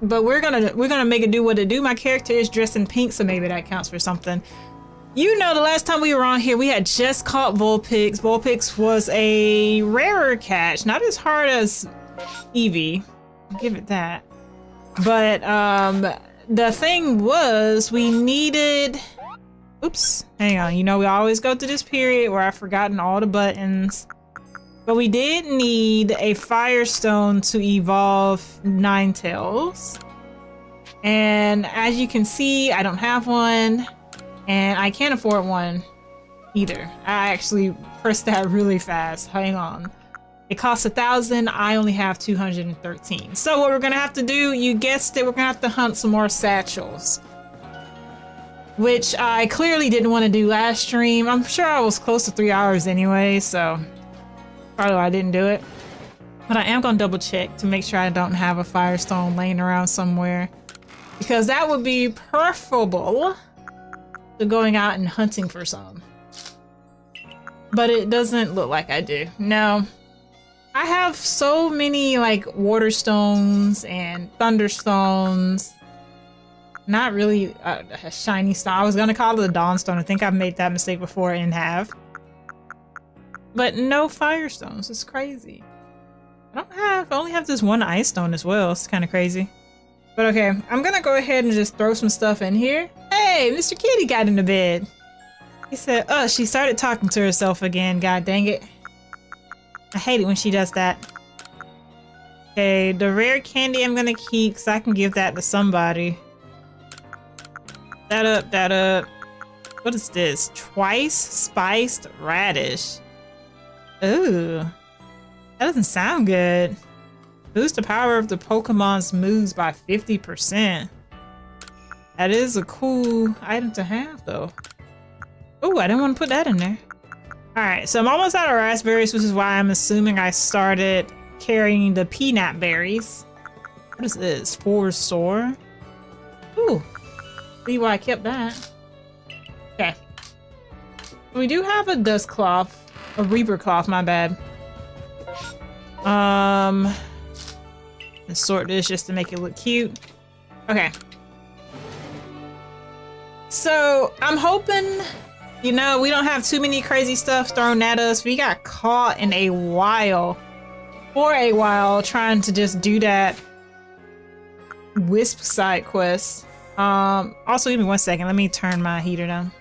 but we're gonna make it do what it do. My character is dressed in pink, so maybe that counts for something. You know, the last time we were on here, we had just caught Vulpix. Vulpix was a rarer catch, not as hard as Eevee. I'll give it that. But the thing was, we needed. Oops, hang on. You know, we always go through this period where I've forgotten all the buttons. But we did need a Firestone to evolve Ninetales. And as you can see, I don't have one. And I can't afford one either. I actually pressed that really fast. Hang on. It costs 1,000. I only have 213. So what we're gonna have to do, you guessed it, we're gonna have to hunt some more satchels. Which I clearly didn't want to do last stream. I'm sure I was close to 3 hours anyway, so probably why I didn't do it. But I am gonna double check to make sure I don't have a Firestone laying around somewhere. Because that would be preferable to going out and hunting for some. But it doesn't look like I do. No. I have so many like water stones and thunderstones. Not really a shiny stone. I was gonna call it a dawn stone. I think I've made that mistake before and have. But no firestones. It's crazy. I only have this one ice stone as well. It's kind of crazy. But okay, I'm gonna go ahead and just throw some stuff in here. Hey, Mr. Kitty got into bed. He said, oh, she started talking to herself again. God dang it. I hate it when she does that. Okay, the rare candy I'm gonna keep because I can give that to somebody. That up. What is this? Twice spiced radish. Ooh. That doesn't sound good. Boost the power of the Pokemon's moves by 50%. That is a cool item to have, though. Ooh, I didn't want to put that in there. Alright, so I'm almost out of raspberries, which is why I'm assuming I started carrying the peanut berries. What is this? 4 soar? Ooh. See why I kept that. Okay. We do have a dust cloth. A reaper cloth, my bad. Let's sort this just to make it look cute. Okay. So, I'm hoping, you know, we don't have too many crazy stuff thrown at us. We got caught in for a while, trying to just do that Wisp side quest. Also, give me 1 second. Let me turn my heater down.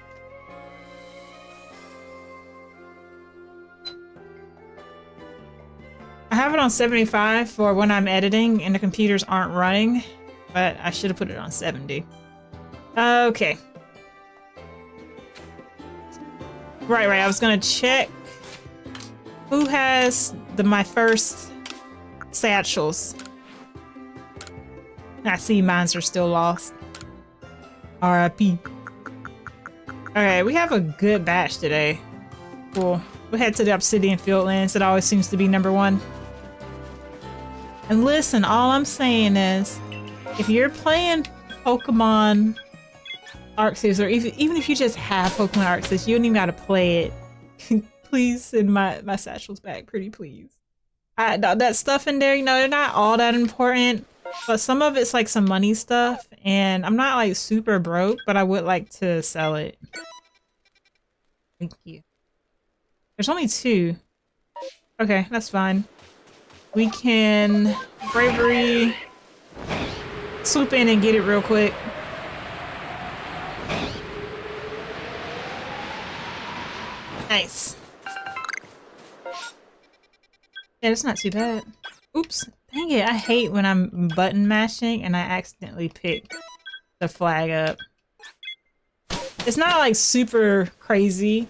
I have it on 75 for when I'm editing and the computers aren't running, but I should have put it on 70. Okay. Right. I was gonna check who has my first satchels. I see mines are still lost. R.I.P. Alright, we have a good batch today. Cool. We'll head to the Obsidian Fieldlands. It always seems to be #1. And listen, all I'm saying is, if you're playing Pokemon Arceus, or even if you just have Pokemon Arceus, you don't even gotta play it. Please send my satchels back, pretty please. That stuff in there, you know, they're not all that important, but some of it's like some money stuff, and I'm not like super broke, but I would like to sell it. Thank you. There's only 2. Okay, that's fine. We can bravery swoop in and get it real quick. Nice. Yeah, that's not too bad. Oops. Dang it, I hate when I'm button mashing and I accidentally pick the flag up. It's not like super crazy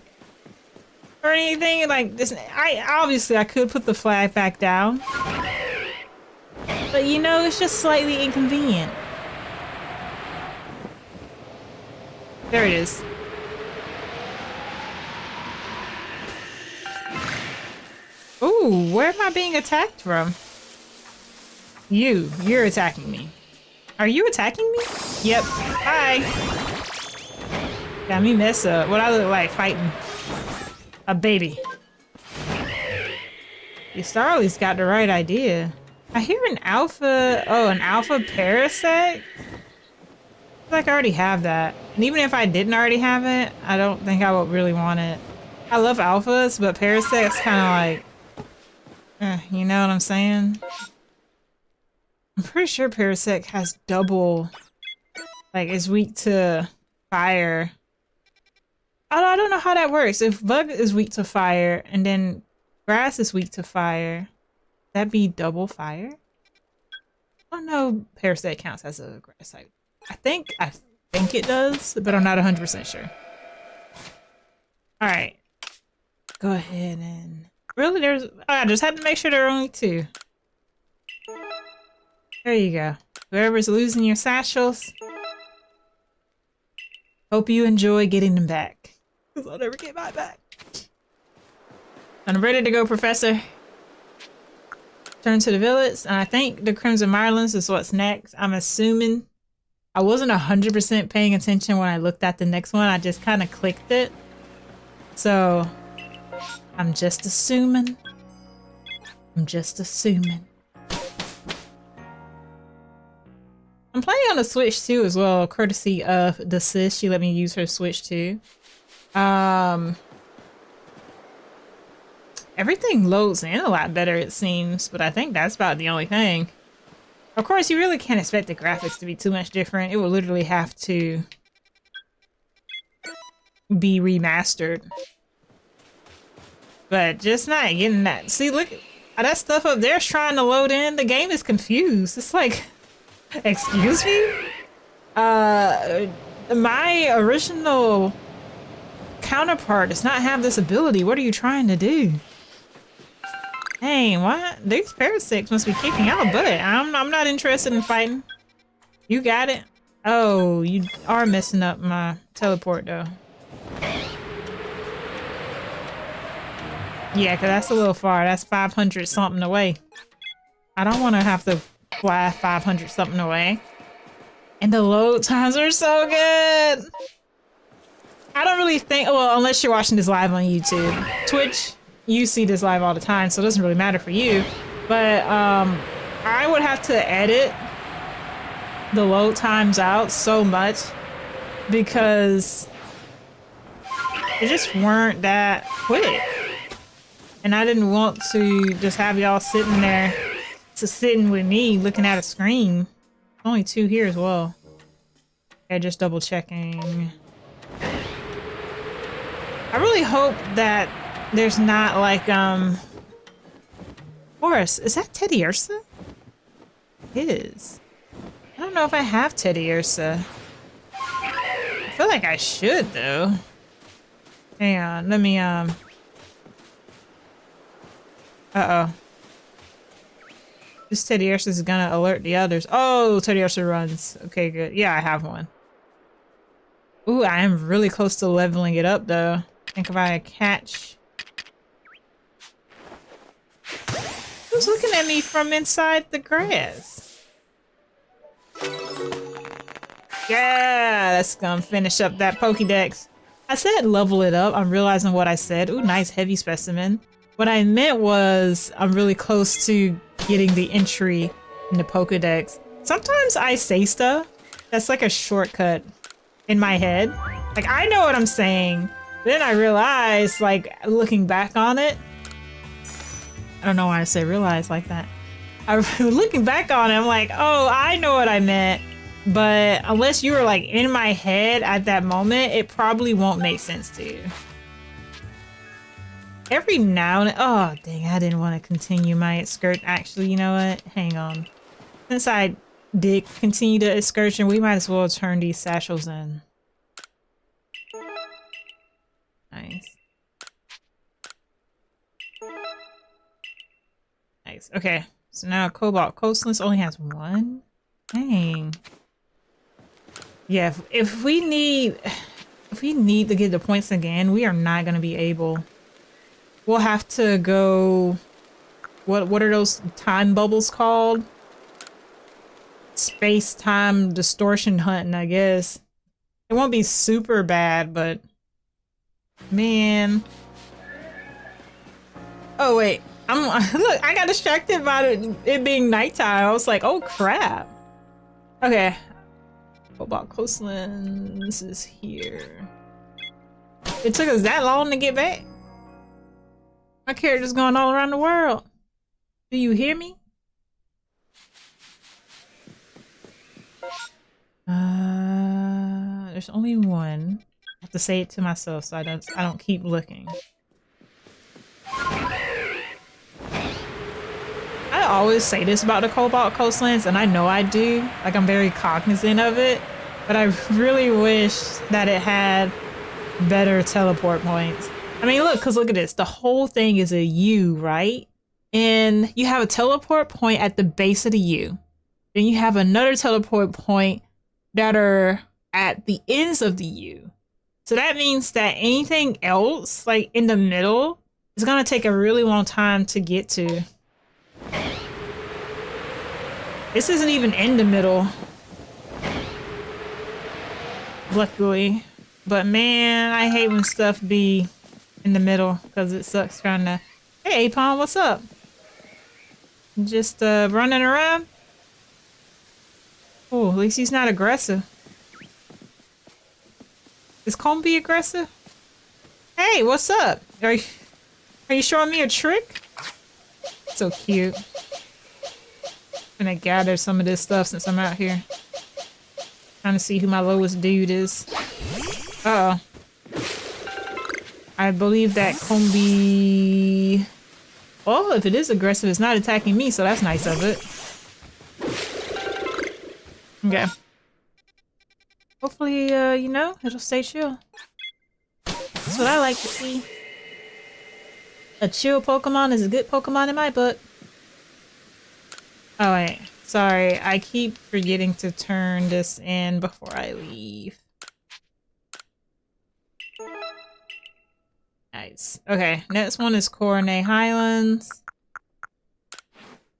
or anything like this. Obviously I could put the flag back down, but you know, it's just slightly inconvenient. There it is. Ooh, where am I being attacked from? You're attacking me. Are you attacking me? Yep. Hi. Got me mess up. What I look like fighting a baby. You Starly's got the right idea. I hear an alpha. Oh, an alpha parasect? I feel like I already have that. And even if I didn't already have it, I don't think I would really want it. I love alphas, but parasect's kind of like, you know what I'm saying? I'm pretty sure parasect has double, like, is weak to fire. I don't know how that works. If bug is weak to fire and then grass is weak to fire, that'd be double fire? I don't know parasect counts as a grass type. I think it does, but I'm not 100% sure. Alright. Go ahead and... Really? I just had to make sure there are only 2. There you go. Whoever's losing your satchels, hope you enjoy getting them back. Because I'll never get mine back. I'm ready to go, Professor. Turn to the village, and I think the Crimson Marlins is what's next. I'm assuming. I wasn't 100% paying attention when I looked at the next one. I just kind of clicked it. So, I'm just assuming. I'm playing on the Switch too as well, courtesy of the sis. She let me use her Switch too. Everything loads in a lot better, it seems, but I think that's about the only thing. Of course, you really can't expect the graphics to be too much different. It would literally have to be remastered. But just not getting that. See, look, that stuff up there's trying to load in. The game is confused. It's like, excuse me? My original counterpart does not have this ability. What are you trying to do? Hey, what? These parasites must be kicking out butt. I'm not interested in fighting. You got it? Oh, you are messing up my teleport though. Yeah, because that's a little far. That's 500 something away. I don't want to have to fly 500 something away. And the load times are so good. I don't really think, well, unless you're watching this live on YouTube. Twitch, you see this live all the time, so it doesn't really matter for you. But I would have to edit the load times out so much because they just weren't that quick. And I didn't want to just have y'all sitting there, sitting with me looking at a screen. Only 2 here as well. Okay, just double checking. I really hope that there's not like, Forrest, is that Teddy Ursa? It is. I don't know if I have Teddy Ursa. I feel like I should though. Hang on, let me, uh-oh. This Teddy Ursa is gonna alert the others. Oh, Teddy Ursa runs. Okay, good. Yeah, I have one. Ooh, I am really close to leveling it up though. I think if I catch... Who's looking at me from inside the grass? Yeah, that's gonna finish up that Pokédex. I said level it up. I'm realizing what I said. Ooh, nice heavy specimen. What I meant was I'm really close to getting the entry in the Pokédex. Sometimes I say stuff that's like a shortcut in my head. Like, I know what I'm saying. Then I realize, like, looking back on it, I don't know why I say realize like that. Looking back on it, I'm like, oh, I know what I meant. But unless you were like in my head at that moment, it probably won't make sense to you. Every now and then, oh dang, I didn't want to continue my skirt. Actually, you know what? Hang on. Since I did continue the excursion, we might as well turn these satchels in. Nice. Nice. Okay. So now Cobalt Coastlands only has 1. Dang. Yeah, if we need to get the points again, we are not gonna be able. We'll have to go. What are those time bubbles called? Space-time distortion hunting, I guess. It won't be super bad, but man. Oh wait, Look, I got distracted by it being nighttime. I was like, oh crap. Okay. Cobalt Coastlands is here. It took us that long to get back. My character's going all around the world. Do you hear me? There's only one. I have to say it to myself so I don't keep looking. I always say this about the Cobalt Coastlands, and I know I do. Like, I'm very cognizant of it, but I really wish that it had better teleport points. I mean, look at this. The whole thing is a U, right? And you have a teleport point at the base of the U. Then you have another teleport point that are at the ends of the U. So that means that anything else, like in the middle, is gonna take a really long time to get to. This isn't even in the middle, luckily. But man, I hate when stuff be in the middle because it sucks trying to. Hey, Apon, what's up? Just running around. Oh, at least he's not aggressive. Is Combi aggressive? Hey, what's up? Are you showing me a trick? So cute. I'm gonna gather some of this stuff since I'm out here. Trying to see who my lowest dude is. Uh-oh. I believe that Combi... Oh, if it is aggressive, it's not attacking me, so that's nice of it. Okay. Hopefully, you know, it'll stay chill. That's what I like to see. A chill Pokemon is a good Pokemon in my book. Oh, wait. Sorry, I keep forgetting to turn this in before I leave. Nice. Okay, next one is Coronet Highlands.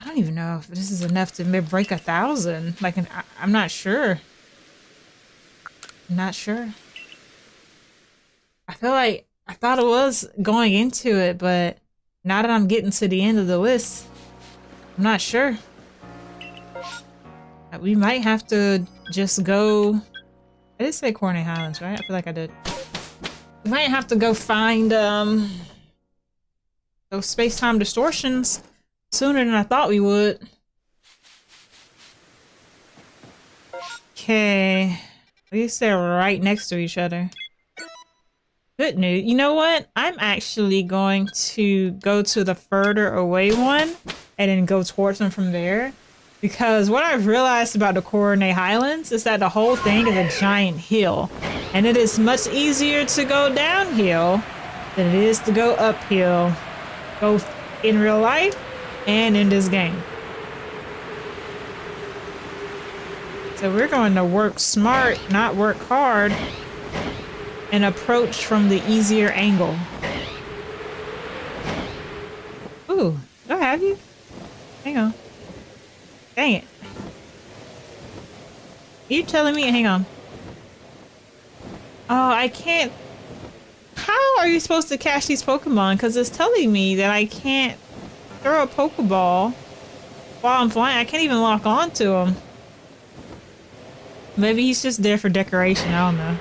I don't even know if this is enough to break 1,000. Like, I'm not sure. I'm not sure. I feel like I thought it was going into it, but now that I'm getting to the end of the list, I'm not sure. We might have to just go... I did say Coronet Highlands, right? I feel like I did. We might have to go find those space-time distortions sooner than I thought we would. Okay. At least they're right next to each other. Good news. You know what? I'm actually going to go to the further away one and then go towards them from there. Because what I've realized about the Coronet Highlands is that the whole thing is a giant hill. And it is much easier to go downhill than it is to go uphill. Both in real life and in this game. So we're going to work smart, not work hard. And approach from the easier angle. Ooh, do I have you? Hang on. Dang it. You telling me? Hang on. Oh, I can't. How are you supposed to catch these Pokemon? Because it's telling me that I can't throw a Pokeball while I'm flying. I can't even lock onto him. Maybe he's just there for decoration. I don't know.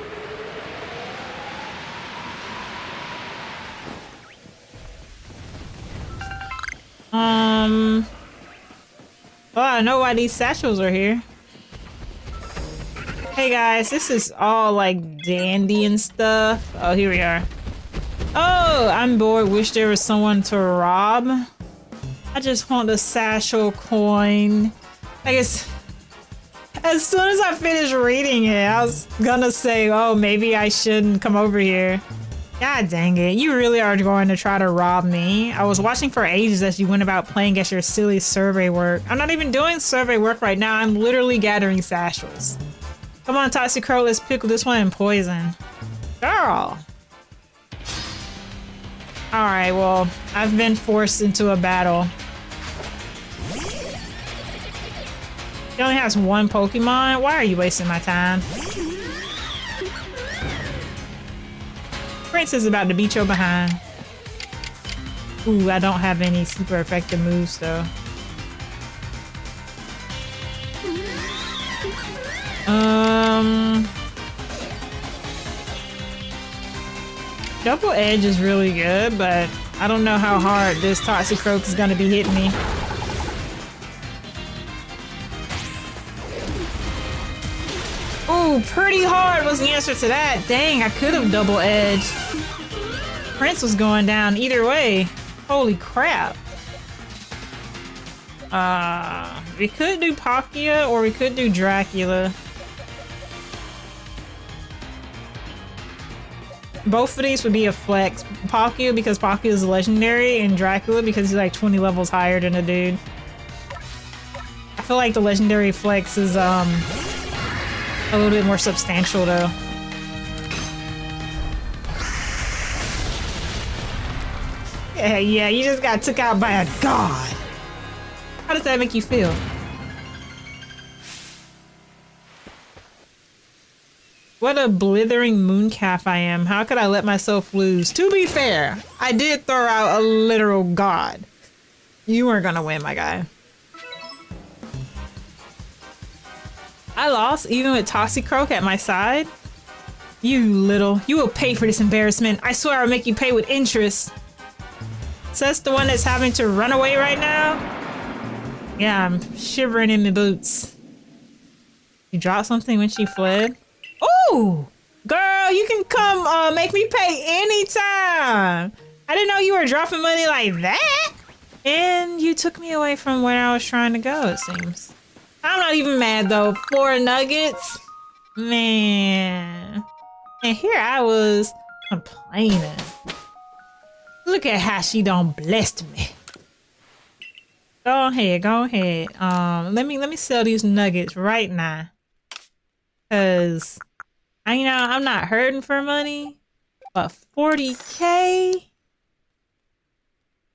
Well, I know why these satchels are here. Hey guys, this is all like dandy and stuff. Oh, here we are. Oh, I'm bored. Wish there was someone to rob. I just want the satchel coin. I guess as soon as I finished reading it, I was gonna say, oh, maybe I shouldn't come over here. God dang it, you really are going to try to rob me. I was watching for ages as you went about playing at your silly survey work. I'm not even doing survey work right now. I'm literally gathering satchels. Come on, Toxicroak, let's pickle this one in poison. Girl! Alright, well, I've been forced into a battle. He only has one Pokemon? Why are you wasting my time? Prince is about to beat your behind. Ooh, I don't have any super effective moves though. Double Edge is really good, but I don't know how hard this Toxicroak is gonna be hitting me. Ooh, pretty hard was the answer to that. Dang, I could have Double Edged. Prince was going down either way. Holy crap. We could do Palkia or we could do Dracula. Both of these would be a flex. Palkia because Palkia is legendary, and Dracula because he's like 20 levels higher than a dude. I feel like the legendary flex is a little bit more substantial though. Yeah, you just got took out by a god. How does that make you feel? What a blithering mooncalf I am. How could I let myself lose? To be fair, I did throw out a literal god. You weren't gonna win, my guy. I lost even with Toxicroak at my side? You will pay for this embarrassment. I swear I'll make you pay with interest. Says the one that's having to run away right now? Yeah, I'm shivering in my boots. You dropped something when she fled? Ooh! Girl, you can come make me pay anytime! I didn't know you were dropping money like that! And you took me away from where I was trying to go, it seems. I'm not even mad though. 4 nuggets? Man. And here I was complaining. Look at how she done blessed me. Go ahead, go ahead. Let me sell these nuggets right now. Cause I'm not hurting for money, but 40K?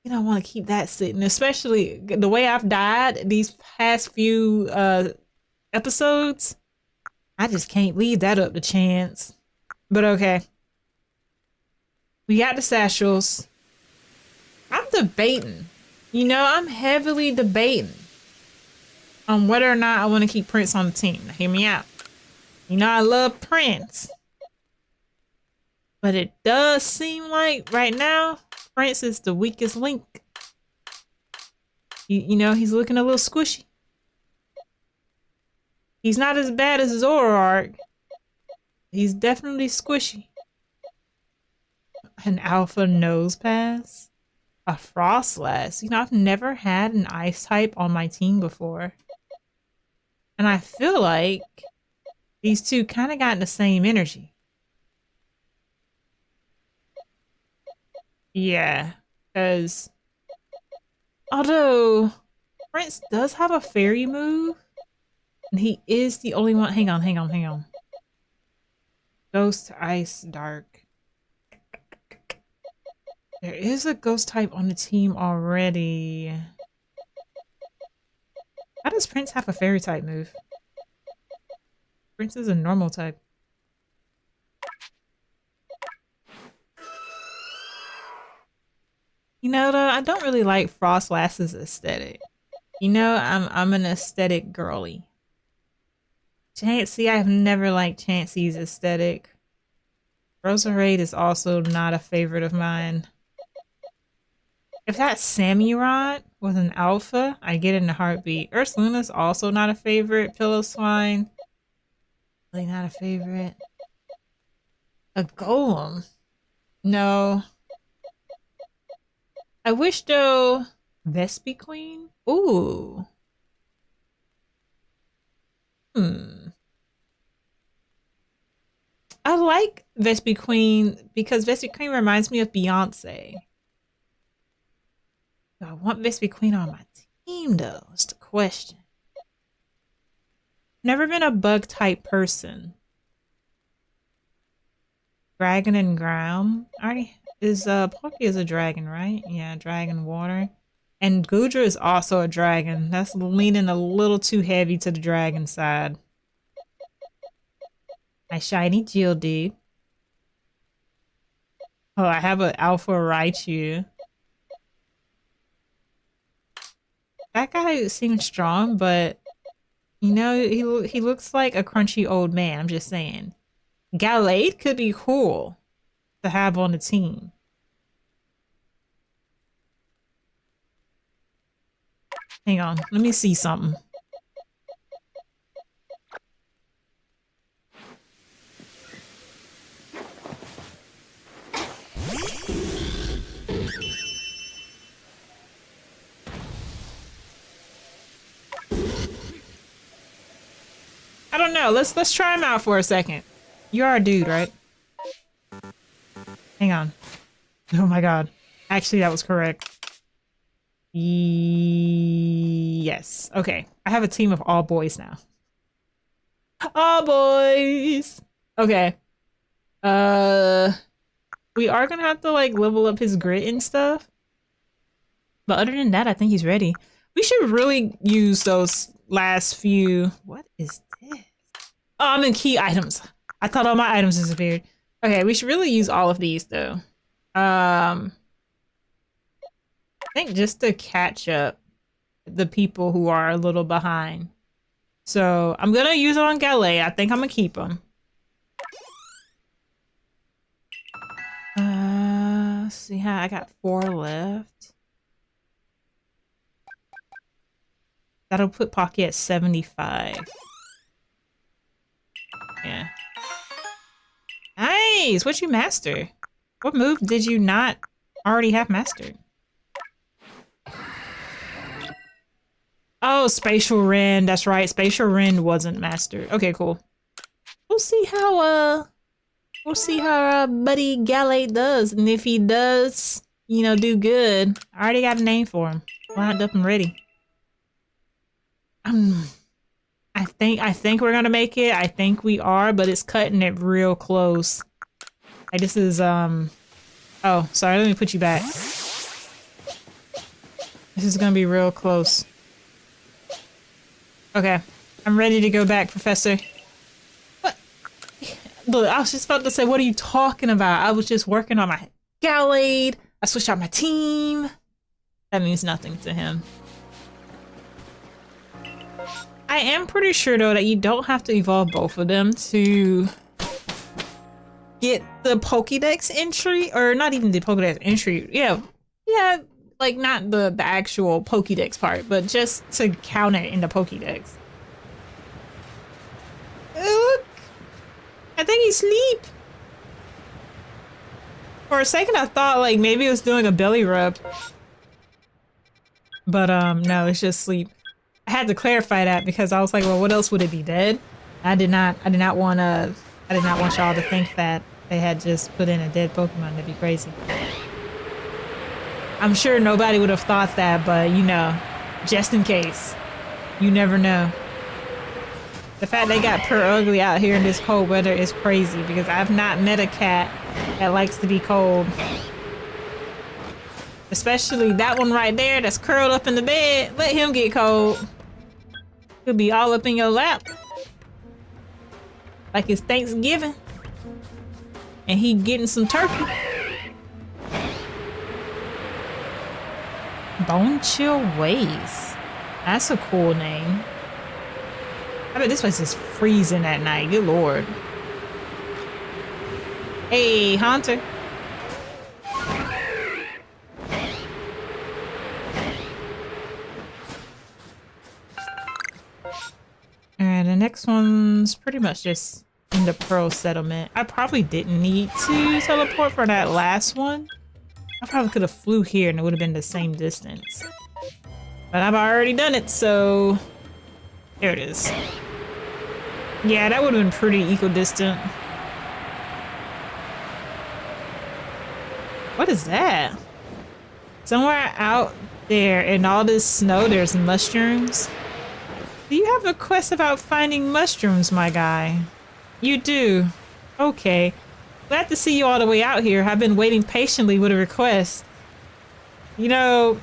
You don't want to keep that sitting, especially the way I've died these past few episodes. I just can't leave that up to chance. But okay. We got the satchels. I'm debating. I'm heavily debating on whether or not I want to keep Prince on the team. Now, hear me out. I love Prince. But it does seem like right now, Prince is the weakest link. He's looking a little squishy. He's not as bad as Zoroark. He's definitely squishy. An alpha nose pass? A Frostlass. I've never had an ice type on my team before. And I feel like these two kind of got the same energy. Yeah, because although Prince does have a fairy move, and he is the only one. Hang on. Ghost, Ice, Dark. There is a ghost type on the team already. How does Prince have a fairy type move? Prince is a normal type. Though, I don't really like Frostlass's aesthetic. I'm an aesthetic girly. Chansey, I've never liked Chansey's aesthetic. Roserade is also not a favorite of mine. If that Samurott was an alpha, I'd get it in a heartbeat. Ursaluna's also not a favorite. Pillow-Swine, really not a favorite. A Golem? No. I wish though, Vespiquen? Ooh. I like Vespiquen because Vespiquen reminds me of Beyonce. Do I want Vespiquen on my team though? Is the question. Never been a bug type person. Dragon and ground. Palkia is a dragon, right? Yeah, dragon water. And Gudra is also a dragon. That's leaning a little too heavy to the dragon side. My shiny Geodude. Oh, I have an Alpha Raichu. That guy seems strong, but you know, he looks like a crunchy old man. I'm just saying. Gallade could be cool to have on the team. Hang on, let me see something. I don't know. Let's try him out for a second. You are a dude, right? Hang on. Oh my god. Actually, that was correct. Yes. Okay. I have a team of all boys now. All boys. Okay. We are gonna have to like level up his grit and stuff. But other than that, I think he's ready. We should really use those last few. What is this? Oh, I'm in key items. I thought all my items disappeared. Okay, we should really use all of these though. I think just to catch up the people who are a little behind. So I'm gonna use it on Galay. I think I'm gonna keep him. Let's see how I got 4 left. That'll put Pocky at 75. Yeah. Nice! What'd you master? What move did you not already have mastered? Oh, Spatial Rend. That's right. Spatial Rend wasn't mastered. Okay, cool. We'll see how Buddy Gallade does. And if he does, you know, do good. I already got a name for him. Lined up and ready. I think we're gonna make it. I think we are, but it's cutting it real close. Like this is oh, sorry, let me put you back. This is gonna be real close. Okay. I'm ready to go back, Professor. What? Look, I was just about to say, what are you talking about? I was just working on my Gallade. I switched out my team. That means nothing to him. I am pretty sure, though, that you don't have to evolve both of them to get the Pokédex entry. Or not even the Pokédex entry. Yeah, like not the actual Pokédex part, but just to count it in the Pokédex. Look! I think he's asleep. For a second, I thought like maybe it was doing a belly rub. But no, it's just sleep. I had to clarify that because I was like, well, what else would it be, dead? I did not want y'all to think that they had just put in a dead Pokemon. That'd be crazy. I'm sure nobody would have thought that, but you know, just in case. You never know. The fact they got per ugly out here in this cold weather is crazy because I've not met a cat that likes to be cold. Especially that one right there that's curled up in the bed. Let him get cold. He'll be all up in your lap. Like it's Thanksgiving. And he getting some turkey. Bone Chill Ways. That's a cool name. I bet this place is freezing at night. Good lord. Hey, Hunter. Alright, the next one's pretty much just in the Pearl Settlement. I probably didn't need to teleport for that last one. I probably could have flew here and it would have been the same distance. But I've already done it, so... There it is. Yeah, that would have been pretty equidistant. What is that? Somewhere out there in all this snow, there's mushrooms. Do you have a quest about finding mushrooms, my guy? You do. Okay. Glad to see you all the way out here. I've been waiting patiently with a request. You know,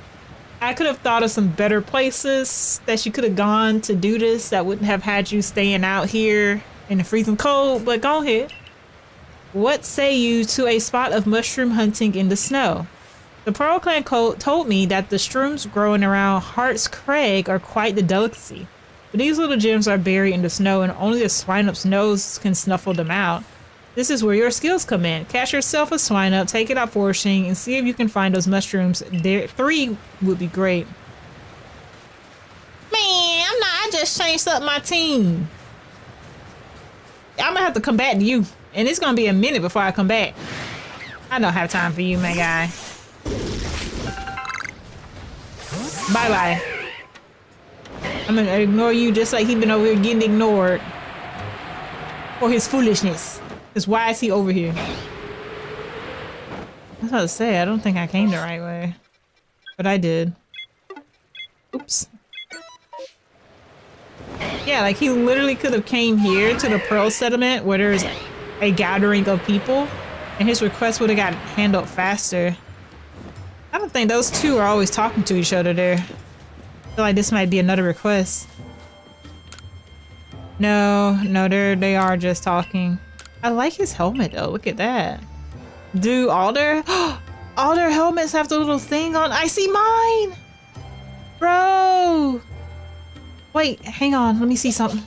I could have thought of some better places that you could have gone to do this that wouldn't have had you staying out here in the freezing cold, but go ahead. What say you to a spot of mushroom hunting in the snow? The Pearl Clan told me that the shrooms growing around Hart's Crag are quite the delicacy. But these little gems are buried in the snow and only the swine-up's nose can snuffle them out. This is where your skills come in. Catch yourself a swine-up, take it out foraging, and see if you can find those mushrooms. 3 would be great. Man, I just changed up my team. I'm gonna have to come back to you. And it's gonna be a minute before I come back. I don't have time for you, my guy. Bye-bye. I'm gonna ignore you just like he's been over here getting ignored. For his foolishness. Because why is he over here? I was about to say, I don't think I came the right way. But I did. Oops. Yeah, like he literally could have came here to the Pearl Settlement where there's a gathering of people. And his request would have got handled faster. I don't think those two are always talking to each other there. I feel like this might be another request. No, they are just talking. I like his helmet though, look at that. Do all their helmets have the little thing on? I see mine! Bro! Wait, hang on, let me see something.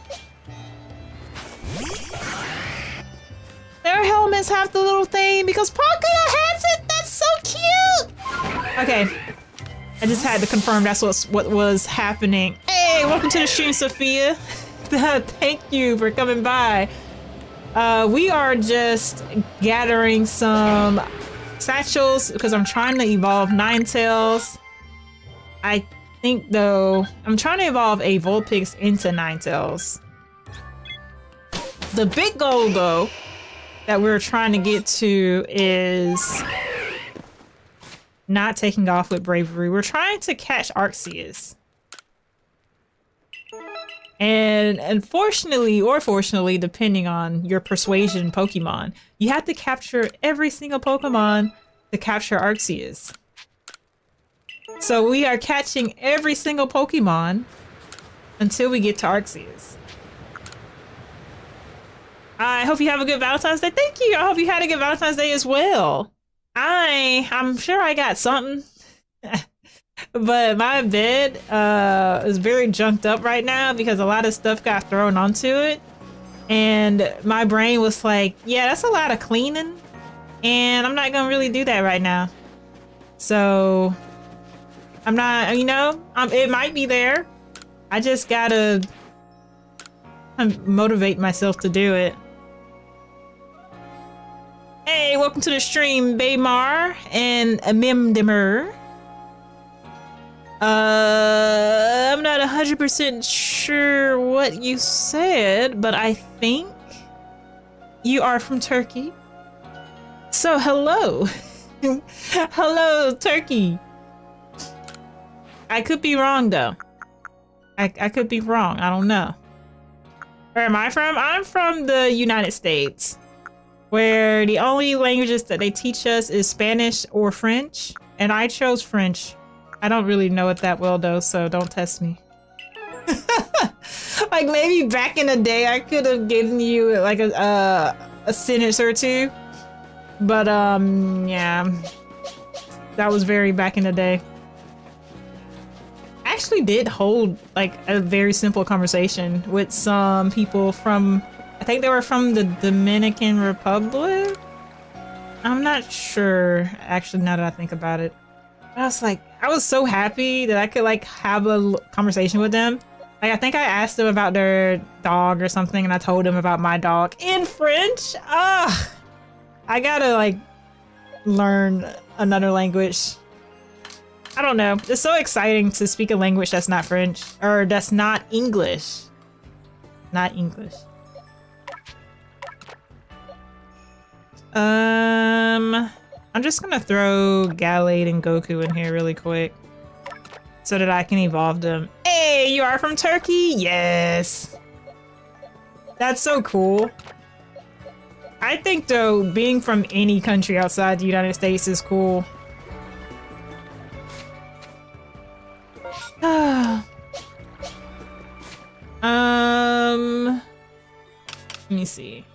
Their helmets have the little thing because Pakuna has it! That's so cute! Okay, I just had to confirm that's what was happening. Hey, welcome to the stream, Sophia. Thank you for coming by. We are just gathering some satchels because I'm trying to evolve Ninetales. I think though, I'm trying to evolve a Vulpix into Ninetales. The big goal though, that we're trying to get to is not taking off with bravery. We're trying to catch Arceus. And unfortunately, or fortunately, depending on your persuasion Pokemon, you have to capture every single Pokemon to capture Arceus. So we are catching every single Pokemon until we get to Arceus. I hope you have a good Valentine's Day. Thank you. I hope you had a good Valentine's Day as well. I'm sure I got something. But my bed is very junked up right now because a lot of stuff got thrown onto it. And my brain was like, yeah, that's a lot of cleaning. And I'm not going to really do that right now. So I'm not, you know, it might be there. I just got to motivate myself to do it. Hey, welcome to the stream, Baymar and Mimdimer. I'm not 100% sure what you said, but I think you are from Turkey. So hello. Hello, Turkey. I could be wrong though. I could be wrong. I don't know. Where am I from? I'm from the United States, where the only languages that they teach us is Spanish or French, and I chose French. I don't really know it that well though, so don't test me. Like maybe back in the day I could have given you like a sentence or two. But yeah. That was very back in the day. I actually did hold like a very simple conversation with some people from, I think they were from the Dominican Republic? I'm not sure actually now that I think about it. I was like, I was so happy that I could like have a conversation with them. Like I think I asked them about their dog or something and I told them about my dog in French. Ah, I gotta like learn another language. I don't know. It's so exciting to speak a language that's not French or that's not English. Not English. I'm just gonna throw Gallade and Goku in here really quick so that I can evolve them. Hey, you are from Turkey? Yes. That's so cool. I think though, being from any country outside the United States is cool. Let me see.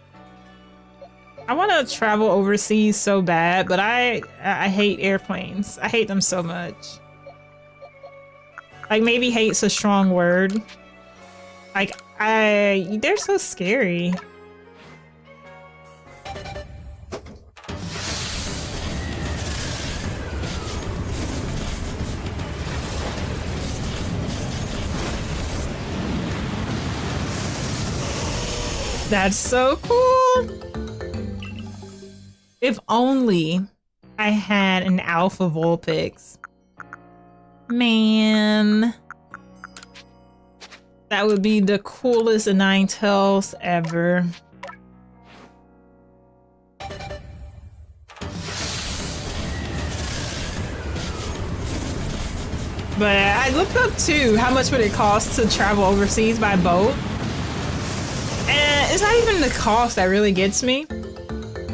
I want to travel overseas so bad, but I hate airplanes. I hate them so much. Like, maybe hate's a strong word. Like, they're so scary. That's so cool. If only I had an alpha Vulpix. Man. That would be the coolest Ninetales ever. But I looked up too, how much would it cost to travel overseas by boat? And it's not even the cost that really gets me.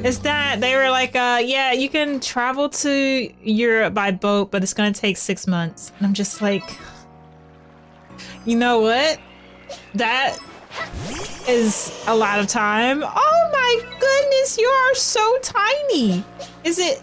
It's that they were like, yeah, you can travel to Europe by boat, but it's gonna take 6 months. And I'm just like, you know what? That is a lot of time. Oh my goodness, you are so tiny.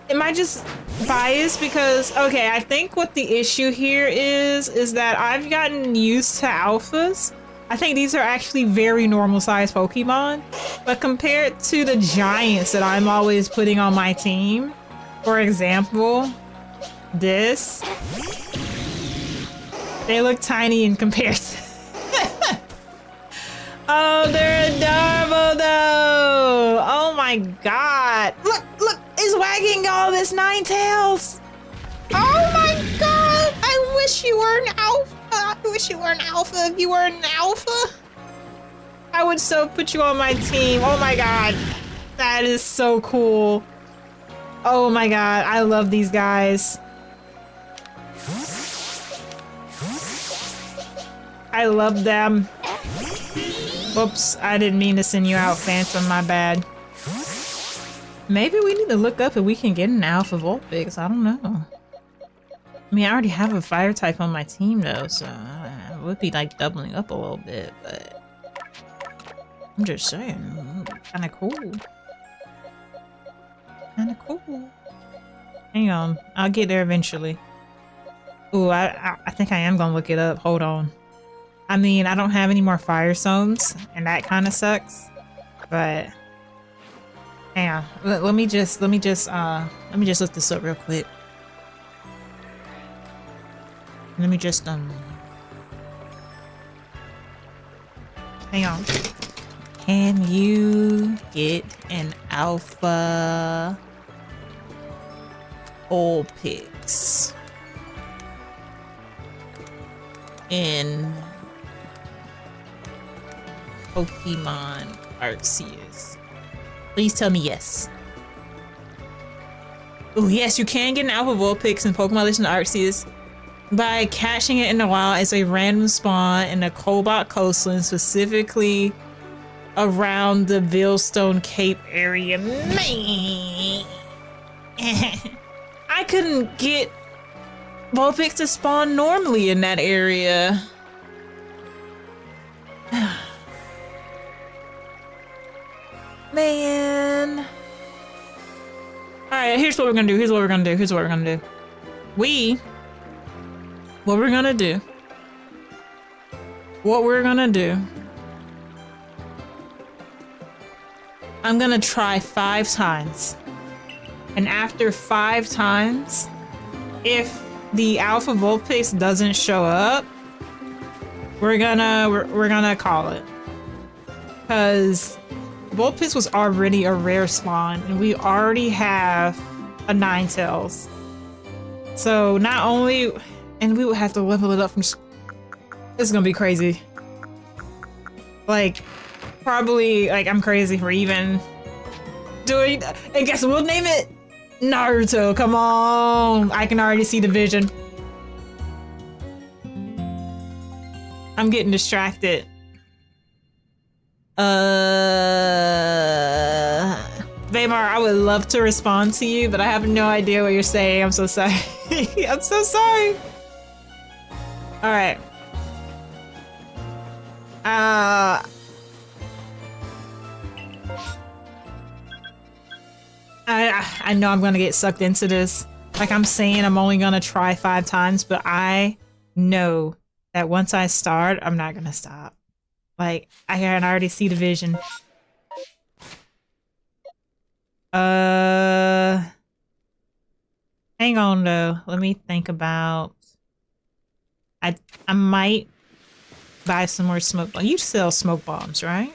Am I just biased? Because, okay, I think what the issue here is that I've gotten used to alphas. I think these are actually very normal sized Pokemon, but compared to the giants that I'm always putting on my team, for example, this, they look tiny in comparison. Oh, they're adorable though. Oh my God. Look, it's wagging all this Ninetales. Oh my God. I wish you were an alpha. I wish you were an alpha. If you were an alpha, I would so put you on my team. Oh my God. That is so cool. Oh my God. I love these guys. I love them. Whoops, I didn't mean to send you out, Phantom, my bad. Maybe we need to look up if we can get an alpha Vulpix. I don't know. I mean, I already have a fire type on my team though, so I would be like doubling up a little bit, but I'm just saying, kinda cool. Kinda cool. Hang on, I'll get there eventually. Ooh, I think I am gonna look it up. Hold on. I mean, I don't have any more fire zones, and that kind of sucks. But hang on, let me just look this up real quick. Let me just hang on. Can you get an alpha Vulpix in Pokemon Arceus? Please tell me yes. Oh yes, you can get an alpha Vulpix in Pokemon Legends Arceus by catching it in the wild as a random spawn in the Cobalt Coastland, specifically around the Veilstone Cape area. Man, I couldn't get Vulpix to spawn normally in that area. Man. Alright, here's what we're gonna do. What we're gonna do. I'm gonna try 5 times. And after 5 times, if the alpha Vulpix doesn't show up, we're gonna call it. Because Vulpix was already a rare spawn, and we already have a Ninetales. So not only, and we would have to level it up from. It's gonna be crazy. Like, probably, like, I'm crazy for even doing. And guess we'll name it Naruto. Come on, I can already see the vision. I'm getting distracted. Vaymar, I would love to respond to you, but I have no idea what you're saying. I'm so sorry. I'm so sorry. All right. I know I'm gonna get sucked into this. Like I'm saying, I'm only gonna try 5 times, but I know that once I start, I'm not gonna stop. Like, I can already see the vision. Hang on though. Let me think about. I might buy some more smoke bombs. You sell smoke bombs, right?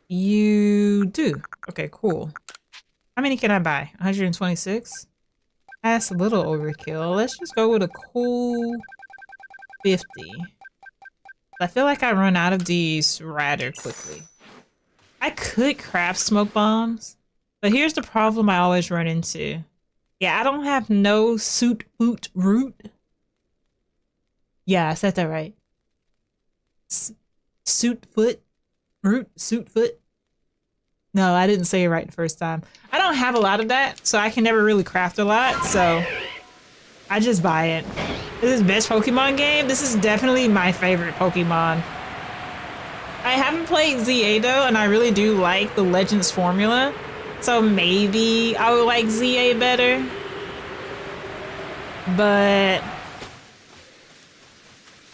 You do. Okay, cool. How many can I buy? 126? That's a little overkill. Let's just go with a cool 50. I feel like I run out of these rather quickly. I could craft smoke bombs, but here's the problem I always run into. Yeah, I don't have no suit boot root. Yeah, I said that right. Suit foot root, suit foot. No, I didn't say it right the first time. I don't have a lot of that, so I can never really craft a lot, so I just buy it. This is best Pokemon game. This is definitely my favorite Pokemon. I haven't played ZA though, and I really do like the Legends formula. So maybe I would like ZA better. But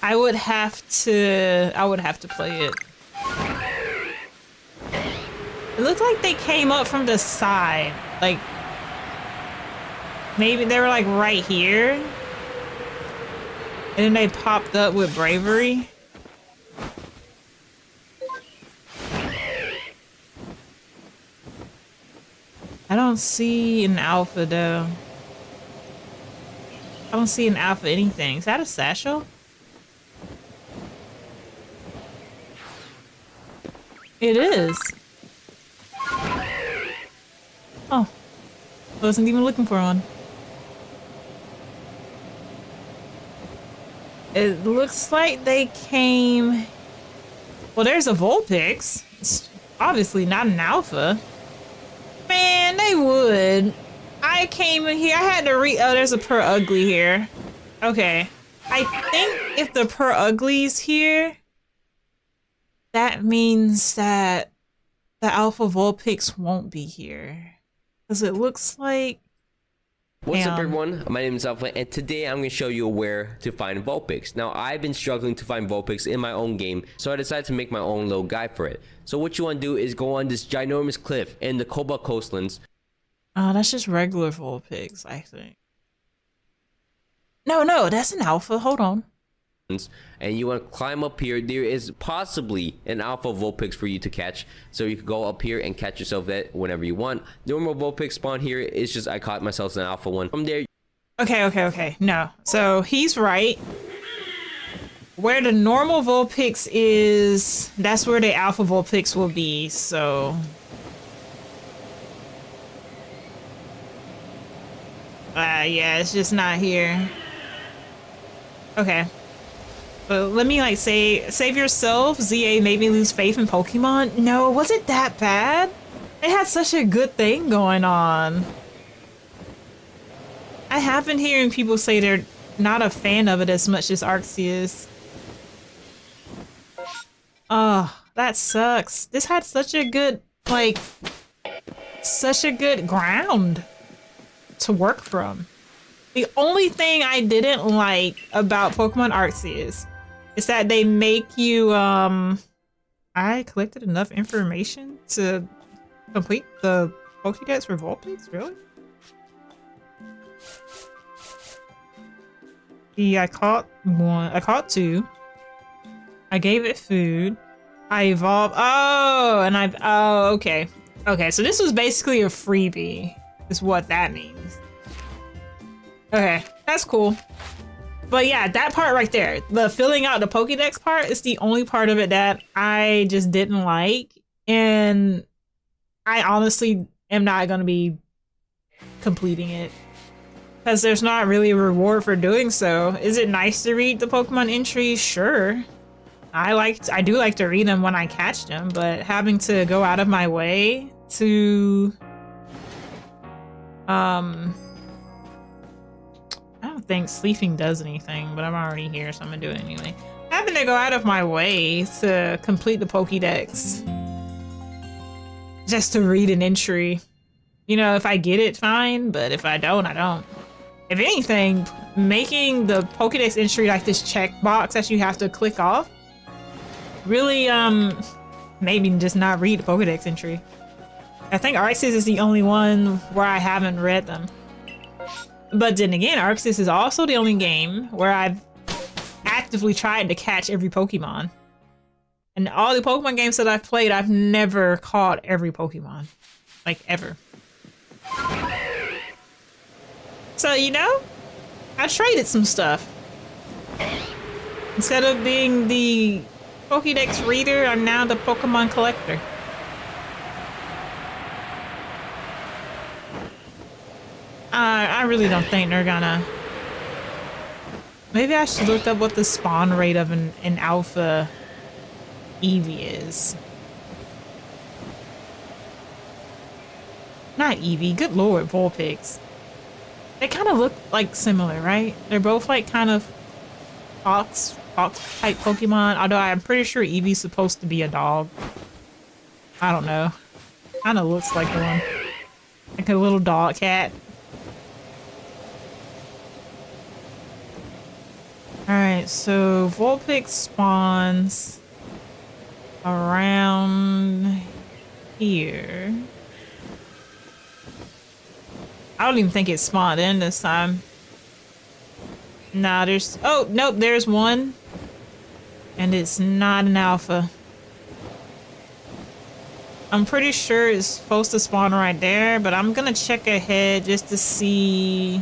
I would have to play it. It looked like they came up from the side. Like maybe they were like right here. And then they popped up with bravery. I don't see an alpha though. I don't see an alpha anything. Is that a satchel? It is. Oh. Wasn't even looking for one. It looks like they came... Well, there's a Vulpix. It's obviously not an alpha. Man, they would. I came in here. I had to read. Oh, there's a Per Ugly here. Okay. I think if the Per Ugly's here, that means that the Alpha Vulpix won't be here. Because it looks like... What's up everyone, my name is Alpha and today I'm going to show you where to find Vulpix. Now I've been struggling to find Vulpix in my own game, so I decided to make my own little guide for it. So what you want to do is go on this ginormous cliff in the Cobalt Coastlands. Oh, that's just regular Vulpix, I think. No, that's an alpha, hold on. And you want to climb up here. There is possibly an alpha Vulpix for you to catch, so you can go up here and catch yourself that whenever you want. Normal Vulpix spawn here is just I caught myself an alpha one. From there. Okay. No. So he's right. Where the normal Vulpix is, that's where the alpha Vulpix will be, so... yeah, it's just not here. Okay. But let me like say, save yourself. ZA made me lose faith in Pokemon. No, was it that bad? They had such a good thing going on. I have been hearing people say they're not a fan of it as much as Arceus. Oh, that sucks. This had such a good, like, such a good ground to work from. The only thing I didn't like about Pokemon Arceus is that they make you, I collected enough information to complete the Pokédex for Vulpix? Really? Yeah, I caught one. I caught 2. I gave it food. I evolved. Oh, and oh, okay. Okay, so this was basically a freebie, is what that means. Okay, that's cool. But yeah, that part right there, the filling out the Pokédex part is the only part of it that I just didn't like. And I honestly am not going to be completing it because there's not really a reward for doing so. Is it nice to read the Pokemon entries? Sure. I do like to read them when I catch them, but having to go out of my way to I don't think sleeping does anything, but I'm already here, so I'm gonna do it anyway. Having to go out of my way to complete the Pokédex just to read an entry. You know, if I get it, fine, but if I don't, I don't. If anything, making the Pokédex entry like this checkbox that you have to click off really made me just not read the Pokédex entry. I think Arceus is the only one where I haven't read them. But then again, Arceus is also the only game where I've actively tried to catch every Pokemon. And all the Pokemon games that I've played, I've never caught every Pokemon. Like, ever. So, you know, I traded some stuff. Instead of being the Pokédex reader, I'm now the Pokemon collector. I really don't think they're gonna... Maybe I should look up what the spawn rate of an alpha Eevee is. Not Eevee, good lord, Vulpix. They kind of look like similar, right? They're both like kind of fox type Pokemon, although I'm pretty sure Eevee's supposed to be a dog. I don't know. Kind of looks like one. Like a little dog cat. Alright, so Vulpix spawns around here. I don't even think it spawned in this time. Nah, there's... Oh, nope, there's one. And it's not an alpha. I'm pretty sure it's supposed to spawn right there, but I'm gonna check ahead just to see...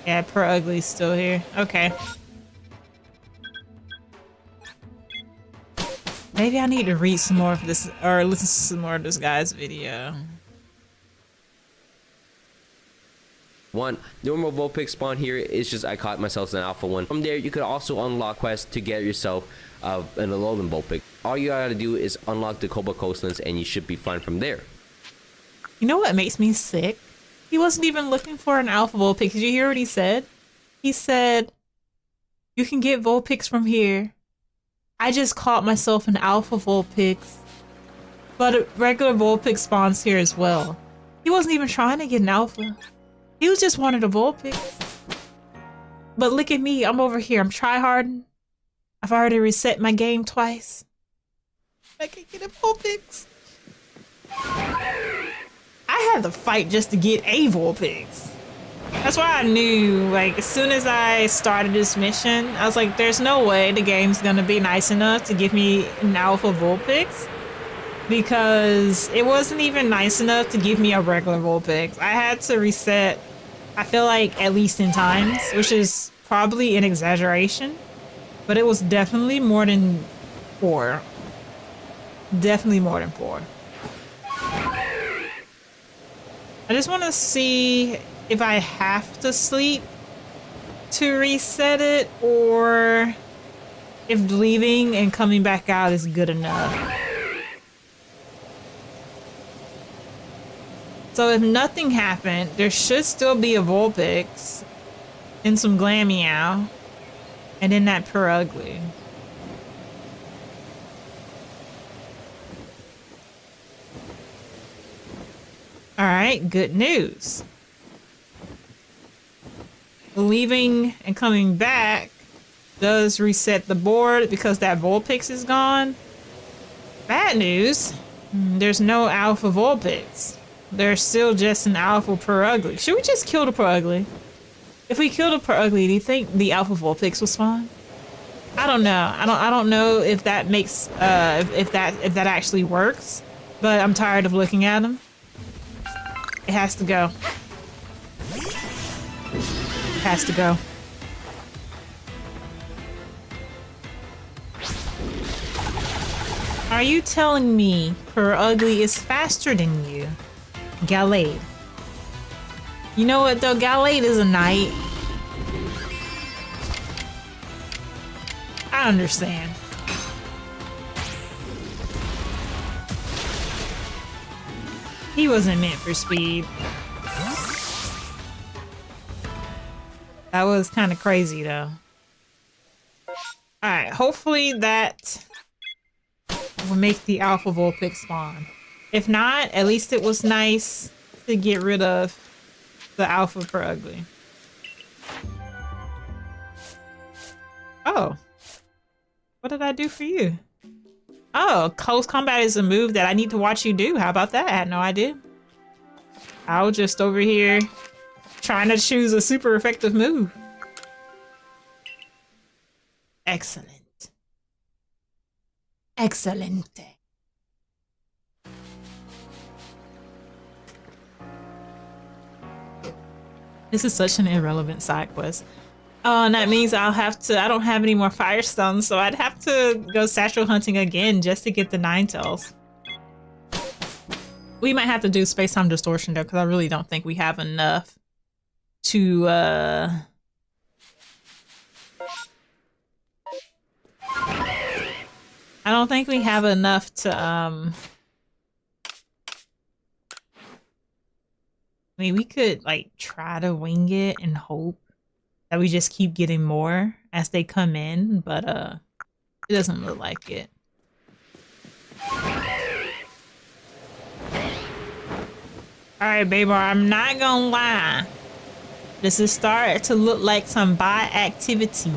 Yeah, Per Ugly's still here. Okay. Maybe I need to read some more of this, or listen to some more of this guy's video. One, normal Vulpix spawn here is just I caught myself an alpha one. From there, you could also unlock quests to get yourself an Alolan Vulpix. All you gotta do is unlock the Cobalt Coastlands and you should be fine from there. You know what makes me sick? He wasn't even looking for an alpha Vulpix. Did you hear what he said? He said, you can get Vulpix from here. I just caught myself an alpha Vulpix. But a regular Vulpix spawns here as well. He wasn't even trying to get an alpha. He was just wanted a Vulpix. But look at me, I'm over here, I'm tryharding. I've already reset my game twice. I can get a Vulpix. I had to fight just to get a Vulpix. That's why I knew, like, as soon as I started this mission, I was like, there's no way the game's gonna be nice enough to give me an alpha Vulpix. Because it wasn't even nice enough to give me a regular Vulpix. I had to reset, I feel like, at least 10 times, which is probably an exaggeration. But it was definitely more than 4. Definitely more than 4. I just want to see if I have to sleep to reset it, or if leaving and coming back out is good enough. So if nothing happened, there should still be a Vulpix and some Glameow, and then that Per Ugly. Alright, good news. Leaving and coming back does reset the board because that Vulpix is gone. Bad news, there's no alpha Vulpix. There's still just an alpha Per Ugly. Should we just kill the Per Ugly? If we kill the Per Ugly, do you think the alpha Vulpix will spawn? I don't know. I don't know if that makes if that actually works. But I'm tired of looking at them. It has to go. It has to go. Are you telling me Per Ugly is faster than you? Gallade. You know what though? Gallade is a knight. I understand. He wasn't meant for speed. That was kind of crazy though. Alright, hopefully that will make the alpha Vulpix spawn. If not, at least it was nice to get rid of the alpha per ugly. Oh. What did I do for you? Oh, close combat is a move that I need to watch you do. How about that? I had no idea. I was just over here trying to choose a super effective move. Excellent. Excellent. This is such an irrelevant side quest. Oh, and that means I don't have any more Firestones, so I'd have to go satchel hunting again just to get the Ninetales. We might have to do space-time distortion though, because I really don't think we have enough to, I don't think we have enough to, I mean, we could, like, try to wing it and hope that we just keep getting more as they come in, but, it doesn't look like it. Alright, baby, I'm not gonna lie. This is starting to look like some bot activity.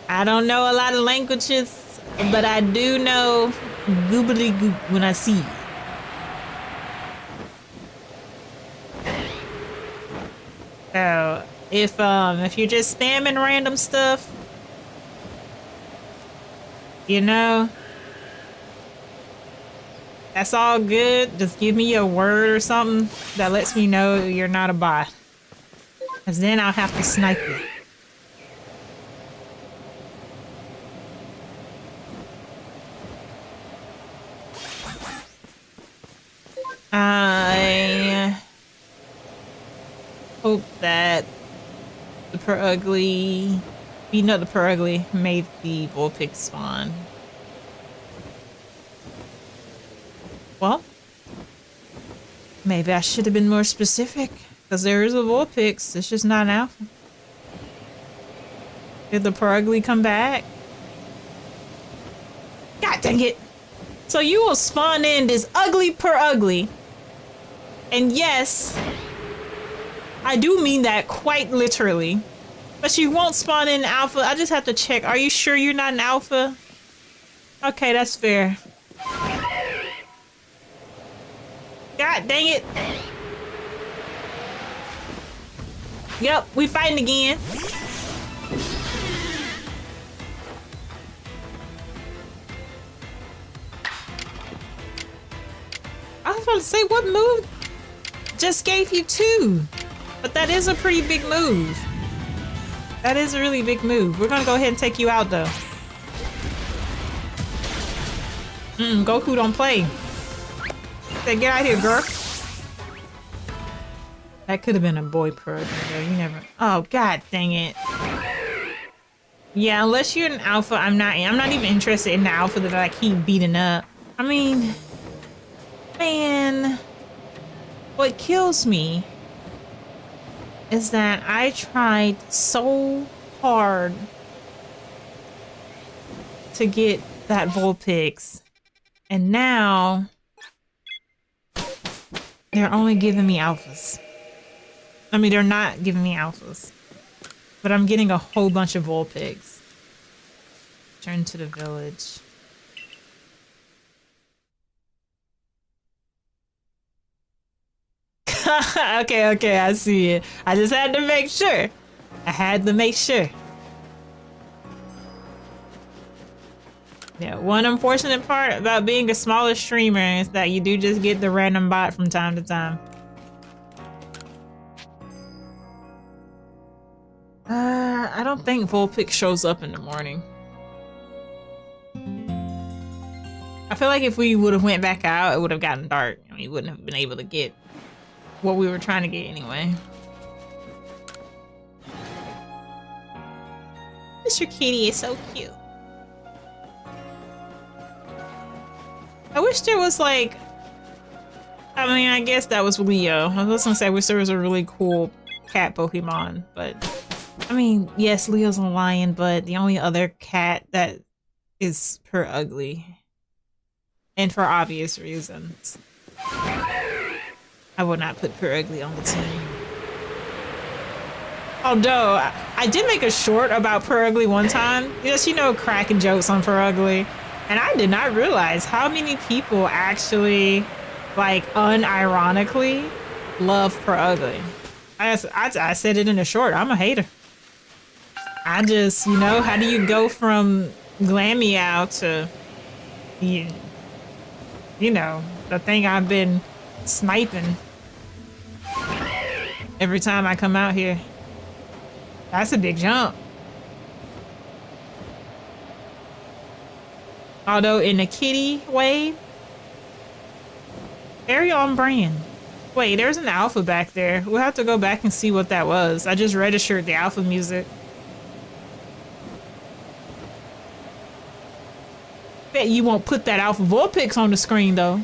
I don't know a lot of languages, but I do know goobly goop when I see it. So if you're just spamming random stuff, you know, that's all good. Just give me a word or something that lets me know you're not a bot. Because then I'll have to snipe you. I hope that the per ugly, beating up the per ugly made the Vulpix spawn. Well, maybe I should have been more specific, because there is a Vulpix, it's just not an alpha. Did the per ugly come back? God dang it! So you will spawn in this ugly per ugly, and yes, I do mean that quite literally. But you won't spawn in alpha. I just have to check. Are you sure you're not an alpha? Okay, that's fair. God dang it. Yep, we fighting again. I was about to say, what move just gave you 2? But that is a pretty big move. That is a really big move. We're gonna go ahead and take you out though. Goku don't play. Say, get out of here, girl. That could have been a boy purge, though. You never. Oh, god dang it. Yeah, unless you're an alpha, I'm not even interested in the alpha that I keep beating up. I mean, man, what kills me is that I tried so hard to get that Vulpix, and now they're only giving me alphas. I mean, they're not giving me alphas, but I'm getting a whole bunch of Vulpix. Turn to the village. Okay, I see it. I just had to make sure. I had to make sure. Yeah, one unfortunate part about being a smaller streamer is that you do just get the random bot from time to time. I don't think Vulpix shows up in the morning. I feel like if we would have went back out, it would have gotten dark. and we wouldn't have been able to get what we were trying to get anyway. Mr. Kitty is so cute. I wish there was like, I mean, I guess that was Leo. I was gonna say I wish there was a really cool cat Pokemon, but I mean, yes, Leo's a lion, but the only other cat that is per ugly And for obvious reasons. I would not put Pure Ugly on the team. Although, I did make a short about Pure Ugly one time. Yes, you know, cracking jokes on Pure Ugly. And I did not realize how many people actually, like, unironically love Pure Ugly. I said it in a short. I'm a hater. I just, you know, how do you go from Glammeow to, you know, the thing I've been sniping every time I come out here? That's a big jump. Although in a kitty way, very on brand. Wait, there's an alpha back there. We'll have to go back and see what that was. I just registered the alpha music. Bet you won't put that alpha Vulpix on the screen though.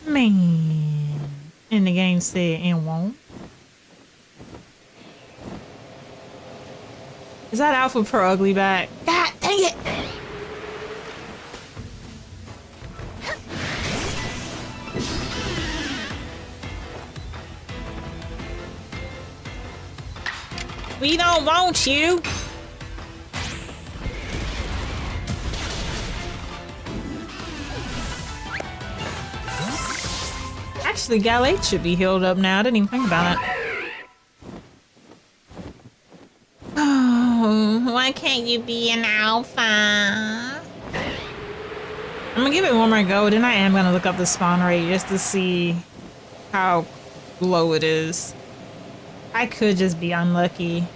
Man. And the game said it won't. Is that alpha Pure Ugly back? God dang it! We don't want you. Actually, Galate should be healed up now. I didn't even think about it. Oh, why can't you be an alpha? I'm gonna give it one more go, then I am gonna look up the spawn rate just to see how low it is. I could just be unlucky.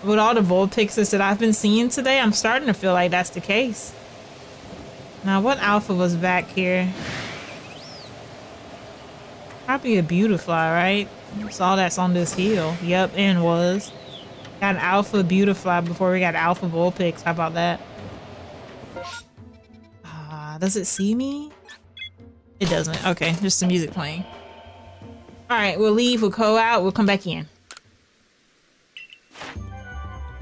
With all the Vulpixes that I've been seeing today, I'm starting to feel like that's the case. Now, what alpha was back here? Probably a Beautifly, right? That's all that's on this hill. Yep, and was. Got an alpha Beautifly before we got alpha Vulpix. How about that? Does it see me? It doesn't. Okay, just the music playing. Alright, we'll leave, we'll go out, we'll come back in.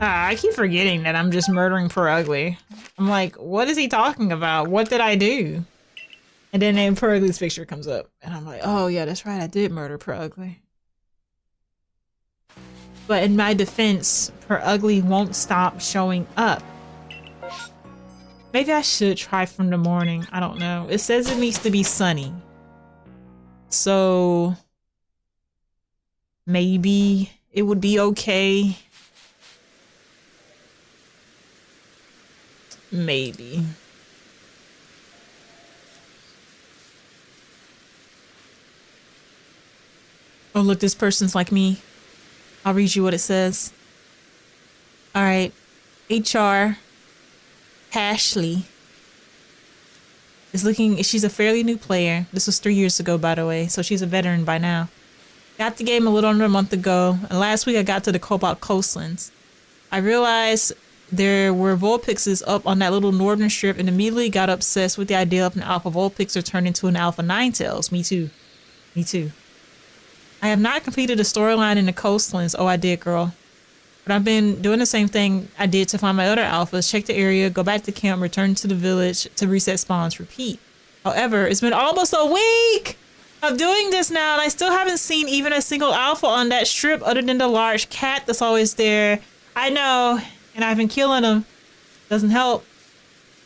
I keep forgetting that I'm just murdering Pure Ugly. I'm like, what is he talking about? What did I do? And then Pure Ugly's picture comes up. And I'm like, oh yeah, that's right, I did murder Pure Ugly. But in my defense, Pure Ugly won't stop showing up. Maybe I should try from the morning. I don't know. It says it needs to be sunny. So maybe it would be okay. Maybe. Oh, look, this person's like me. I'll read you what it says. All right. HR Ashley is looking, she's a fairly new player. This was 3 years ago, by the way, so she's a veteran by now. Got the game a little under a month ago, and last week I got to the Cobalt Coastlands. I realized there were Vulpixes up on that little northern strip and immediately got obsessed with the idea of an alpha Vulpix turning into an alpha Ninetales. Me too. Me too. I have not completed a storyline in the Coastlands. Oh, I did, girl. But I've been doing the same thing I did to find my other alphas. Check the area, go back to camp, return to the village to reset spawns, repeat. However, it's been almost a week of doing this now, and I still haven't seen even a single alpha on that strip other than the large cat that's always there. I know, and I've been killing them. Doesn't help.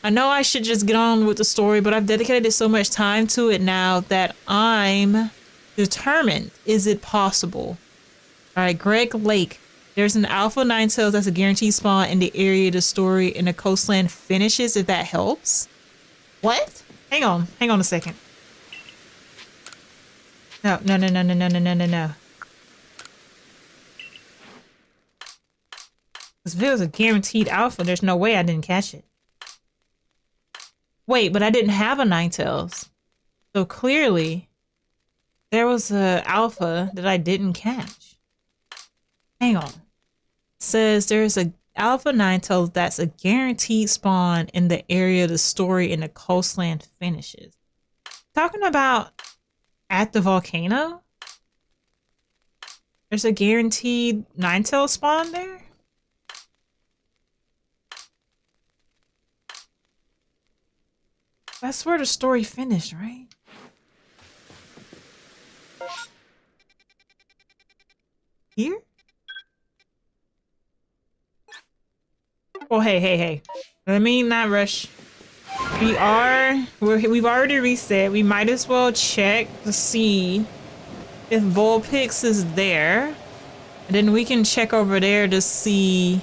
I know I should just get on with the story, but I've dedicated so much time to it now that I'm determined. Is it possible? All right, Greg Lake. There's an alpha Ninetales that's a guaranteed spawn in the area the story in the coastland finishes, if that helps. What? Hang on a second. No. If it was a guaranteed alpha, there's no way I didn't catch it. Wait, but I didn't have a Ninetales. So clearly, there was a alpha that I didn't catch. Hang on. It says there's a alpha Ninetales that's a guaranteed spawn in the area the story in the coastland finishes. Talking about at the volcano? There's a guaranteed Ninetales spawn there? That's where the story finished, right? Here? Oh, hey. Let me not rush. We've already reset. We might as well check to see if Vulpix is there. And then we can check over there to see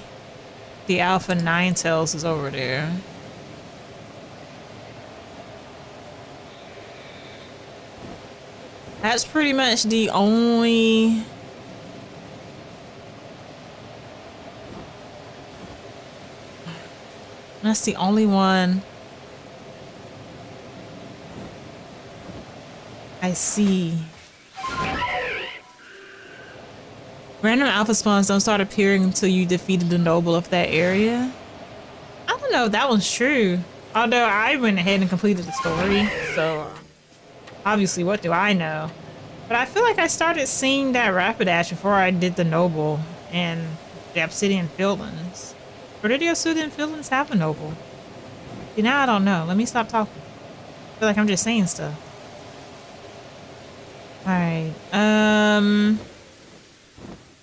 the Alpha Ninetales is over there. That's pretty much the only... That's the only one I see. Random alpha spawns don't start appearing until you defeated the noble of that area. I don't know if that one's true. Although I went ahead and completed the story, so obviously what do I know? But I feel like I started seeing that Rapidash before I did the noble and the Obsidian Fieldlands. Or did the Obsidian Fieldlands have a noble? See, now I don't know. Let me stop talking. I feel like I'm just saying stuff. Alright, I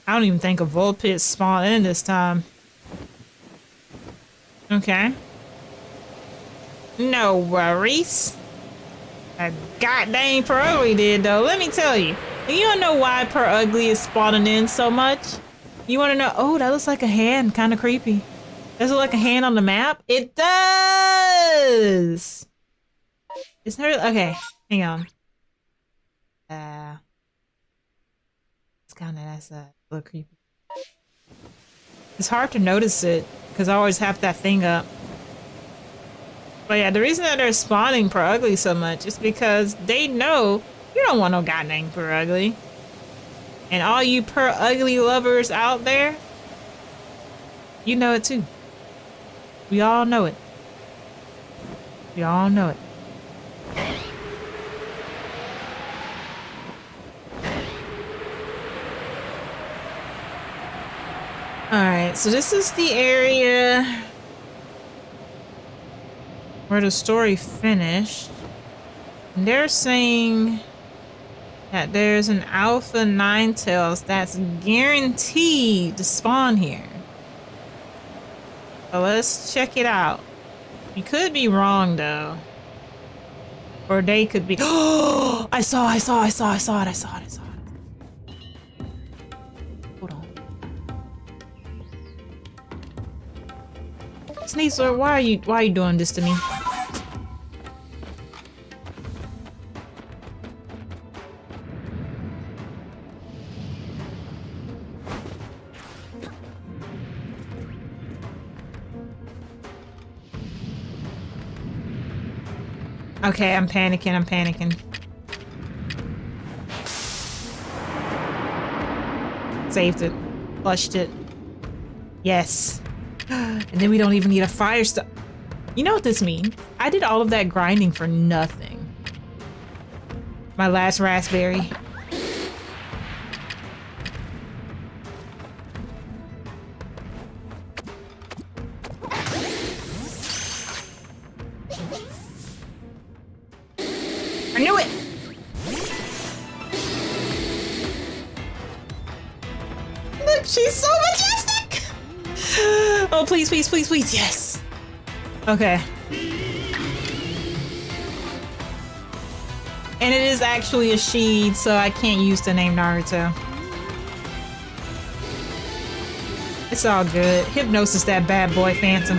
don't even think a Vulpix spawned in this time. Okay. No worries. A goddamn Per Ugly did though, let me tell you. You don't know why Per Ugly is spawning in so much? You wanna know? Oh, that looks like a hand, kinda creepy. Does it look like a hand on the map? It does! It's not really, okay, hang on. That's a little creepy. It's hard to notice it because I always have that thing up. But yeah, the reason that they're spawning Per Ugly so much is because they know you don't want no goddamn Per Ugly. And all you Per Ugly lovers out there, you know it too. We all know it. We all know it. Alright, so this is the area where the story finished. And they're saying that there's an Alpha Ninetales that's guaranteed to spawn here. So let's check it out. You could be wrong though. Or they could be. Oh, I saw it. Hold on. Sneasler, why are you doing this to me? Okay, I'm panicking. Saved it. Flushed it. Yes. And then we don't even need a fire stuff. You know what this means? I did all of that grinding for nothing. My last raspberry. I knew it! Look, she's so majestic! Oh, please, yes! Okay. And it is actually a she, so I can't use the name Naruto. It's all good. Hypnosis that bad boy Phantom.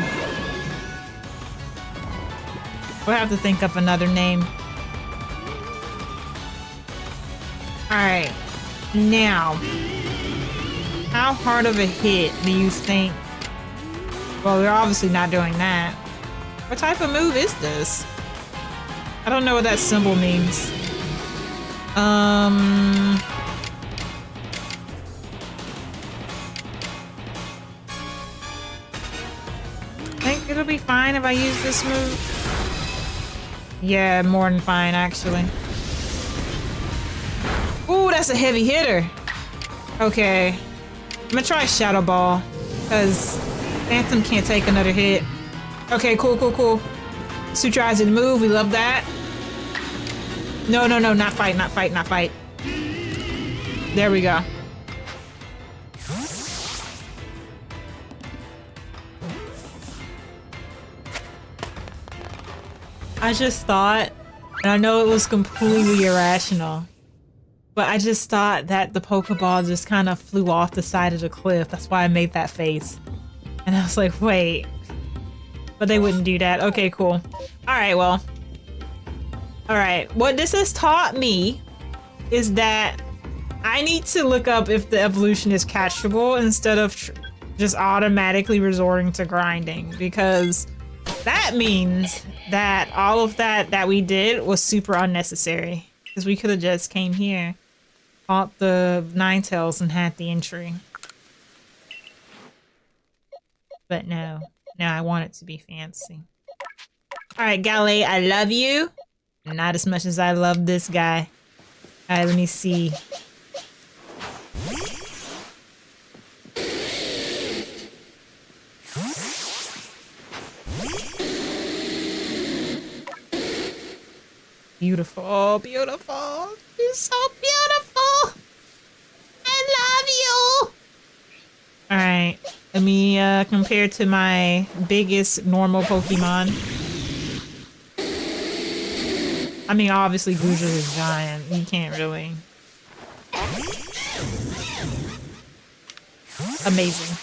We'll have to think up another name. Alright, now, how hard of a hit do you think? Well, we're obviously not doing that. What type of move is this? I don't know what that symbol means. I think it'll be fine if I use this move. Yeah, more than fine, actually. Ooh, that's a heavy hitter. Okay. I'm gonna try Shadow Ball, because Phantom can't take another hit. Okay, cool. Suturizing the move, we love that. No, no, no, not fight, not fight, not fight. There we go. I just thought, and I know it was completely irrational, but I just thought that the Pokeball just kind of flew off the side of the cliff. That's why I made that face. And I was like, wait. But they wouldn't do that. Okay, cool. Alright, well. Alright, what this has taught me is that I need to look up if the evolution is catchable instead of just automatically resorting to grinding, because that means that all of that we did was super unnecessary, because we could have just came here, fought the Ninetales, and had the entry. But no, I want it to be fancy. Alright, Galley, I love you. Not as much as I love this guy. Alright, let me see. Beautiful, beautiful. You're so beautiful. I love you. Alright, let me compare to my biggest normal Pokemon. I mean, obviously, Guja is giant. You can't really. Amazing.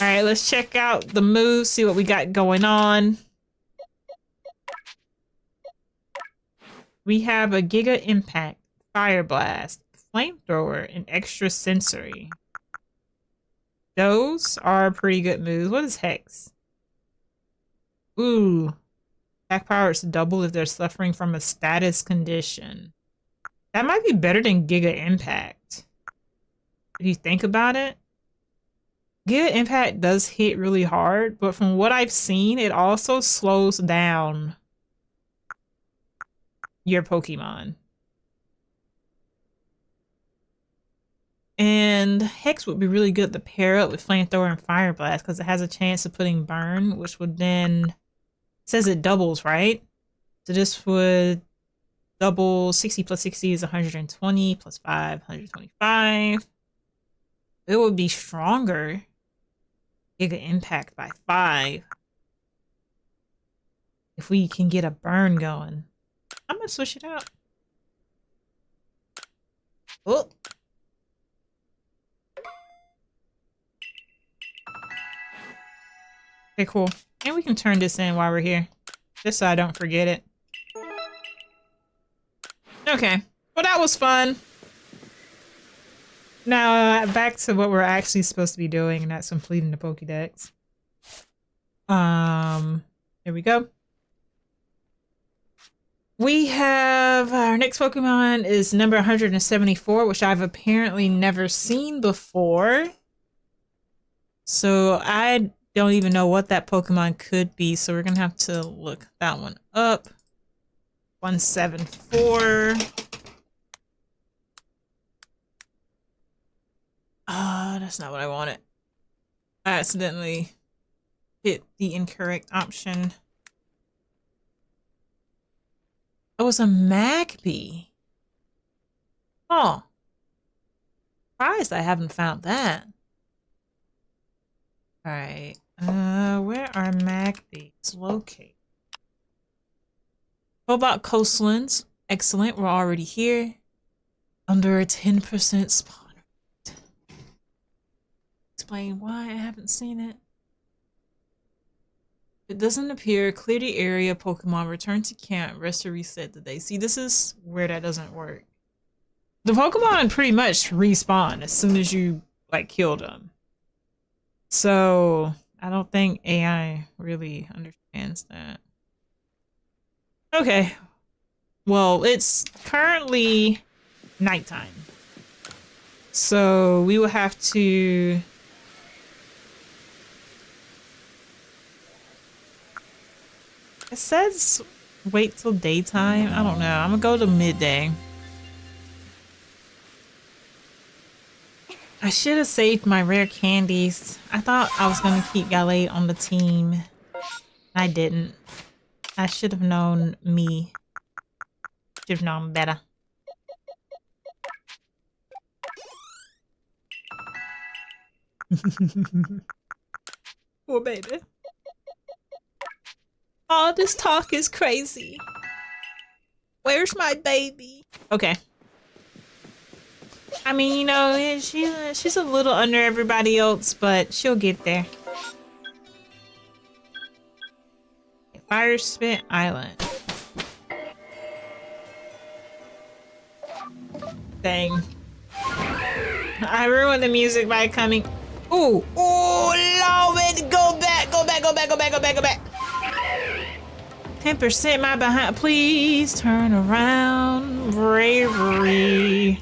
Alright, let's check out the moves, see what we got going on. We have a Giga Impact, Fire Blast, Flamethrower, and Extra Sensory. Those are pretty good moves. What is Hex? Ooh. Attack power is double if they're suffering from a status condition. That might be better than Giga Impact. If you think about it. Giga Impact does hit really hard, but from what I've seen, it also slows down your Pokemon. And Hex would be really good to pair up with Flamethrower and Fire Blast, because it has a chance of putting Burn, which would then... It says it doubles, right? So this would double 60 plus 60 is 120 plus 5, 125. It would be stronger. Giga Impact by 5. If we can get a Burn going. I'm gonna switch it out. Oh. Okay, cool. And we can turn this in while we're here, just so I don't forget it. Okay. Well, that was fun. Now, back to what we're actually supposed to be doing, and that's completing the Pokédex. Here we go. We have our next Pokemon is number 174, which I've apparently never seen before. So I don't even know what that Pokemon could be, so we're gonna have to look that one up. 174. That's not what I wanted. I accidentally hit the incorrect option. Oh, it's a Magpie. Oh. Surprised I haven't found that. Alright. Where are Magpies located? Cobalt Coastlands. Excellent. We're already here. Under a 10% spawn rate. Explain why I haven't seen it. If it doesn't appear, clear the area, Pokemon, return to camp, rest or reset the day. See, this is where that doesn't work. The Pokemon pretty much respawn as soon as you, like, kill them. So, I don't think AI really understands that. Okay. Well, it's currently nighttime. So, we will have to... It says wait till daytime. I don't know. I'm gonna go to midday. I should have saved my rare candies. I thought I was gonna keep Galate on the team I didn't. I should have known me. Should have known better. Poor baby. All this talk is crazy. Where's my baby? Okay. I mean, you know, yeah, she's a little under everybody else, but she'll get there. Fire Spit Island. Dang. I ruined the music by coming. Ooh, Lord, go back, go back, go back, go back, go back, go back. 10% my behind. Please turn around. Bravery.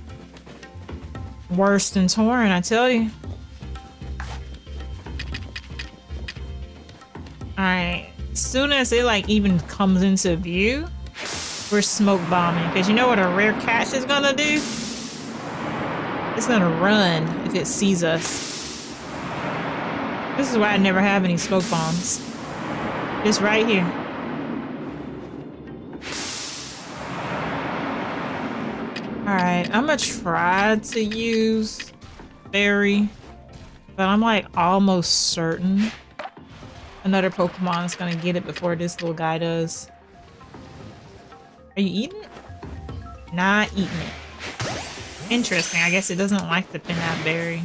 Worse than Torrent, I tell you. Alright. As soon as it like even comes into view, we're smoke bombing. Because you know what a rare catch is gonna do? It's gonna run if it sees us. This is why I never have any smoke bombs. Just right here. Alright, I'm gonna try to use Fairy, but I'm like almost certain another Pokemon is gonna get it before this little guy does. Are you eating it? Not eating it. Interesting, I guess it doesn't like the Pinap Berry.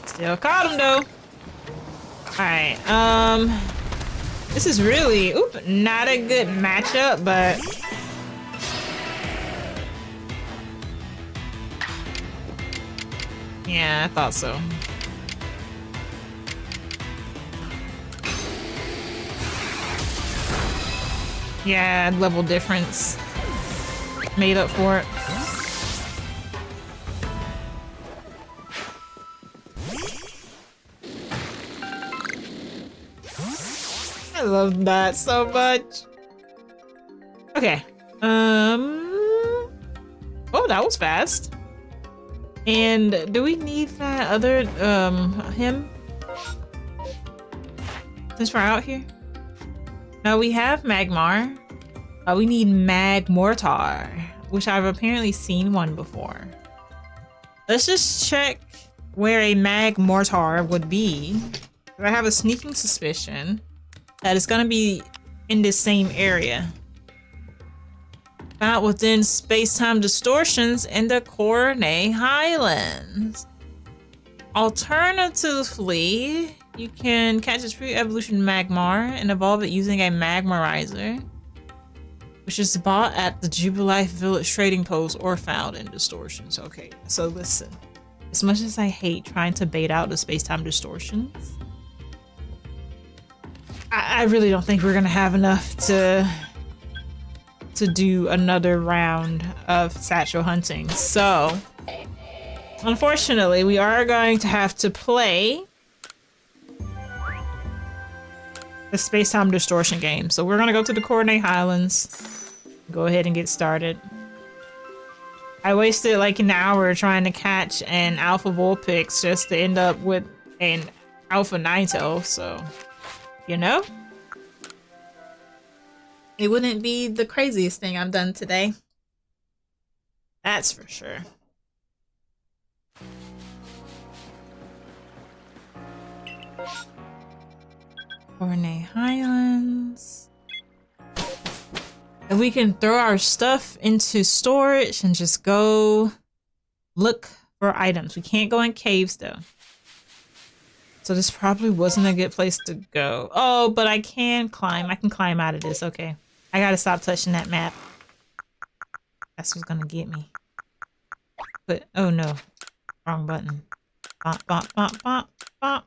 Still caught him though. Alright, this is really, not a good matchup, but yeah, I thought so. Yeah, level difference made up for it. I love that so much. Okay. Oh, that was fast. And do we need that other, him? Since we're out here? No, we have Magmar. We need Magmortar, which I've apparently seen one before. Let's just check where a Magmortar would be. I have a sneaking suspicion that it's gonna be in this same area. Not within space-time distortions in the Coronay Highlands. Alternatively, you can catch its pre-evolution Magmar and evolve it using a Magmarizer, which is bought at the Jubilife Village trading post or found in distortions. Okay, so listen. As much as I hate trying to bait out the space-time distortions, I really don't think we're gonna have enough to do another round of satchel hunting. So, unfortunately, we are going to have to play the space-time distortion game. So we're gonna go to the Coordinate Highlands, go ahead and get started. I wasted like an hour trying to catch an Alpha Vulpix just to end up with an Alpha Ninetales, so, you know? It wouldn't be the craziest thing I've done today. That's for sure. Coronay Highlands. And we can throw our stuff into storage and just go look for items. We can't go in caves though. So this probably wasn't a good place to go. Oh, but I can climb. I can climb out of this. Okay. I gotta stop touching that map. That's what's gonna get me. But, oh no. Wrong button. Bop, bop, bop, bop, bop.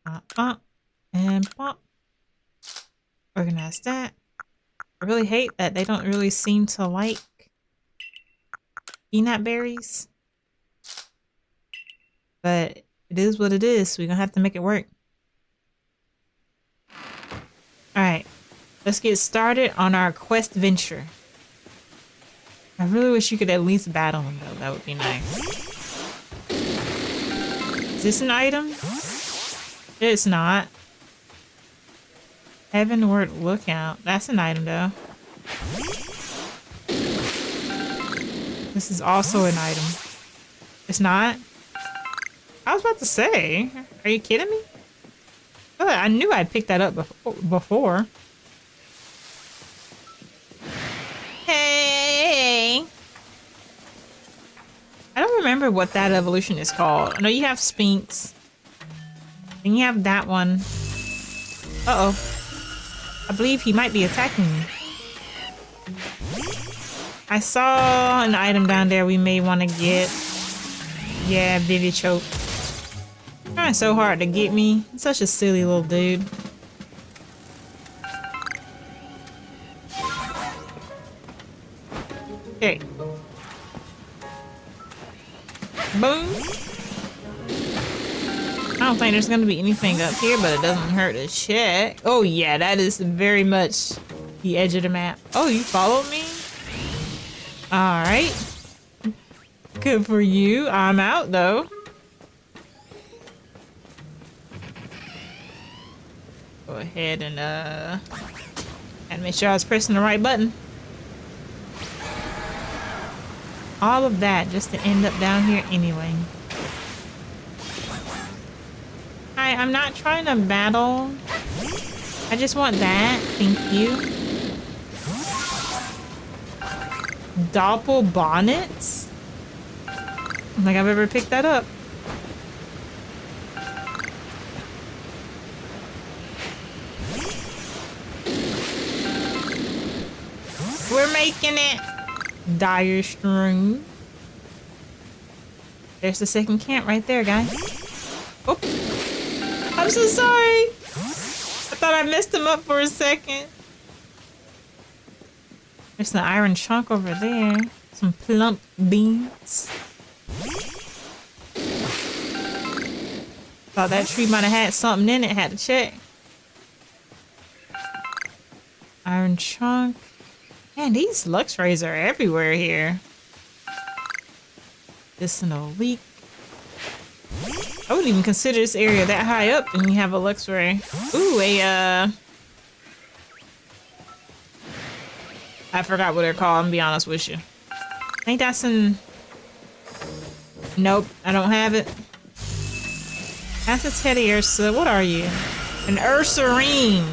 Bop, bop. And bop. Organize that. I really hate that they don't really seem to like peanut berries. But it is what it is. We're gonna have to make it work. Alright. Let's get started on our quest venture. I really wish you could at least battle him though. That would be nice. Is this an item? It's not. Heavenward Lookout. That's an item though. This is also an item. It's not? I was about to say. Are you kidding me? Oh, I knew I'd picked that up before. Hey! I don't remember what that evolution is called. I know you have Sphinx. And you have that one. Uh-oh. I believe he might be attacking me. I saw an item down there we may want to get. Yeah, Vivichoke. Trying so hard to get me. He's such a silly little dude. Okay. Boom. I don't think there's gonna be anything up here, but it doesn't hurt to check. Oh yeah, that is very much the edge of the map. Oh, you followed me? Alright. Good for you. I'm out though. Go ahead and make sure I was pressing the right button. All of that just to end up down here anyway. I'm not trying to battle. I just want that. Thank you. Doppel bonnets? I don't think I've ever picked that up. We're making it. Dire string. There's the second camp right there, guys. Oh. I'm so sorry. I thought I messed him up for a second. There's the iron chunk over there. Some plump beans. Thought that tree might have had something in it. Had to check. Iron chunk. Man, these Luxrays are everywhere here. Medicinal leak. I wouldn't even consider this area that high up and you have a Luxray. Ooh, I forgot what they're called, I'm gonna be honest with you. I think that's an... Nope, I don't have it. That's a Teddy Ursa. What are you? An Ursaring.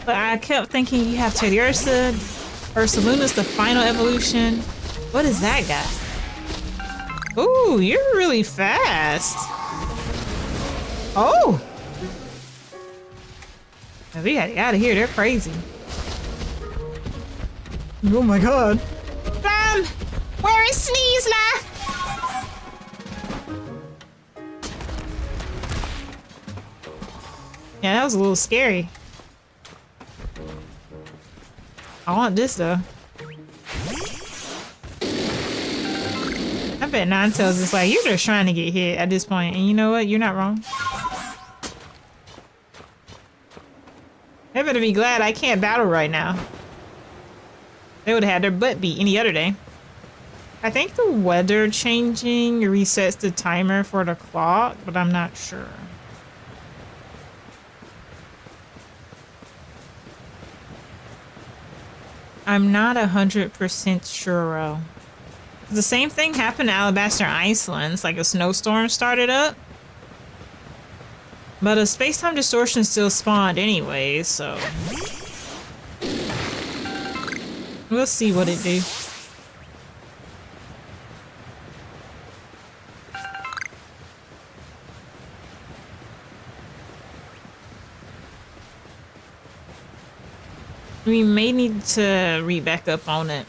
But I kept thinking you have Teddy Ursa. Ursaluna's the final evolution. What is that guy? Ooh, you're really fast. Oh! Now we gotta get out of here. They're crazy. Oh my god. Where is Sneasler? Yeah, that was a little scary. I want this though. I bet Ninetales is like, you're just trying to get hit at this point. And you know what? You're not wrong. They better be glad I can't battle right now. They would have had their butt beat any other day. I think the weather changing resets the timer for the clock, but I'm not sure. I'm not 100% sure. The same thing happened to Alabaster Iceland. It's like a snowstorm started up. But a space-time distortion still spawned anyway, so... We'll see what it do. We may need to read back up on it.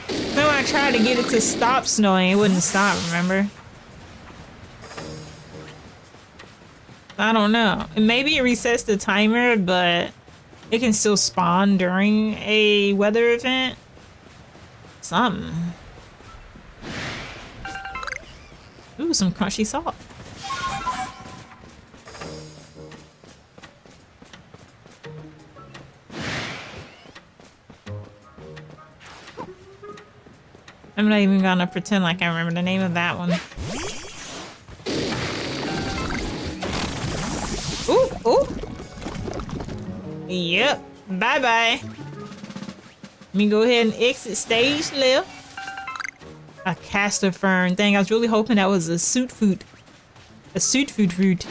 So I tried to get it to stop snowing, it wouldn't stop, remember? I don't know. Maybe it resets the timer, but it can still spawn during a weather event. Something. Ooh, some crunchy salt. I'm not even gonna pretend like I remember the name of that one. Ooh, ooh. Yep. Bye-bye. Let me go ahead and exit stage left. A castor fern. Dang, I was really hoping that was a suit food. A suit food fruit.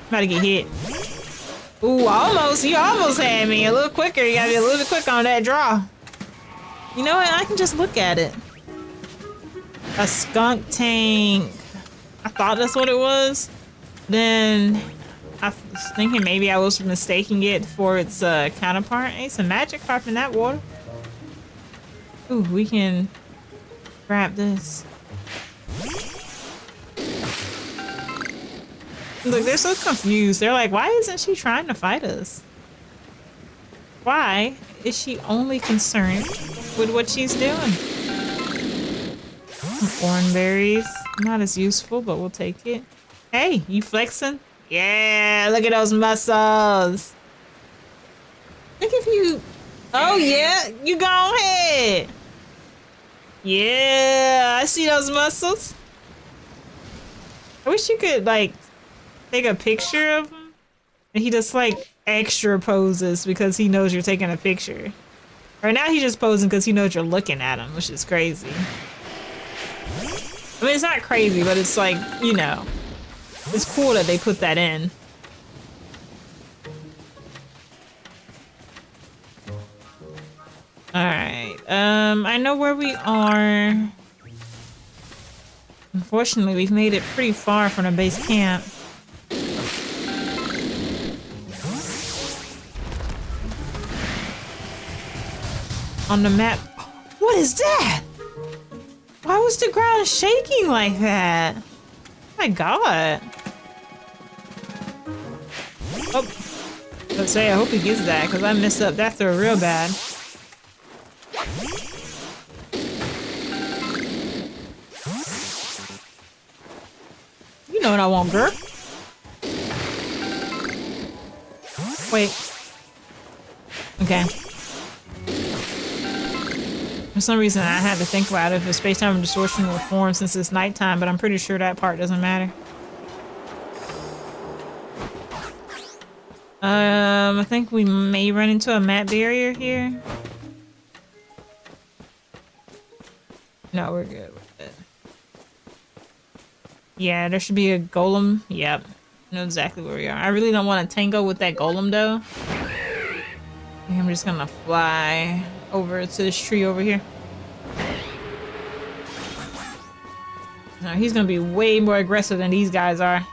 About to get hit. Ooh, almost. You almost had me. A little quicker. You gotta be a little bit quicker on that draw. You know what? I can just look at it. A skunk tank. I thought that's what it was. Then I was thinking maybe I was mistaking it for its counterpart. Ain't some magic carp in that water. Ooh, we can grab this. Look, they're so confused. They're like, why isn't she trying to fight us? Why is she only concerned with what she's doing? Thornberries. Not as useful, but we'll take it. Hey, you flexing? Yeah, look at those muscles. Think if you... Oh, yeah, you go ahead. Yeah, I see those muscles. I wish you could, like, take a picture of him. And he just, like, extra poses because he knows you're taking a picture. Right now he's just posing because he knows you're looking at him, which is crazy. I mean, it's not crazy, but it's like, you know, it's cool that they put that in. Alright, I know where we are. Unfortunately, we've made it pretty far from the base camp. On the map. What is that? Why was the ground shaking like that? My God. Oh, let's say I hope he gets that because I messed up that throw real bad. You know what I want, girl. Wait. Okay. For some reason, I had to think about it if the space-time distortion will form since it's nighttime, but I'm pretty sure that part doesn't matter. I think we may run into a map barrier here. No, we're good with it. Yeah, there should be a golem. Yep. I know exactly where we are. I really don't want to tango with that golem, though. I think I'm just gonna fly over to this tree over here. No, he's gonna be way more aggressive than these guys are.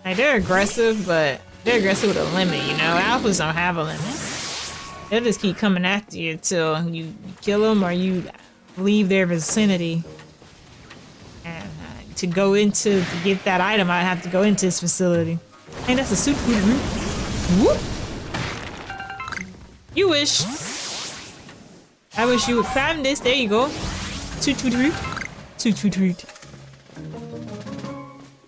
Like, they're aggressive, but they're aggressive with a limit, you know? Alphas don't have a limit. They'll just keep coming after you until you kill them or you leave their vicinity. And to go into, to get that item, I have to go into this facility. Hey, that's a suit food route. Whoop! You wish. I wish you would climb this. There you go. Toot toot root. Toot toot root.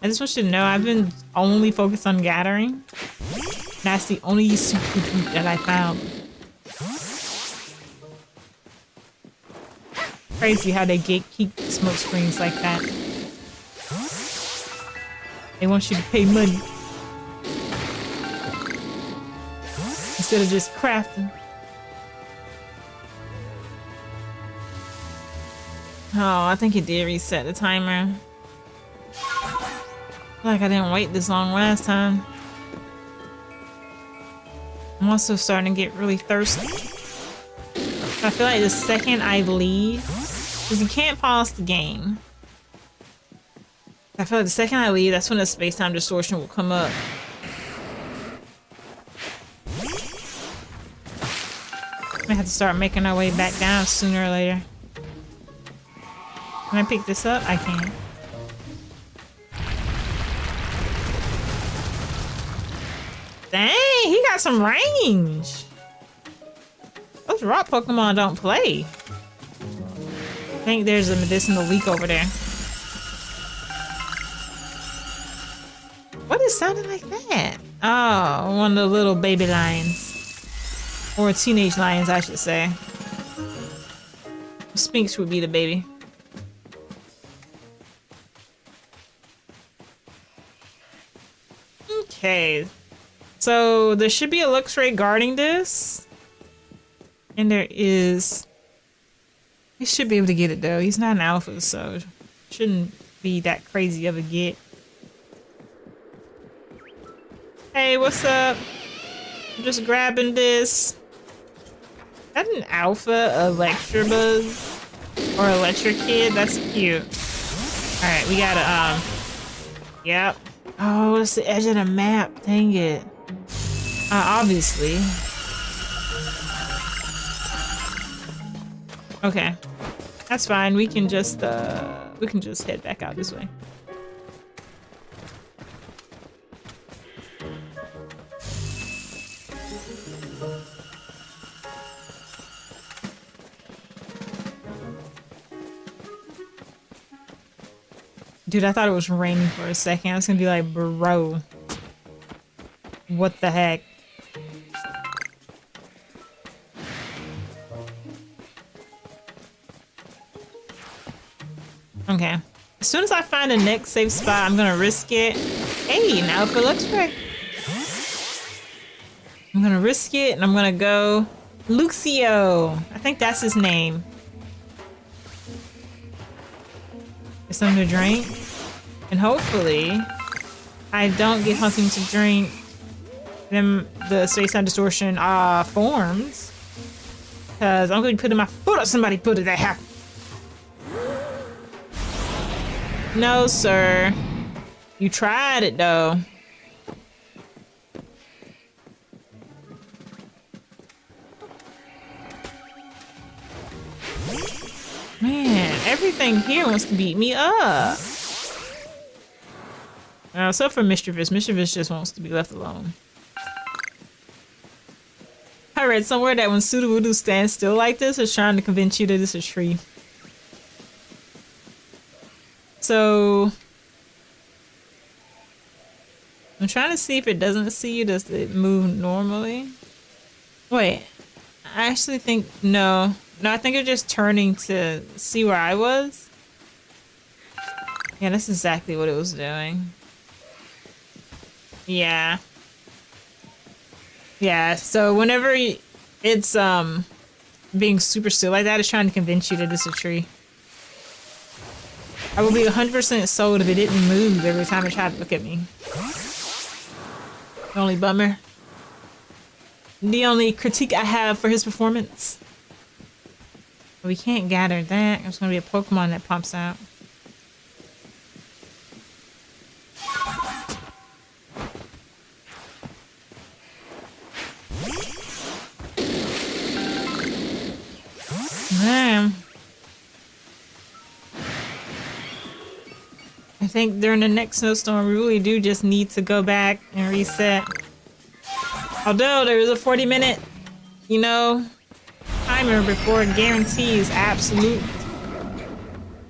I just want you to know I've been only focused on gathering. That's the only suit food root that I found. Crazy how they keep smoke screens like that. They want you to pay money instead of just crafting. Oh, I think it did reset the timer. Like I didn't wait this long last time. I'm also starting to get really thirsty. I feel like the second I leave, because you can't pause the game. I feel like the second I leave, that's when the space-time distortion will come up. I have to start making our way back down sooner or later. Can I pick this up? I can. Dang, he got some range. Those rock Pokemon don't play. I think there's a medicinal leak over there. What is sounding like that? Oh, one of the little baby lions. Or teenage lions, I should say. Sphinx would be the baby. Okay. So there should be a Luxray guarding this. And there is. He should be able to get it though. He's not an alpha, so shouldn't be that crazy of a get. Hey, what's up? I'm just grabbing this. Is that an alpha Electabuzz? Or Electrokid? That's cute. Alright, we gotta, yep. Oh, it's the edge of the map. Dang it. Obviously. Okay. That's fine. We can just head back out this way. Dude, I thought it was raining for a second. I was gonna be like, bro. What the heck? Okay. As soon as I find the next safe spot, I'm gonna risk it. Hey, now if it looks right. I'm gonna risk it and I'm gonna go Luxio. I think that's his name. Get something to drink. And hopefully I don't get something to drink. Then the space-time distortion forms. Because I'm going to be putting my foot on somebody put it that happened. No, sir. You tried it, though. Man, everything here wants to beat me up. Except for Mischievous. Mischievous just wants to be left alone. I read somewhere that when Sudowoodo stands still like this, it's trying to convince you that it's a tree. So I'm trying to see if it doesn't see you. Does it move normally? Wait, I actually think no. No, I think it's just turning to see where I was. Yeah, that's exactly what it was doing. Yeah. Yeah, so whenever it's being super still like that, it's trying to convince you that it's a tree. I would be 100% sold if it didn't move every time it tried to look at me. The only bummer. The only critique I have for his performance. We can't gather that. There's gonna be a Pokemon that pops out. Man. I think during the next snowstorm, we really do just need to go back and reset. Although there is a 40-minute, you know, timer before guarantees absolute.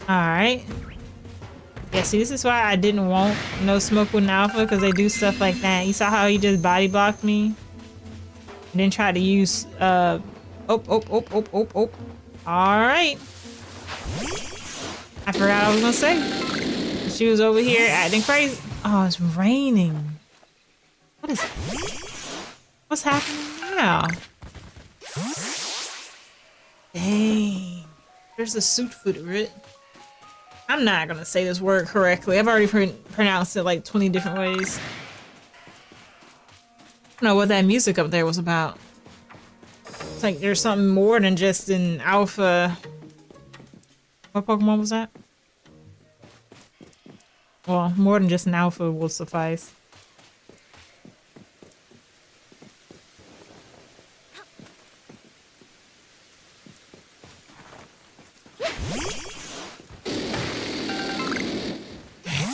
Alright. Yeah, see, this is why I didn't want no smoke with an alpha, because they do stuff like that. You saw how he just body blocked me? And then tried to use, Alright. I forgot I was gonna say. She was over here acting crazy. Oh, it's raining. What is... What's happening now? Dang. There's a suit foot. I'm not gonna say this word correctly. I've already pronounced it like 20 different ways. I don't know what that music up there was about. It's like there's something more than just an alpha. What Pokemon was that? Well, more than just an alpha will suffice.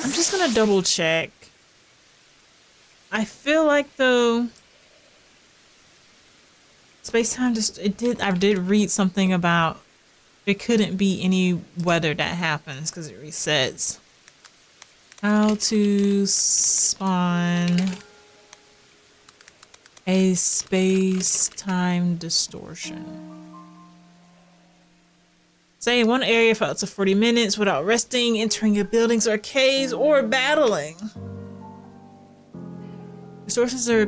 I'm just gonna double check. I feel like though space-time just I did read something about there couldn't be any weather that happens because it resets. How to spawn a space-time distortion. Stay in one area for up to 40 minutes without resting, entering your buildings or caves, or battling. Resources are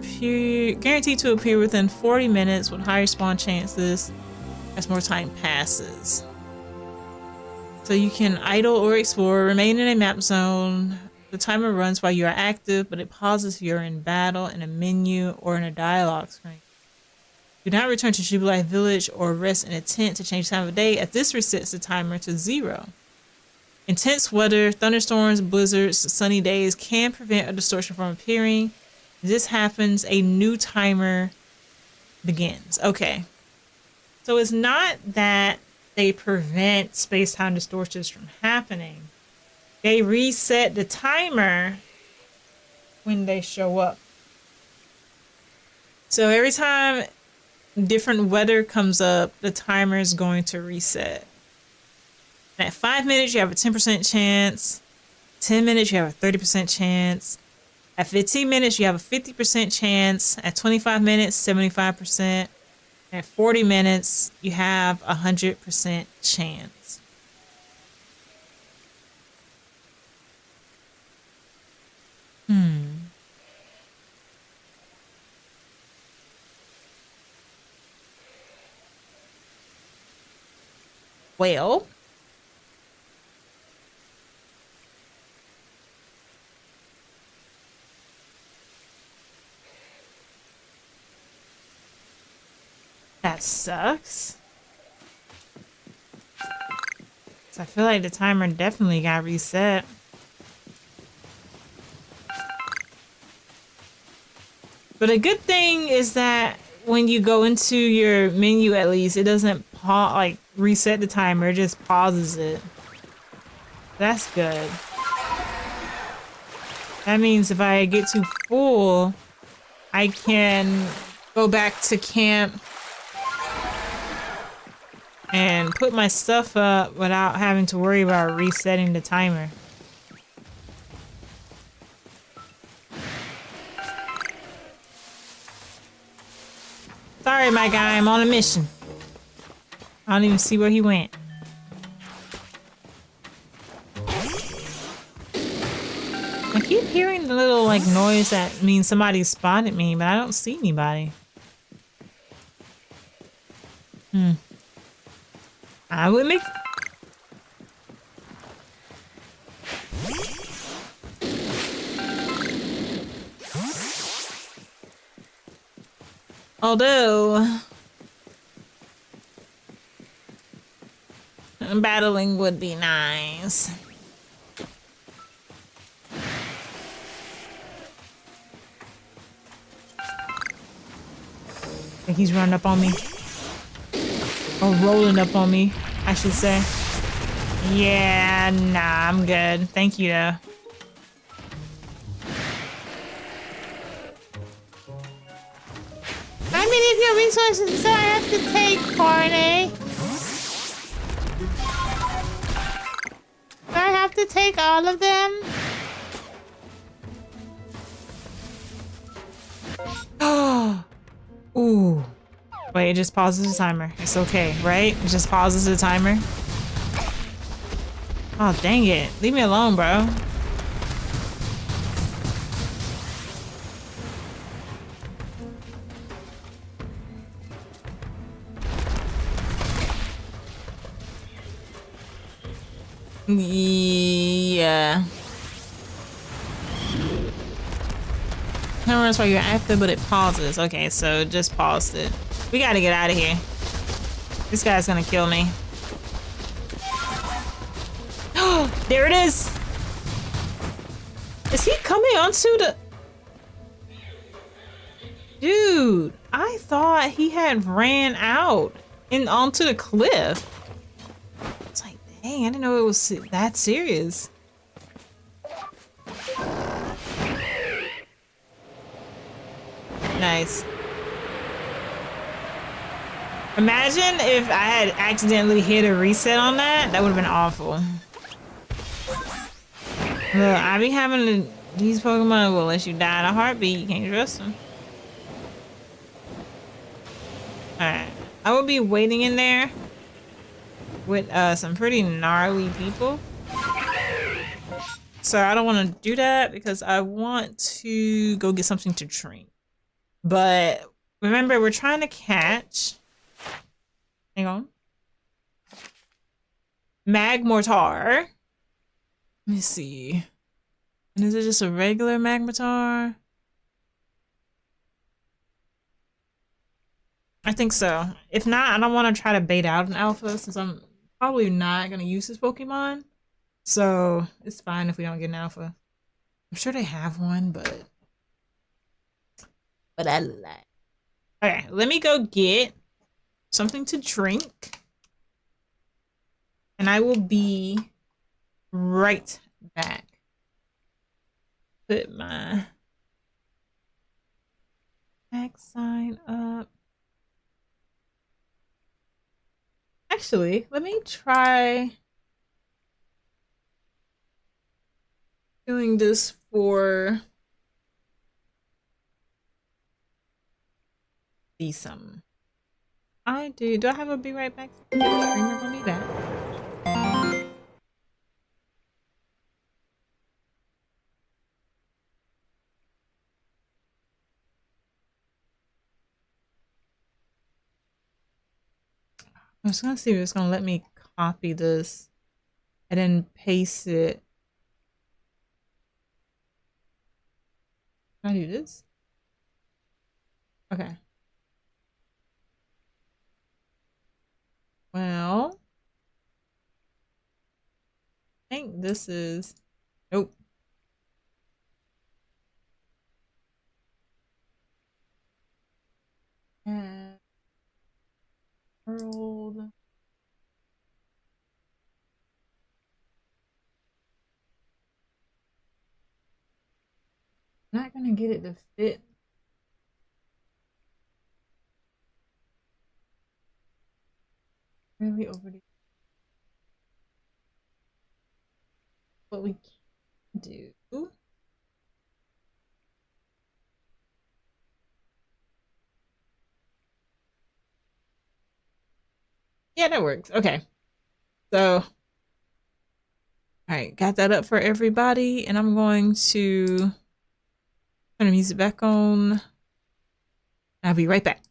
guaranteed to appear within 40 minutes with higher spawn chances as more time passes. So you can idle or explore, remain in a map zone. The timer runs while you are active, but it pauses if you're in battle, in a menu, or in a dialogue screen. Do not return to Jubilee Village or rest in a tent to change time of day, as this resets the timer to 0. Intense weather, thunderstorms, blizzards, sunny days can prevent a distortion from appearing. If this happens, a new timer begins. Okay. So it's not that they prevent space-time distortions from happening. They reset the timer when they show up. So every time different weather comes up, the timer is going to reset. At 5 minutes, you have a 10% chance. 10 minutes, you have a 30% chance. At 15 minutes, you have a 50% chance. At 25 minutes, 75%. At 40 minutes, you have a 100% chance. Well, that sucks. So I feel like the timer definitely got reset. But a good thing is that when you go into your menu, at least, it doesn't reset the timer, it just pauses it. That's good. That means if I get too full, I can go back to camp and put my stuff up without having to worry about resetting the timer. Sorry, my guy, I'm on a mission. I don't even see where he went. I keep hearing the little noise that means somebody spotted me, but I don't see anybody. I'm with me. Although battling would be nice. I think he's running up on me. Or rolling up on me, I should say. Yeah, nah, I'm good. Thank you, though. How many of your resources do I have to take, Corny? Do I have to take all of them? Oh. Ooh. Wait, it just pauses the timer. It's okay, right? It just pauses the timer. Oh, dang it. Leave me alone, bro. Yeah. Timer runs while you're active, but it pauses. Okay, so it just paused it. We gotta get out of here. This guy's gonna kill me. There it is! Is he coming onto the... Dude, I thought he had ran out and onto the cliff. It's like, dang, I didn't know it was that serious. Nice. Imagine if I had accidentally hit a reset on that. That would have been awful. Look, I be having these Pokemon will let you die in a heartbeat. You can't trust them. Alright. I will be waiting in there with some pretty gnarly people. So I don't want to do that because I want to go get something to drink. But remember, we're trying to catch. Hang on. Magmortar. Let me see. And is it just a regular Magmortar? I think so. If not, I don't want to try to bait out an alpha since I'm probably not going to use this Pokemon. So it's fine if we don't get an alpha. I'm sure they have one, but I like. Okay, let me go get something to drink. And I will be right back. Put my sign up. Actually, let me try doing this for some. I do. Do I have a be right back? Streamer gonna be back. I was gonna see if it's gonna let me copy this and then paste it. Can I do this? Okay. Well, I think this is. Nope. World. Not gonna get it to fit. Really over the. What we can do. Yeah, that works. Okay. So, all right, got that up for everybody, and I'm going to turn the music back on. I'll be right back.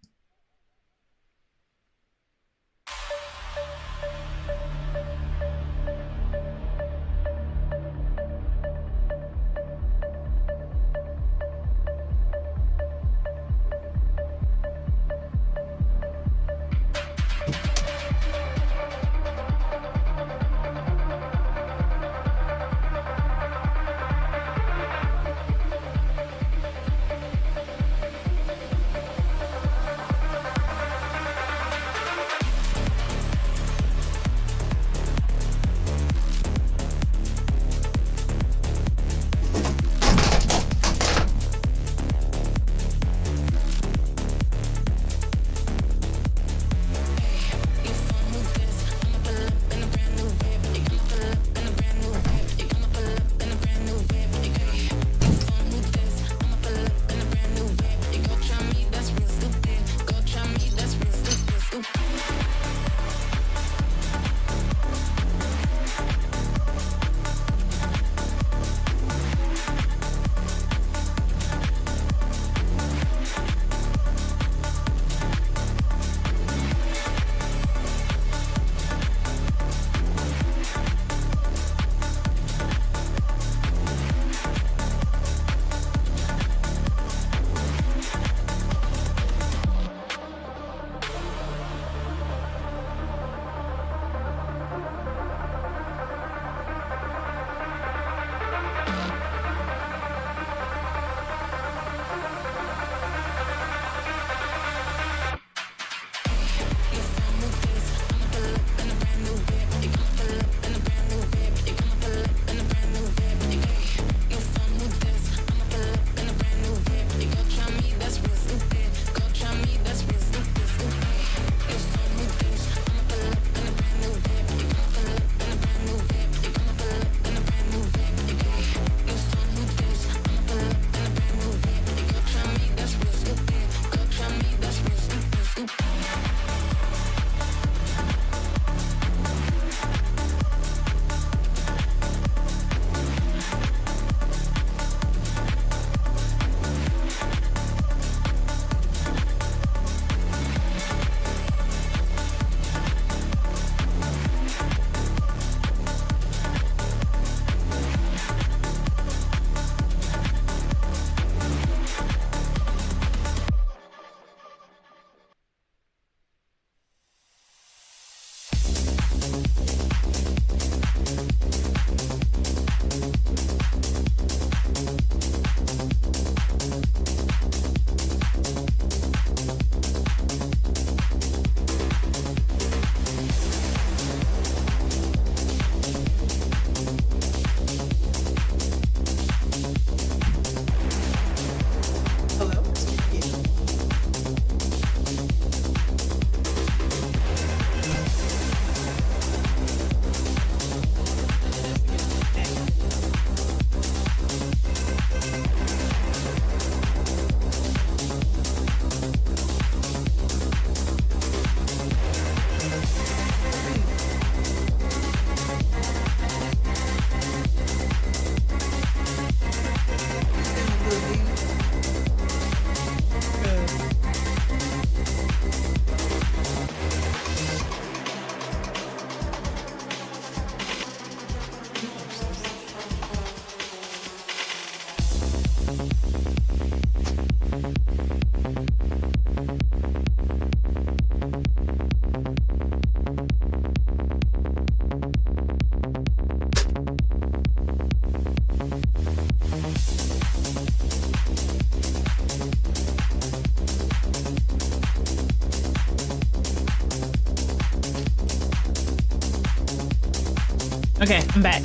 Okay, I'm back.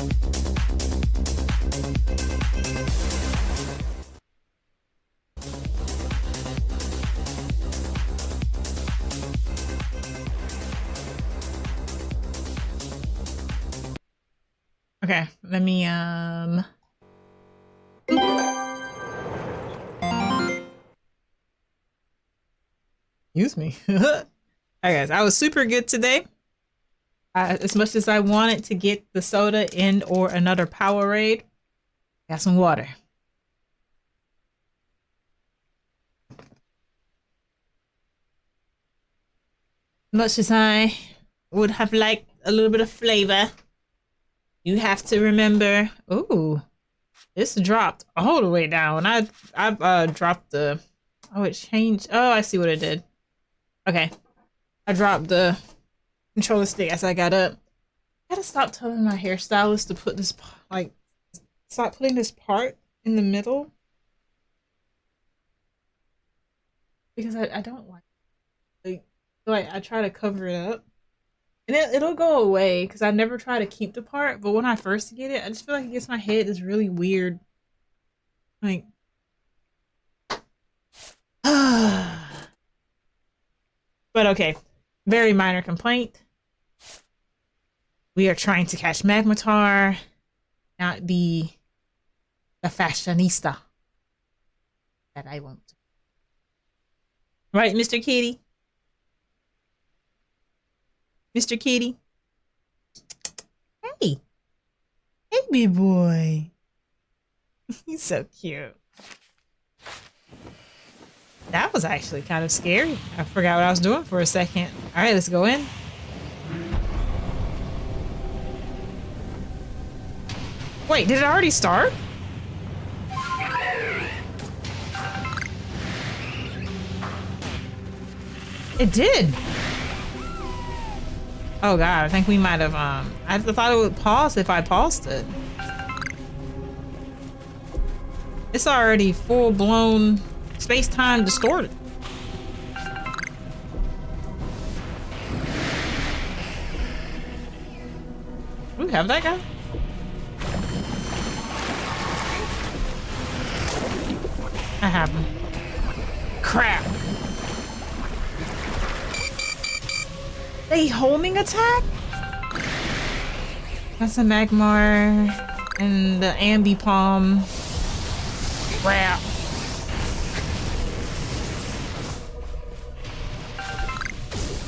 Okay, let me Excuse me. Alright guys, I was super good today. As much as I wanted to get the soda and or another Powerade, got some water. Much as I would have liked a little bit of flavor, you have to remember. Ooh, this dropped all the way down. I dropped the. Oh, it changed. Oh, I see what it did. Okay, I dropped the controller stick as I got up. I gotta stop telling my hairstylist to put this, like, stop putting this part in the middle. Because I don't like I try to cover it up. And it'll go away because I never try to keep the part. But when I first get it, I just feel like it gets my head this really weird. Like. But okay. Very minor complaint. We are trying to catch Magmatar, not be the fashionista that I want. Right, Mr. Kitty? Mr. Kitty? Hey. Hey, big boy. He's so cute. That was actually kind of scary. I forgot what I was doing for a second. All right, let's go in. Wait, did it already start? It did. Oh god, I think we might have, I thought it would pause if I paused it. It's already full-blown space-time distorted. We have that guy? I have him. Crap. A homing attack? That's a Magmar and the Ambipom. Crap.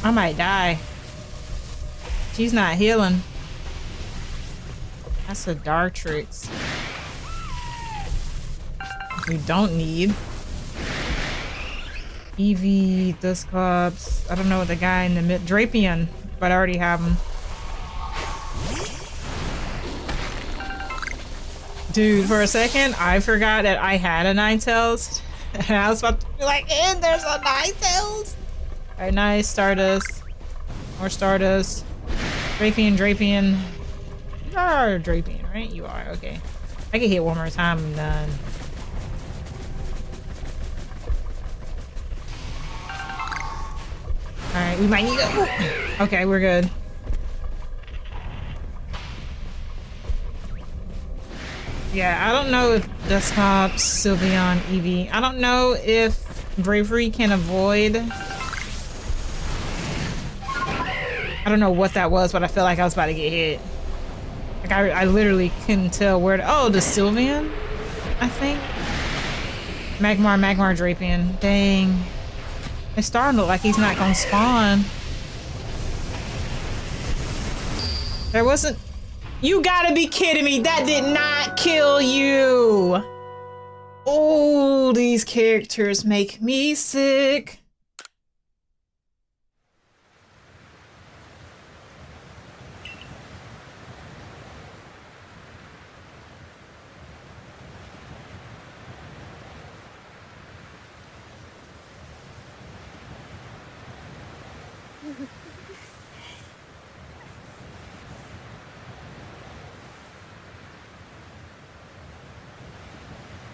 I might die. She's not healing. That's a Dartrix. We don't need. Eevee, Dusclops. I don't know what the guy in the mid. Drapion, but I already have him. Dude, for a second, I forgot that I had a Ninetales. And I was about to be like, and there's a Ninetales! Alright, nice. Stardust. More Stardust. Drapion, Drapion. You are Drapion, right? You are, okay. I can hit one more time and done. Alright, we might need to. Okay, we're good. Yeah, I don't know if Dusclops, Sylveon, Eevee. I don't know if Bravery can avoid. I don't know what that was, but I feel like I was about to get hit. Like I literally couldn't tell where to. Oh, the Sylveon, I think. Magmar, Drapion. Dang. It's starting to look like he's not gonna spawn. There wasn't. You gotta be kidding me. That did not kill you. Oh, these characters make me sick.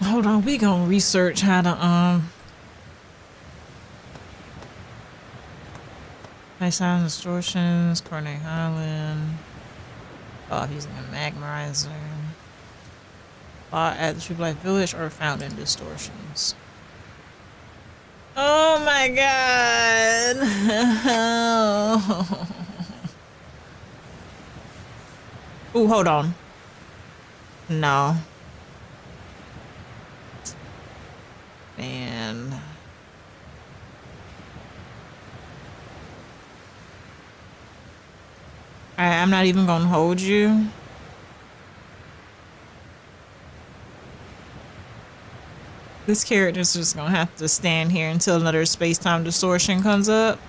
Hold on, we gonna research how to Nice Sound Distortions, Cornet Highland. off using a magmarizer. At the True Life Village or found in distortions. Oh my god. Ooh, hold on. No. Man. I'm not even gonna hold you. This character's just gonna have to stand here until another space-time distortion comes up.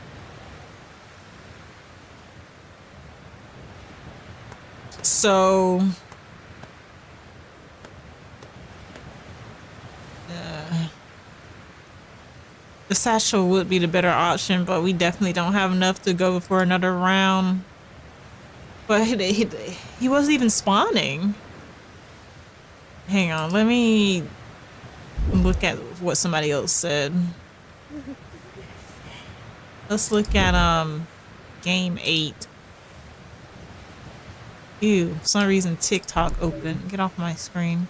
So... the satchel would be the better option, but we definitely don't have enough to go for another round. But he wasn't even spawning. Hang on, let me look at what somebody else said. Let's look at game 8. Ew, for some reason TikTok open. Get off my screen.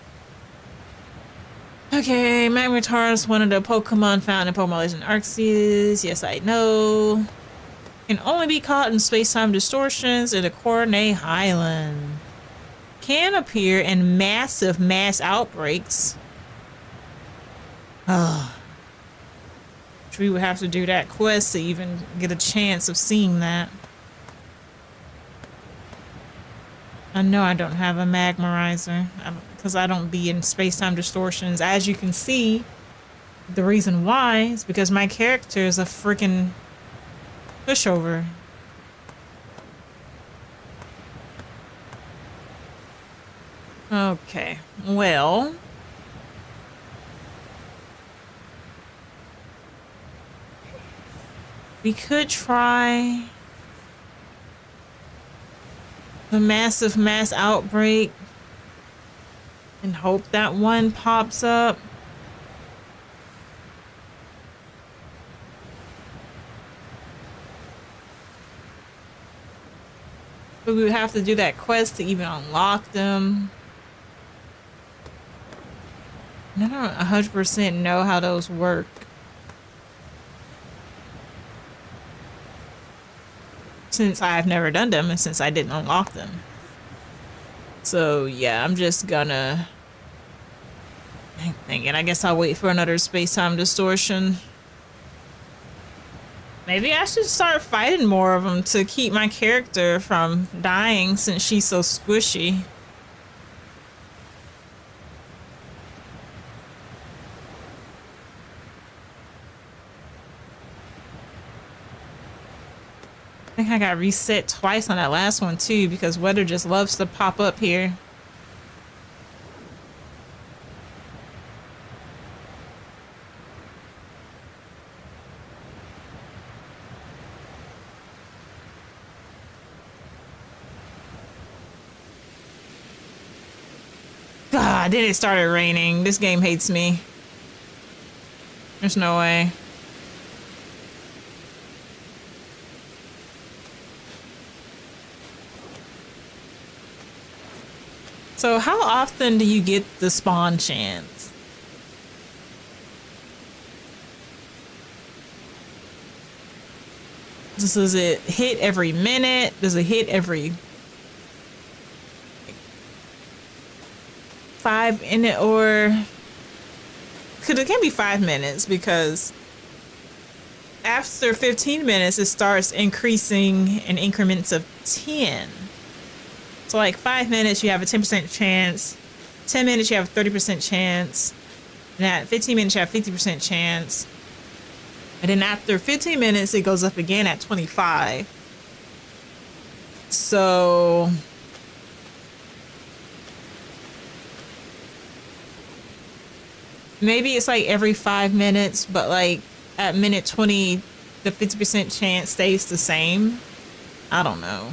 Okay, Magmaritar's one of the Pokemon found in Pokemon Legend Arceus. Yes, I know. Can only be caught in space-time distortions in the Coronate Highland. Can appear in massive mass outbreaks. We would have to do that quest to even get a chance of seeing that. I know I don't have a magmarizer because I don't be in space-time distortions. As you can see, the reason why is because my character is a freaking pushover. Okay, well... we could try the massive mass outbreak and hope that one pops up. But we would have to do that quest to even unlock them. And I don't 100% know how those work. Since I've never done them and since I didn't unlock them. So yeah, I'm just gonna thinking I guess I'll wait for another space-time distortion. Maybe I should start fighting more of them to keep my character from dying since she's so squishy. I think I got reset twice on that last one too because weather just loves to pop up here. God, then it started raining. This game hates me. There's no way. So how often do you get the spawn chance? Does it hit every minute? Does it hit every 5 minutes or it can't be 5 minutes because after 15 minutes it starts increasing in increments of 10. So like 5 minutes, you have a 10% chance. 10 minutes, you have a 30% chance. And at 15 minutes, you have a 50% chance. And then after 15 minutes, it goes up again at 25. So... maybe it's like every 5 minutes, but like at minute 20, the 50% chance stays the same. I don't know.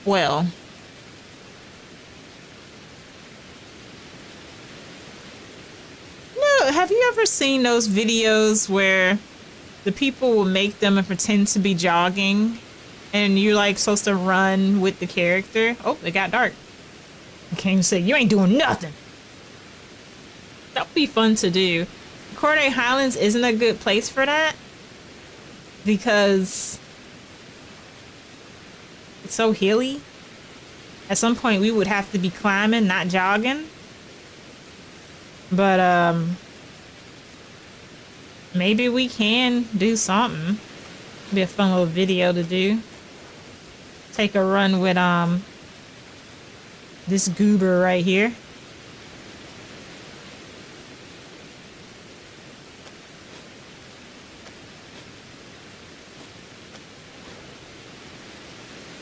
Well, have you ever seen those videos where the people will make them and pretend to be jogging and you're like supposed to run with the character? Oh, it got dark. I can't even say, you ain't doing nothing. That would be fun to do. Corday Highlands isn't a good place for that because it's so hilly. At some point we would have to be climbing, not jogging. But maybe we can do something. Be a fun little video to do. Take a run with this goober right here.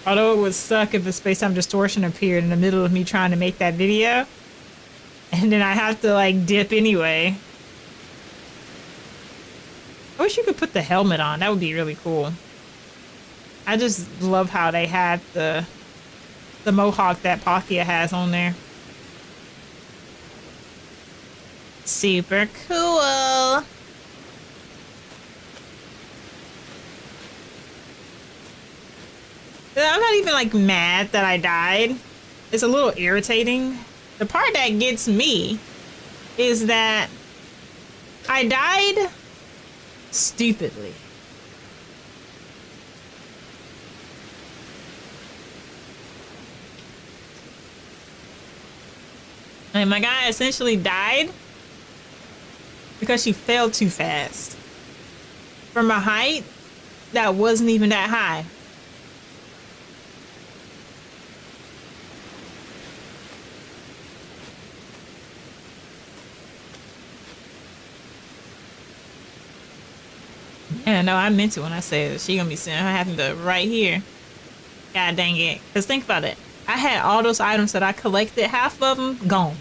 Although it would suck if the space-time distortion appeared in the middle of me trying to make that video. And then I have to like dip anyway. I wish you could put the helmet on. That would be really cool. I just love how they had the mohawk that Palkia has on there. Super cool. I'm not even like mad that I died. It's a little irritating. The part that gets me is that I died stupidly. Like my guy essentially died because she fell too fast. From a height that wasn't even that high. Yeah, no, I meant it when I said she gonna be sitting her having to right here. God dang it. Cause think about it. I had all those items that I collected, half of them gone.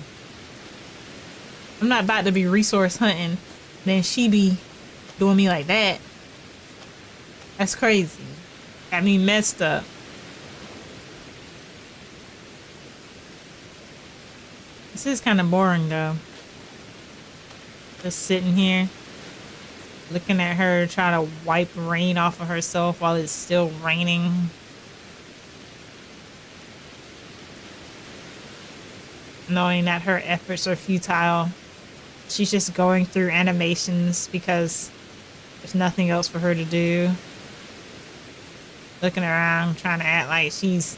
I'm not about to be resource hunting. Then she be doing me like that. That's crazy. Got me messed up. This is kind of boring though. Just sitting here. Looking at her try to wipe rain off of herself while it's still raining. Knowing that her efforts are futile. She's just going through animations because there's nothing else for her to do. Looking around, trying to act like she's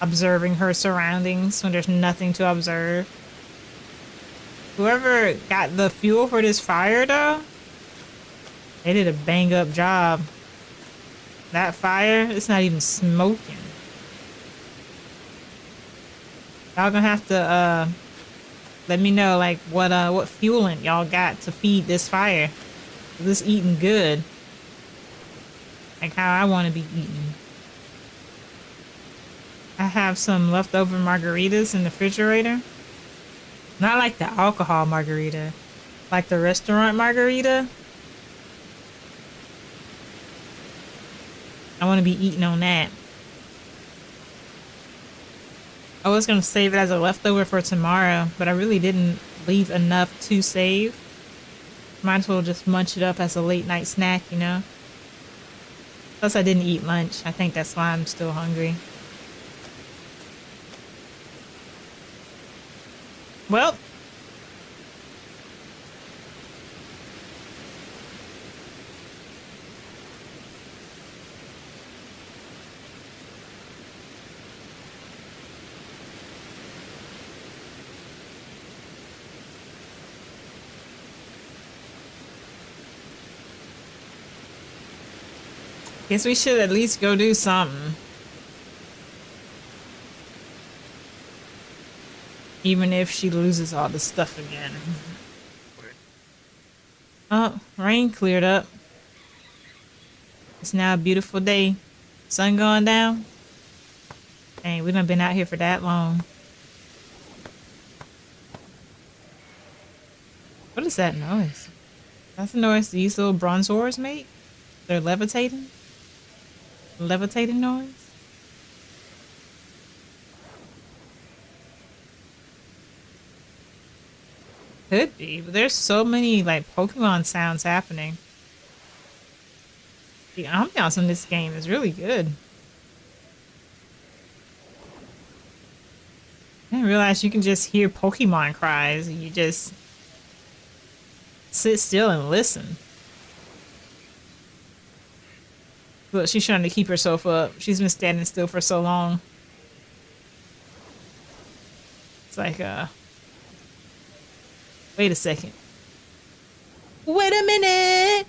observing her surroundings when there's nothing to observe. Whoever got the fuel for this fire though, they did a bang up job. That fire, it's not even smoking. Y'all gonna have to let me know like what fueling y'all got to feed this fire. This eating good. Like how I want to be eaten. I have some leftover margaritas in the refrigerator. Not like the alcohol margarita. Like the restaurant margarita. I want to be eating on that. I was going to save it as a leftover for tomorrow, but I really didn't leave enough to save. Might as well just munch it up as a late night snack, you know? Plus I didn't eat lunch. I think that's why I'm still hungry. Well. Guess we should at least go do something. Even if she loses all the stuff again. Oh, rain cleared up. It's now a beautiful day. Sun going down. Dang, we done been out here for that long. What is that noise? That's the noise these little bronzors make? They're levitating? Levitating noise? Could be, but there's so many like Pokemon sounds happening. The ambiance in this game is really good. I didn't realize you can just hear Pokemon cries. You just sit still and listen. Look, she's trying to keep herself up. She's been standing still for so long. It's like, wait a second. Wait a minute!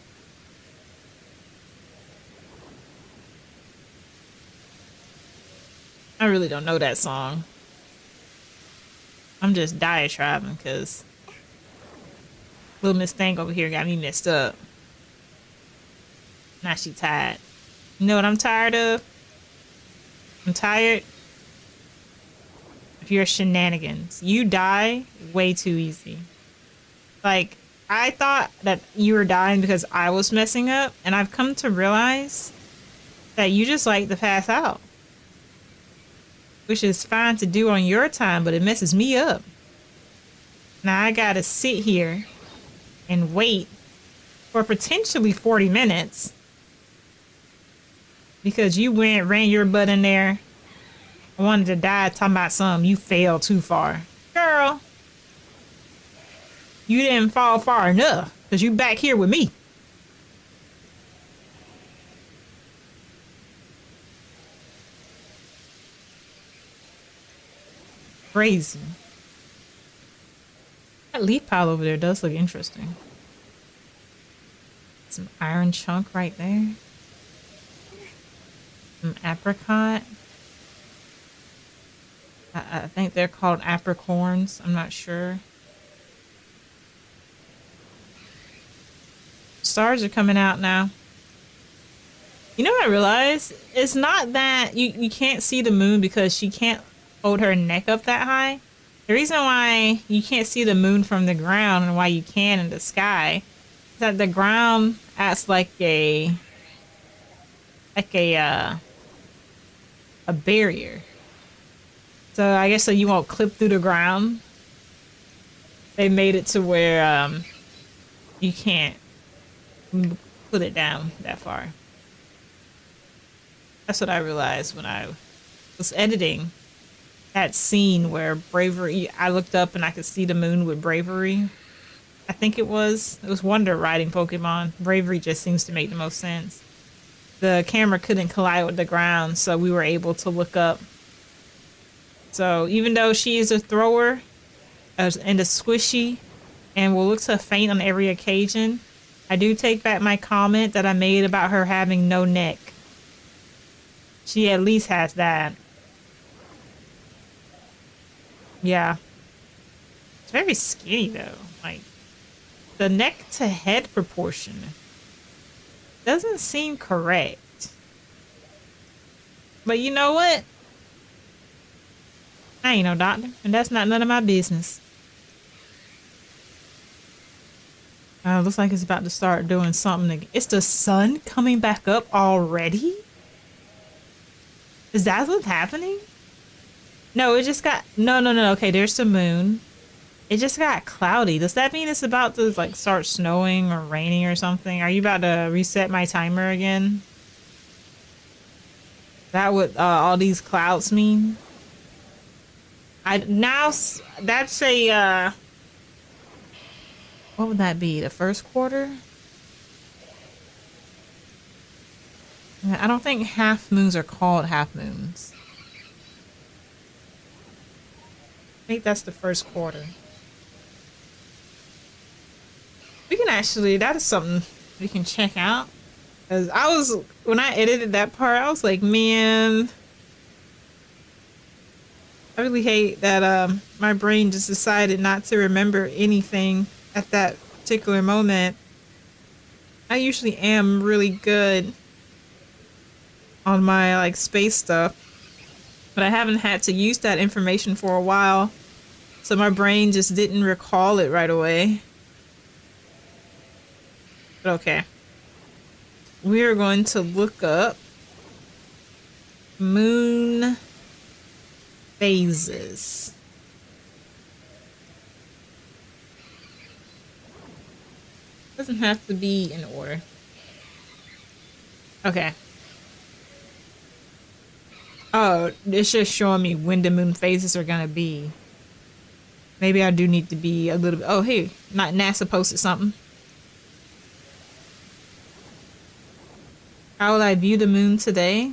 I really don't know that song. I'm just diatribing because little Miss Thing over here got me messed up. Now she tired. You know what I'm tired of? I'm tired of your shenanigans. You die way too easy. Like, I thought that you were dying because I was messing up, and I've come to realize that you just like to pass out. Which is fine to do on your time, but it messes me up. Now I gotta sit here and wait for potentially 40 minutes because you ran your butt in there. I wanted to die talking about something. You failed too far. Girl, you didn't fall far enough because you back here with me. Crazy. That leaf pile over there does look interesting. Some iron chunk right there. Some apricot. I think they're called apricorns. I'm not sure. Stars are coming out now. You know what I realized? It's not that you can't see the moon because she can't hold her neck up that high. The reason why you can't see the moon from the ground and why you can in the sky is that the ground acts like a barrier. So I guess so you won't clip through the ground. They made it to where you can't put it down that far. That's what I realized when I was editing that scene where Bravery, I looked up and I could see the moon with Bravery. I think it was Wonder riding Pokemon. Bravery just seems to make the most sense. The camera couldn't collide with the ground, so we were able to look up. So even though she is a thrower and a squishy and will look so faint on every occasion, I do take back my comment that I made about her having no neck. She at least has that. Yeah. It's very skinny though. Like, the neck to head proportion doesn't seem correct. But you know what? I ain't no doctor, and that's not none of my business. Looks like it's about to start doing something again. It's the sun coming back up already? Is that what's happening? No, it just got... No. Okay, there's the moon. It just got cloudy. Does that mean it's about to, like, start snowing or raining or something? Are you about to reset my timer again? Is that what all these clouds mean? That's a... what would that be? The first quarter? I don't think half moons are called half moons. I think that's the first quarter. We can actually, that is something we can check out. Because when I edited that part, I was like, man, I really hate that my brain just decided not to remember anything at that particular moment. I usually am really good on my like space stuff, but I haven't had to use that information for a while, so my brain just didn't recall it right away. But okay, we're going to look up moon phases. Doesn't have to be in order. Okay. Oh, it's just showing me when the moon phases are gonna be. Maybe I do need to be a little bit. Oh, hey, not NASA posted something. How will I view the moon today?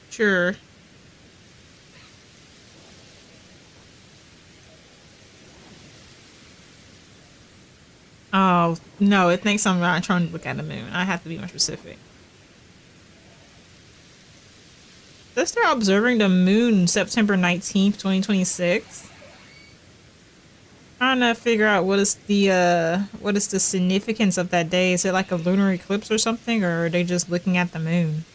Sure. Oh, no, it thinks I'm not trying to look at the moon. I have to be more specific. Let's start observing the moon September 19th, 2026. Trying to figure out what is the significance of that day. Is it like a lunar eclipse or something, or are they just looking at the moon?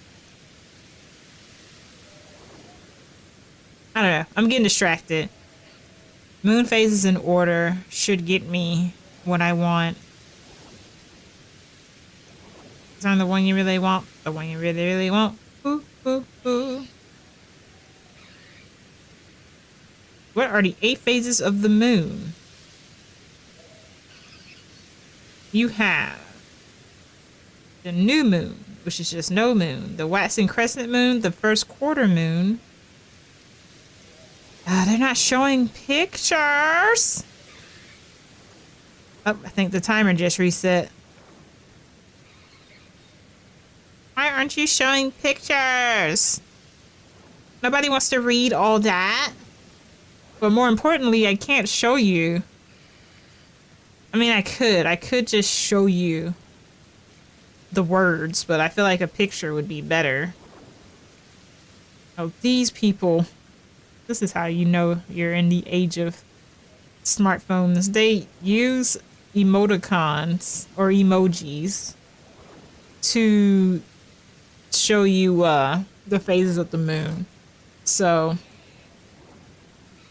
I don't know. I'm getting distracted. Moon phases in order should get me what I want. Is that the one you really want? The one you really, really want? Ooh, ooh, ooh. What are the 8 phases of the moon? You have the new moon, which is just no moon, the waxing crescent moon, the first quarter moon. They're not showing pictures. Oh, I think the timer just reset. Why aren't you showing pictures? Nobody wants to read all that. But more importantly, I can't show you. I mean, I could just show you the words, but I feel like a picture would be better. Oh, these people. This is how you know you're in the age of smartphones. They use emoticons or emojis to show you the phases of the moon. So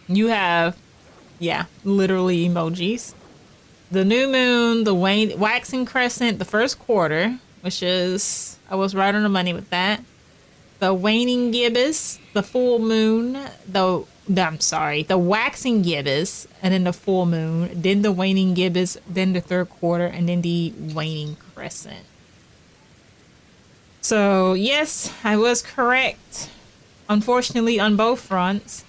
you have, yeah, literally emojis. The new moon, the waxing crescent, the first quarter, which is, I was right on the money with that. The waning gibbous, the full moon, the waxing gibbous, and then the full moon, then the waning gibbous, then the third quarter, and then the waning crescent. So, yes, I was correct. Unfortunately, on both fronts.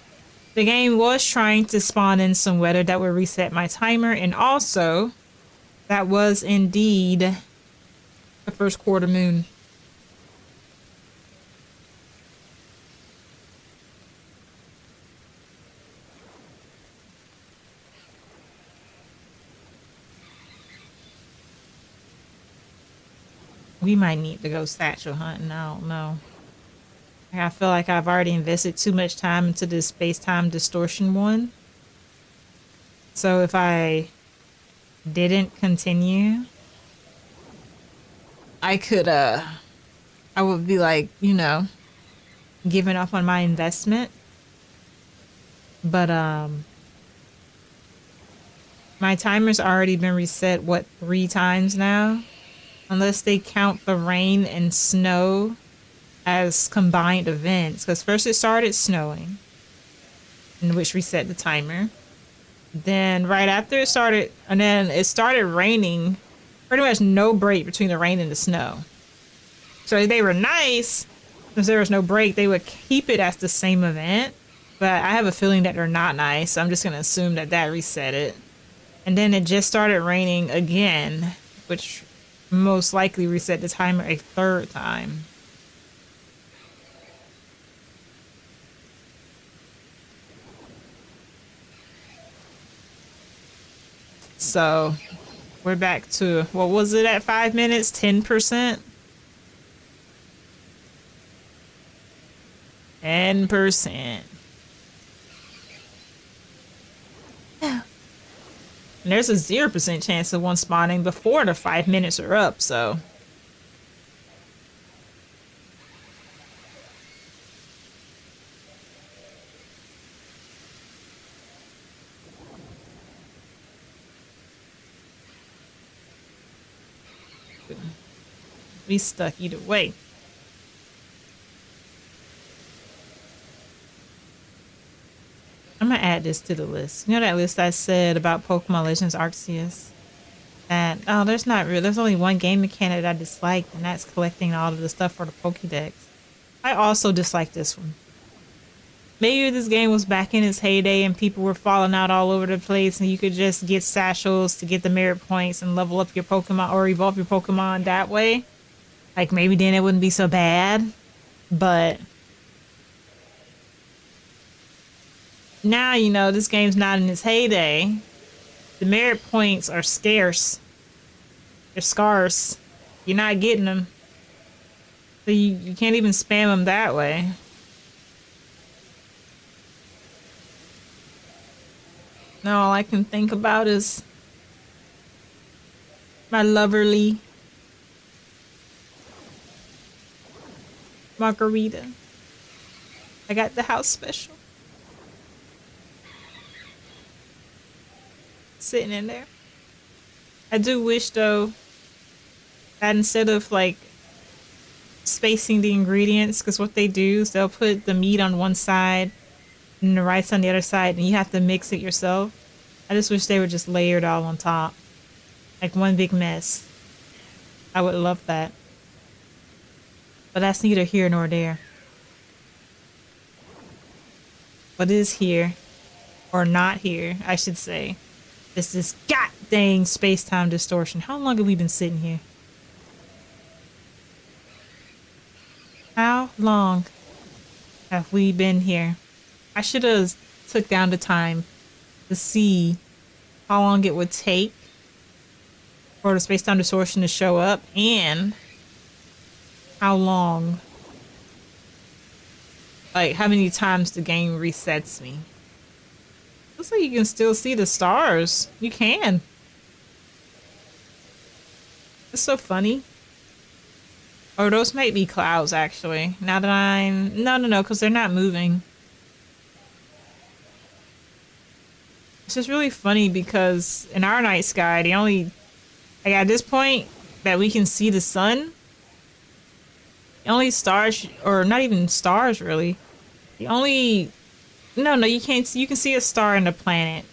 The game was trying to spawn in some weather that would reset my timer, and also, that was indeed the first quarter moon. We might need to go satchel hunting. I don't know. I feel like I've already invested too much time into this space-time distortion one. So if I didn't continue, I would be like, giving up on my investment. But my timer's already been reset, 3 times now? Unless they count the rain and snow as combined events, because first it started snowing, in which reset the timer. Then right after it started raining, pretty much no break between the rain and the snow. So they were nice, since there was no break, they would keep it as the same event, but I have a feeling that they're not nice, so I'm just gonna assume that reset it. And then it just started raining again, which most likely reset the timer a 3rd time. So we're back to, what was it at 5 minutes? 10%? 10%. And there's a 0% chance of one spawning before the 5 minutes are up, so. We stuck either way. I'm gonna add this to the list. You know that list I said about Pokemon Legends Arceus? that. Oh, there's not real. There's only one game mechanic that I dislike, and that's collecting all of the stuff for the Pokédex. I also dislike this one. Maybe this game was back in its heyday and people were falling out all over the place and you could just get satchels to get the merit points and level up your Pokemon or evolve your Pokemon that way. Like maybe then it wouldn't be so bad. But now, you know, this game's not in its heyday. The merit points are scarce. They're scarce. You're not getting them. So you can't even spam them that way. Now all I can think about is my loverly margarita. I got the house special. Sitting in there. I do wish though that instead of like spacing the ingredients, because what they do is they'll put the meat on one side and the rice on the other side and you have to mix it yourself. I just wish they were just layered all on top. Like one big mess. I would love that. But that's neither here nor there. What is here, or not here, I should say, is this god dang space-time distortion. How long have we been sitting here? How long have we been here? I should have took down the time to see how long it would take for the space-time distortion to show up and how long, like how many times the game resets me. Looks like you can still see the stars. You can. It's so funny. Or those might be clouds, actually. Now that I'm... No, because they're not moving. It's just really funny because in our night sky, the only... Like at this point that we can see the sun, the only stars, or not even stars really, the only... No, you can't see... You can see a star and a planet.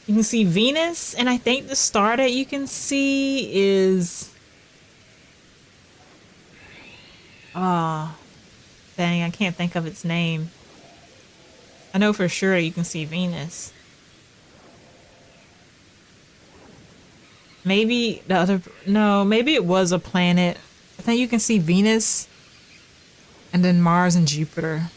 You can see Venus, and I think the star that you can see is... Oh, dang, I can't think of its name. I know for sure you can see Venus. Maybe the other... No, maybe it was a planet. I think you can see Venus and then Mars and Jupiter.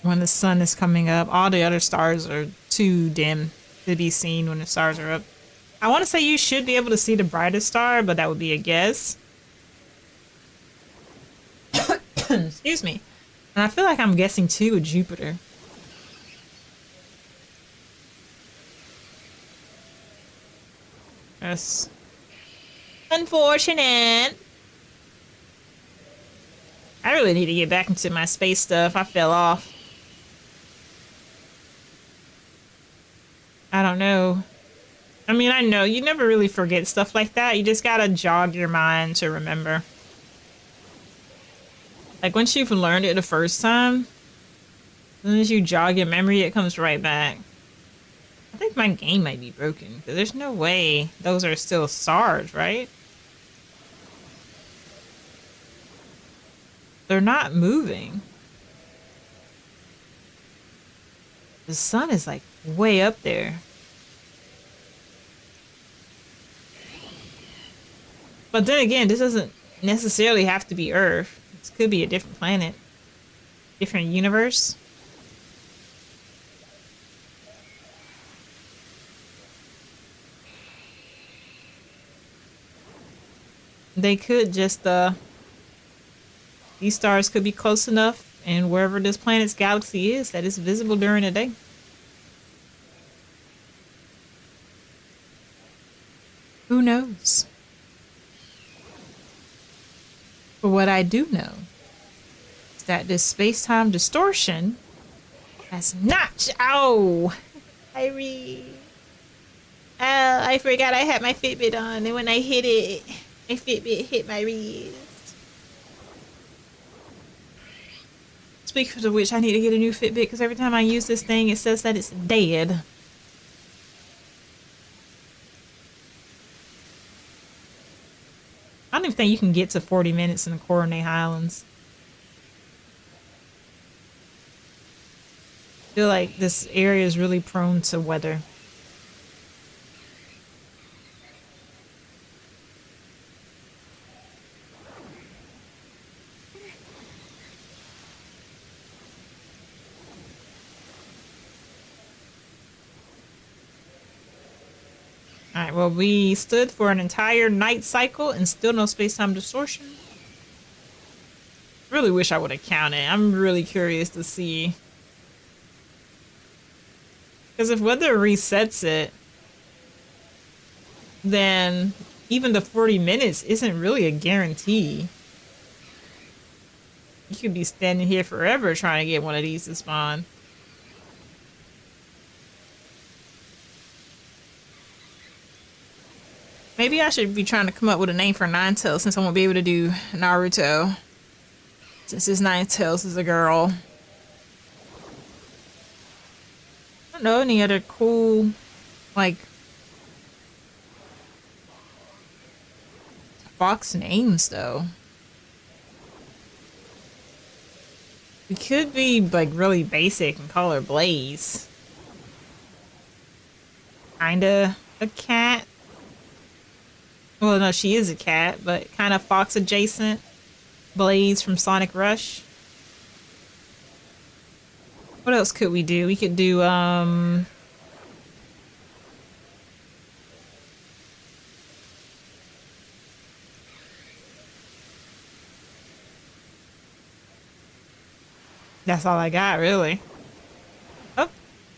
When the sun is coming up, all the other stars are too dim to be seen when the stars are up. I want to say you should be able to see the brightest star, but that would be a guess. Excuse me. And I feel like I'm guessing too with Jupiter. That's unfortunate. I really need to get back into my space stuff. I fell off. I don't know. I mean, I know you never really forget stuff like that. You just gotta jog your mind to remember. Like once you've learned it the first time, as soon as you jog your memory, it comes right back. I think my game might be broken because there's no way those are still stars, right? They're not moving. The sun is like way up there. But then again, this doesn't necessarily have to be Earth. This could be a different planet. Different universe. They could just, these stars could be close enough and wherever this planet's galaxy is that it's visible during the day. Who knows? But what I do know is that this space-time distortion has not... Oh! Irene. Oh, I forgot I had my Fitbit on, and when I hit it, my Fitbit hit my wrist. Speaking of which, I need to get a new Fitbit because every time I use this thing, it says that it's dead. I don't even think you can get to 40 minutes in the Coronate Highlands. I feel like this area is really prone to weather. Alright, well, we stood for an entire night cycle and still no space-time distortion. Really wish I would have counted. I'm really curious to see. Because if weather resets it, then even the 40 minutes isn't really a guarantee. You could be standing here forever trying to get one of these to spawn. Maybe I should be trying to come up with a name for Ninetales since I won't be able to do Naruto. Since this Ninetales is a girl. I don't know any other cool, like, fox names though. We could be like really basic and call her Blaze. Kinda a cat. Well, no, she is a cat, but kind of fox adjacent. Blaze from Sonic Rush. What else could we do? We could do, that's all I got, really. Oh,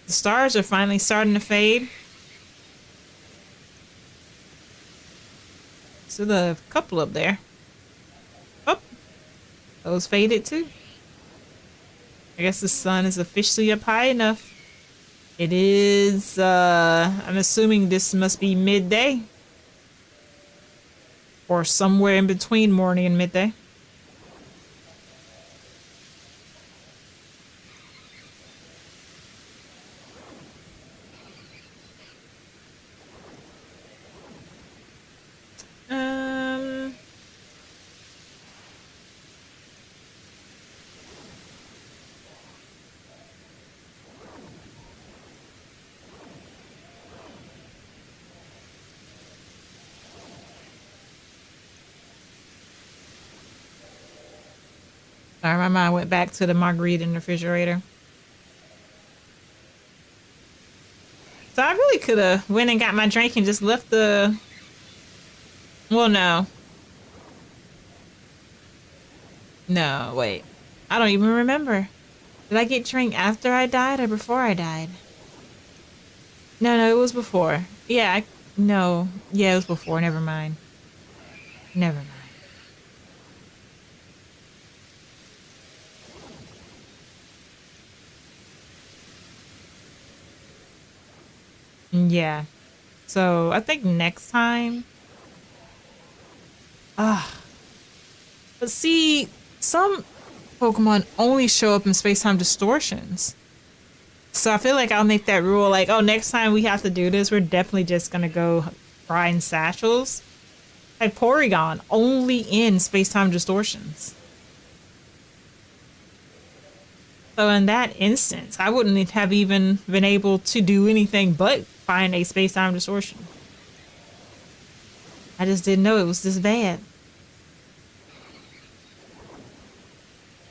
the stars are finally starting to fade. So the couple up there. Oh, those faded too. I guess the sun is officially up high enough. It is, I'm assuming this must be midday. Or somewhere in between morning and midday. Sorry, my mind went back to the margarita in the refrigerator. So I really could have went and got my drink and just left the... Well, no. No, wait. I don't even remember. Did I get drink after I died or before I died? No, it was before. Yeah, no. Yeah, it was before. Never mind. Never mind. Yeah. So I think next time. But see, some Pokemon only show up in space-time distortions. So I feel like I'll make that rule like, oh, next time we have to do this, we're definitely just gonna go grind satchels. Like Porygon, only in space-time distortions. So in that instance, I wouldn't have even been able to do anything but find a space-time distortion. I just didn't know it was this bad.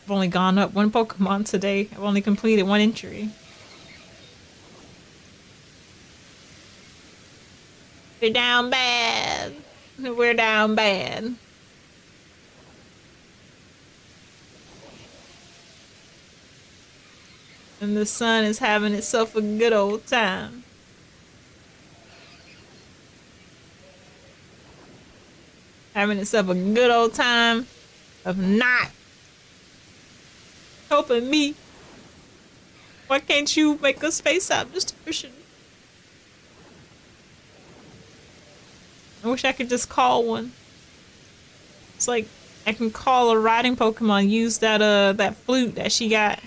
I've only gone up one Pokemon today. I've only completed one entry. We're down bad. We're down bad. And the sun is having itself a good old time. Having itself a good old time of not helping me. Why can't you make a space-time distortion? I wish I could just call one. It's like I can call a riding Pokemon, use that flute that she got.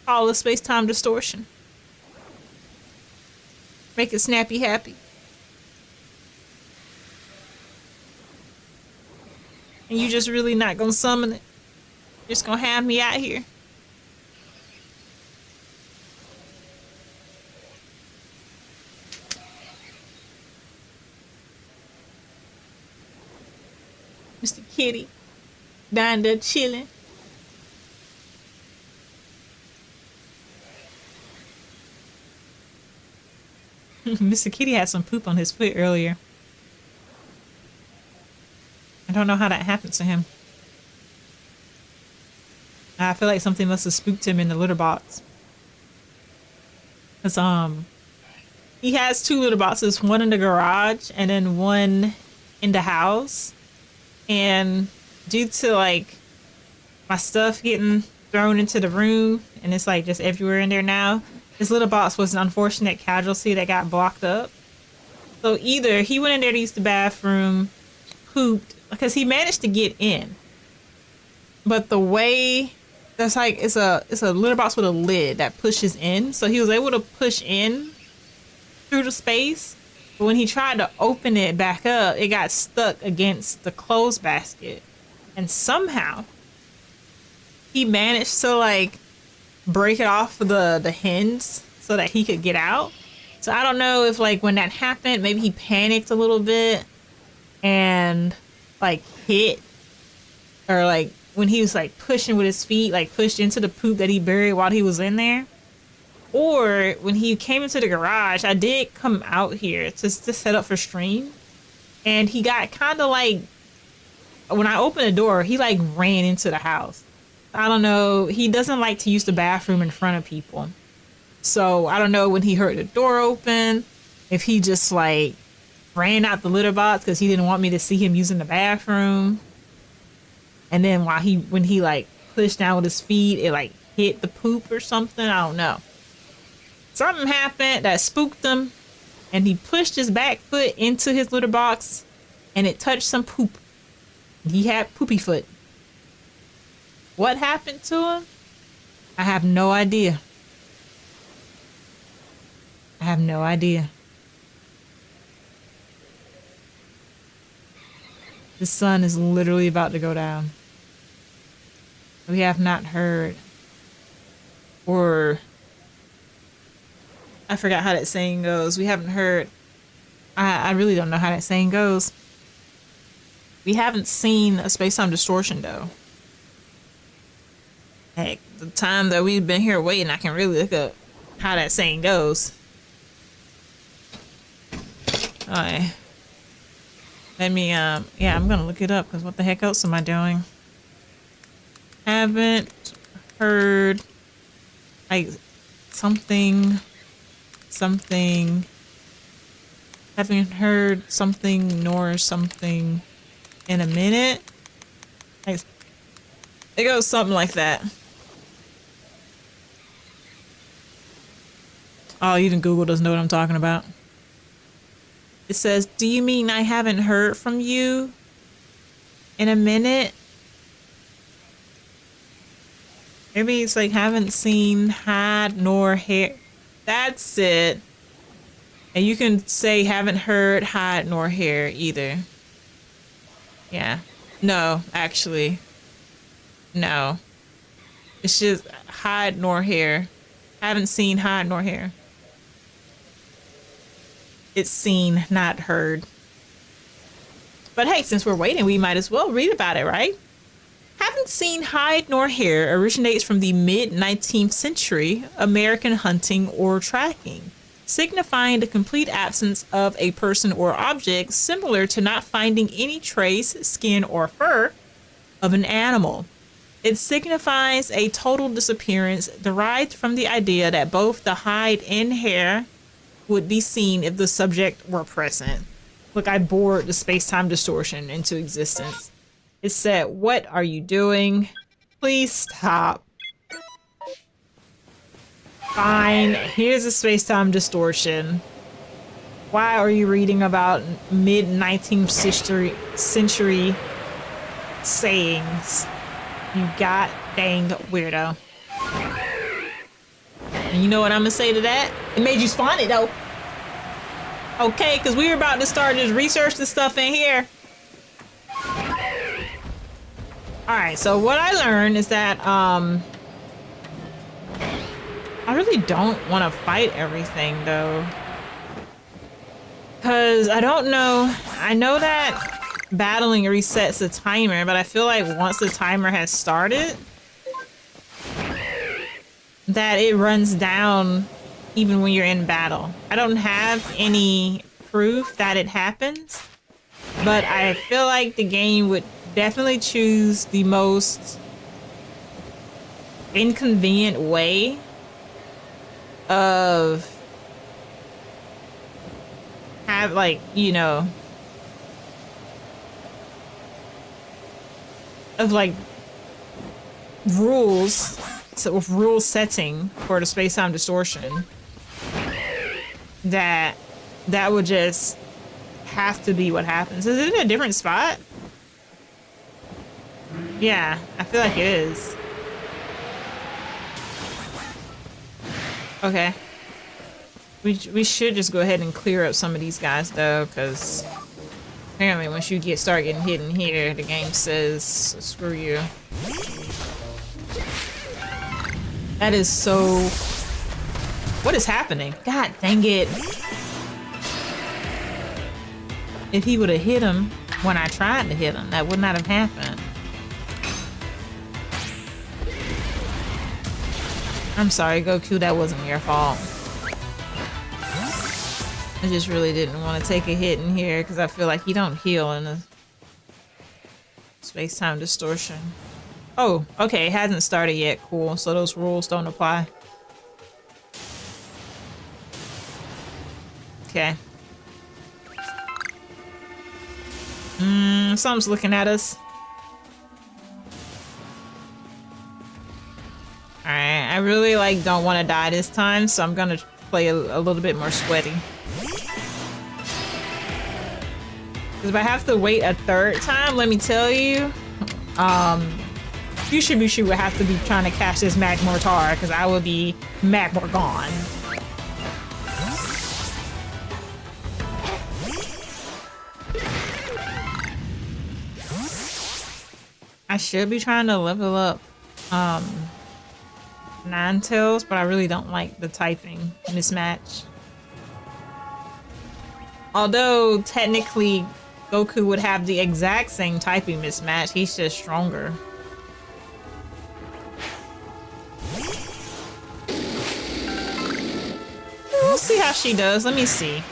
Call a space-time distortion. Make it snappy happy. And you just really not gonna summon it? Just gonna have me out here? Mr. Kitty, down there chilling. Mr. Kitty had some poop on his foot earlier. I don't know how that happened to him. I feel like something must have spooked him in the litter box. Cause he has 2 litter boxes, one in the garage and then one in the house. And due to like my stuff getting thrown into the room and it's like just everywhere in there now, this little box was an unfortunate casualty that got blocked up. So either he went in there to use the bathroom, pooped, because he managed to get in. But the way that's like it's a litter box with a lid that pushes in. So he was able to push in through the space. But when he tried to open it back up, it got stuck against the clothes basket. And somehow he managed to like break it off the hinge so that he could get out. So I don't know if like when that happened, maybe he panicked a little bit and like hit, or like when he was like pushing with his feet, like pushed into the poop that he buried while he was in there. Or when he came into the garage, I did come out here to set up for stream, and he got kind of like, when I opened the door, he like ran into the house. I don't know. He doesn't like to use the bathroom in front of people. So I don't know when he heard the door open, if he just like ran out the litter box because he didn't want me to see him using the bathroom. And then when he like pushed down with his feet, it like hit the poop or something. I don't know. Something happened that spooked him, and he pushed his back foot into his litter box and it touched some poop. He had poopy foot. What happened to him? I have no idea. I have no idea. The sun is literally about to go down. We have not heard. Or I forgot how that saying goes. We haven't heard. I really don't know how that saying goes. We haven't seen a space-time distortion though. Heck, the time that we've been here waiting, I can really look up how that saying goes. Alright. Let me, yeah, I'm gonna look it up, because what the heck else am I doing? Haven't heard, like, something, haven't heard something nor something in a minute. Like, it goes something like that. Oh, even Google doesn't know what I'm talking about. It says, do you mean I haven't heard from you in a minute? Maybe it's like haven't seen hide nor hair. That's it. And you can say haven't heard hide nor hair either. Yeah. No, actually. No. It's just hide nor hair. Haven't seen hide nor hair. It's seen, not heard. But hey, since we're waiting, we might as well read about it, right? Haven't seen hide nor hair originates from the mid-19th century American hunting or tracking, signifying the complete absence of a person or object, similar to not finding any trace, skin, or fur of an animal. It signifies a total disappearance derived from the idea that both the hide and hair would be seen if the subject were present. Look, I bored the space-time distortion into existence. It said, what are you doing? Please stop. Fine, here's a space-time distortion. Why are you reading about mid-19th century sayings. You god dang weirdo. And you know what I'm gonna say to that? It made you spawn it though. Okay, because we were about to start just researching stuff in here. Alright, so what I learned is that I really don't want to fight everything though. Because I don't know. I know that battling resets the timer, but I feel like once the timer has started, that it runs down even when you're in battle. I don't have any proof that it happens, but I feel like the game would definitely choose the most inconvenient way of have, like, you know, of like rules, so of rule setting for the space-time distortion, that would just have to be what happens. Is it a different spot? Yeah, I feel like it is. Okay. We should just go ahead and clear up some of these guys though, because apparently once you start getting hit in here, the game says screw you. That is so... What is happening? God dang it. If he would have hit him when I tried to hit him, that would not have happened. I'm sorry, Goku, that wasn't your fault. I just really didn't want to take a hit in here because I feel like you don't heal in a space-time distortion. Oh, okay, it hasn't started yet. Cool, so those rules don't apply. Okay. Something's looking at us. Alright, I really don't want to die this time, so I'm gonna play a little bit more sweaty. Because if I have to wait a third time, let me tell you, Bushibushi would have to be trying to catch this Magmortar, because I would be Magmor gone. I should be trying to level up Ninetales, but I really don't like the typing mismatch. Although technically Goku would have the exact same typing mismatch, he's just stronger. We'll see how she does. Let me see.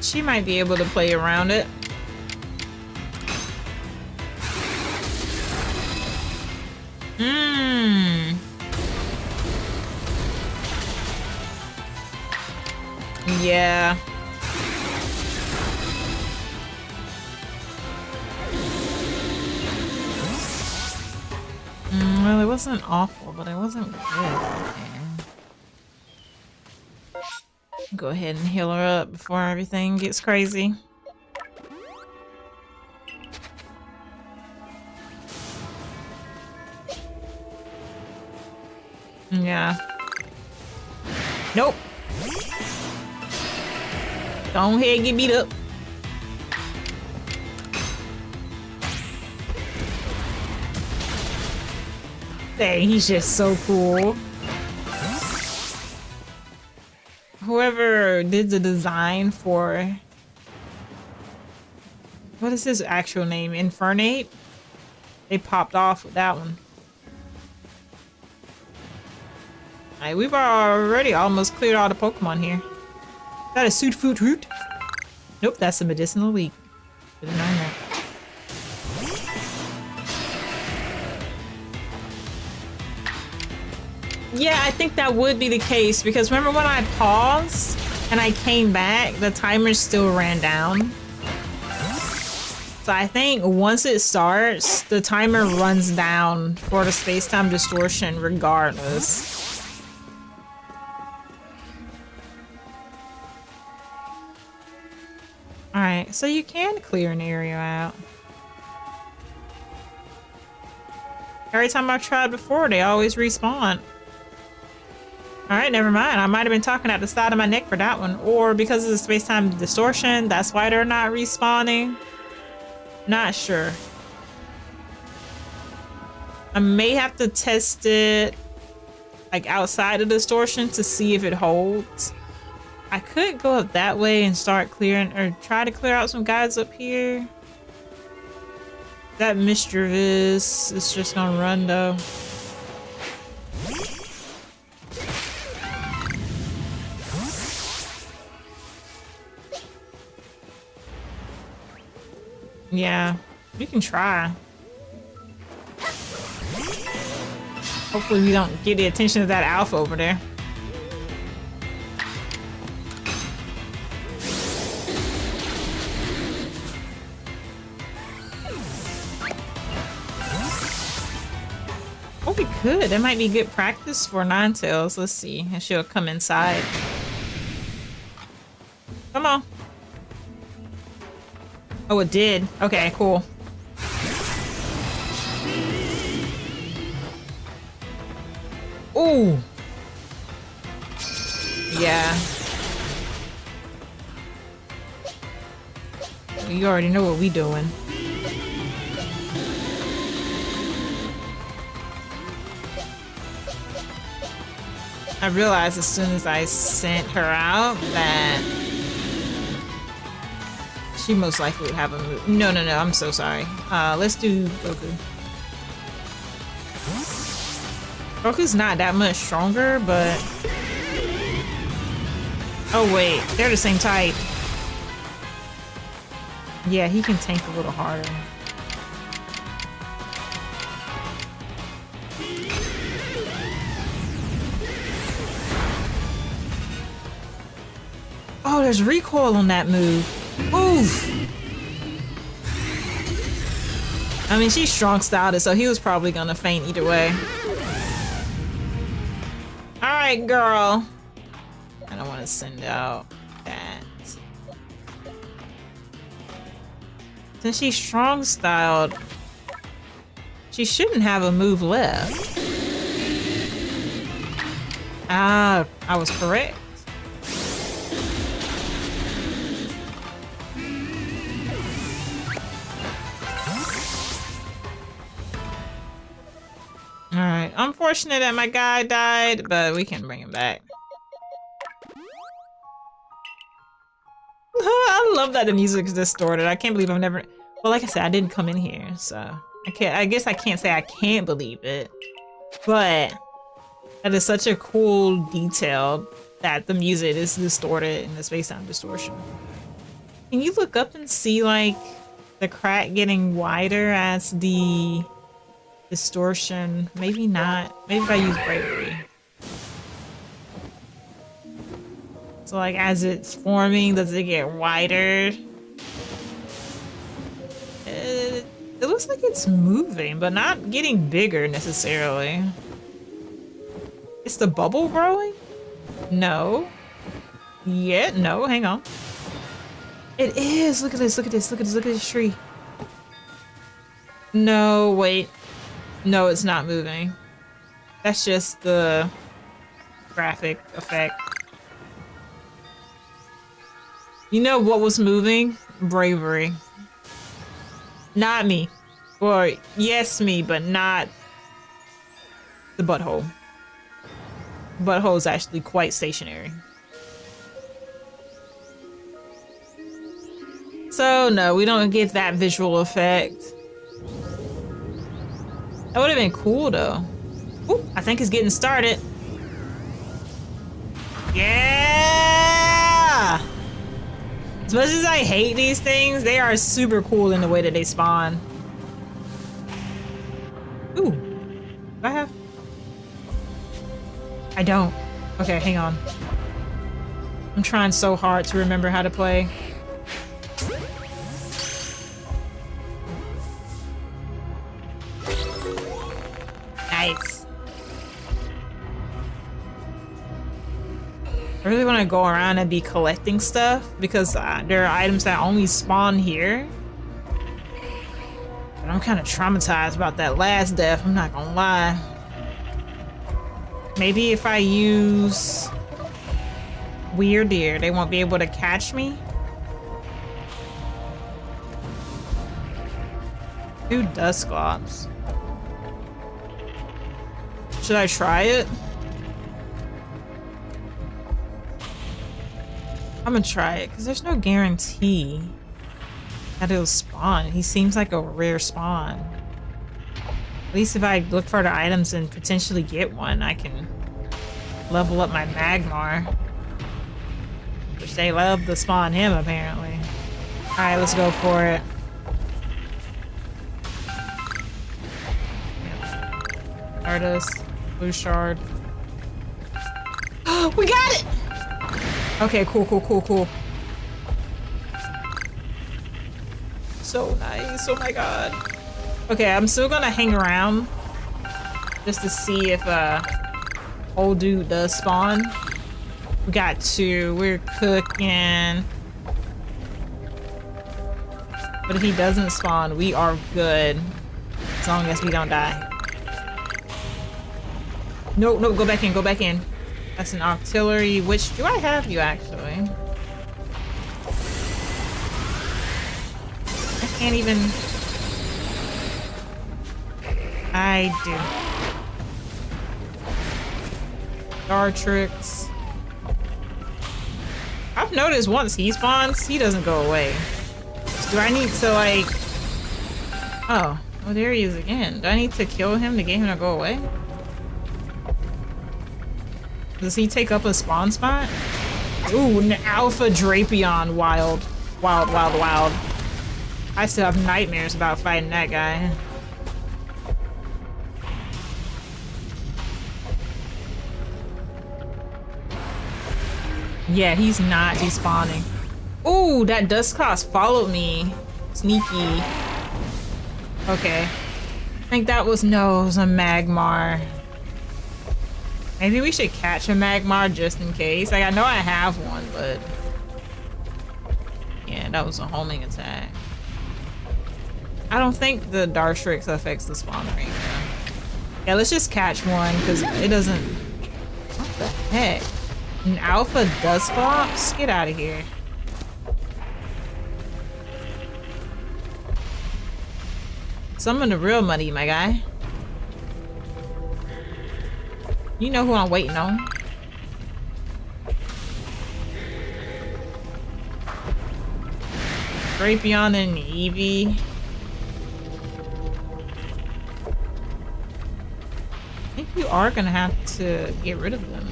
She might be able to play around it. Yeah. Well, it wasn't awful, but it wasn't good. Okay. Go ahead and heal her up before everything gets crazy. Yeah. Nope. Go ahead and get beat up. Dang, he's just so cool. Whoever did the design for... What is his actual name? Infernate? They popped off with that one. Alright, we've already almost cleared all the Pokemon here. Is that a Sudfruit root? Nope, that's a medicinal leaf. Should've known that. Yeah, I think that would be the case because remember when I paused and I came back, the timer still ran down. So I think once it starts, the timer runs down for the space-time distortion regardless. Alright, Alright, so you can clear an area out. Every time I've tried before, they always respawn. Alright, never mind. I might have been talking out the side of my neck for that one. Or because of the space-time distortion, that's why they're not respawning. Not sure. I may have to test it like outside of distortion to see if it holds. I could go up that way and start clearing or try to clear out some guys up here. That mischievous is just gonna run though. Yeah, you can try. Hopefully we don't get the attention of that alpha over there. Oh, we could. That might be good practice for Ninetales. Let's see. And she'll come inside. Come on. Oh, it did. Okay, cool. Ooh. Yeah. You already know what we doing. I realized as soon as I sent her out that she most likely would have a move. No, I'm so sorry. Let's do Goku. Goku's not that much stronger, but... Oh wait, they're the same type. Yeah, he can tank a little harder. Oh, there's recoil on that move. Oof. I mean, she's strong styled, so he was probably gonna faint either way. Alright, girl. I don't want to send out that. Since she's strong styled, she shouldn't have a move left. Ah, I was correct. Alright, unfortunate that my guy died, but we can bring him back. I love that the music is distorted. I can't believe I've never... Well, like I said, I didn't come in here, so... I guess I can't say I can't believe it. But... that is such a cool detail that the music is distorted in the space-time distortion. Can you look up and see, like, the crack getting wider as the... distortion? Maybe not. Maybe if I use bravery. So like as it's forming, does it get wider? It looks like it's moving, but not getting bigger necessarily. Is the bubble growing? No. Yeah, no, hang on. It is! Look at this, look at this, look at this, look at this tree. No, wait. No, it's not moving. That's just the graphic effect. You know what was moving? Bravery. Not me. Or, yes, me, but not the butthole. Butthole is actually quite stationary. So, no, we don't get that visual effect. That would have been cool, though. Ooh, I think it's getting started. Yeah! As much as I hate these things, they are super cool in the way that they spawn. Ooh. Do I have? I don't. Okay, hang on. I'm trying so hard to remember how to play. Nice. I really want to go around and be collecting stuff because there are items that only spawn here. But I'm kind of traumatized about that last death, I'm not gonna lie. Maybe if I use Weird Deer, they won't be able to catch me. 2 Dusclops. Should I try it? I'm gonna try it because there's no guarantee that it'll spawn. He seems like a rare spawn. At least if I look for the items and potentially get one, I can level up my Magmar. Which they love to spawn him, apparently. Alright, let's go for it. Artist, blue shard. We got it! Okay, cool. So nice, oh my god. Okay, I'm still gonna hang around just to see if old dude does spawn. We got 2, we're cooking. But if he doesn't spawn, we are good. As long as we don't die. No, go back in. That's an artillery. Which do I have you actually? I can't even. I do. Dartrix. I've noticed once he spawns, he doesn't go away. Do I need to like? Oh, there he is again. Do I need to kill him to get him to go away? Does he take up a spawn spot? Ooh, an Alpha Drapion. Wild. I still have nightmares about fighting that guy. Yeah, he's not despawning. Ooh, that Dusclops followed me. Sneaky. Okay. I think that was, no, it was a Magmar. Maybe we should catch a Magmar just in case. Like, I know I have one, but... yeah, that was a homing attack. I don't think the Dartrix affects the spawn rate, though. Yeah, let's just catch one, because it doesn't... what the heck? An Alpha Dusclops? Get out of here. Summon the real money, my guy. You know who I'm waiting on. Drapion and Eevee. I think you are gonna have to get rid of them.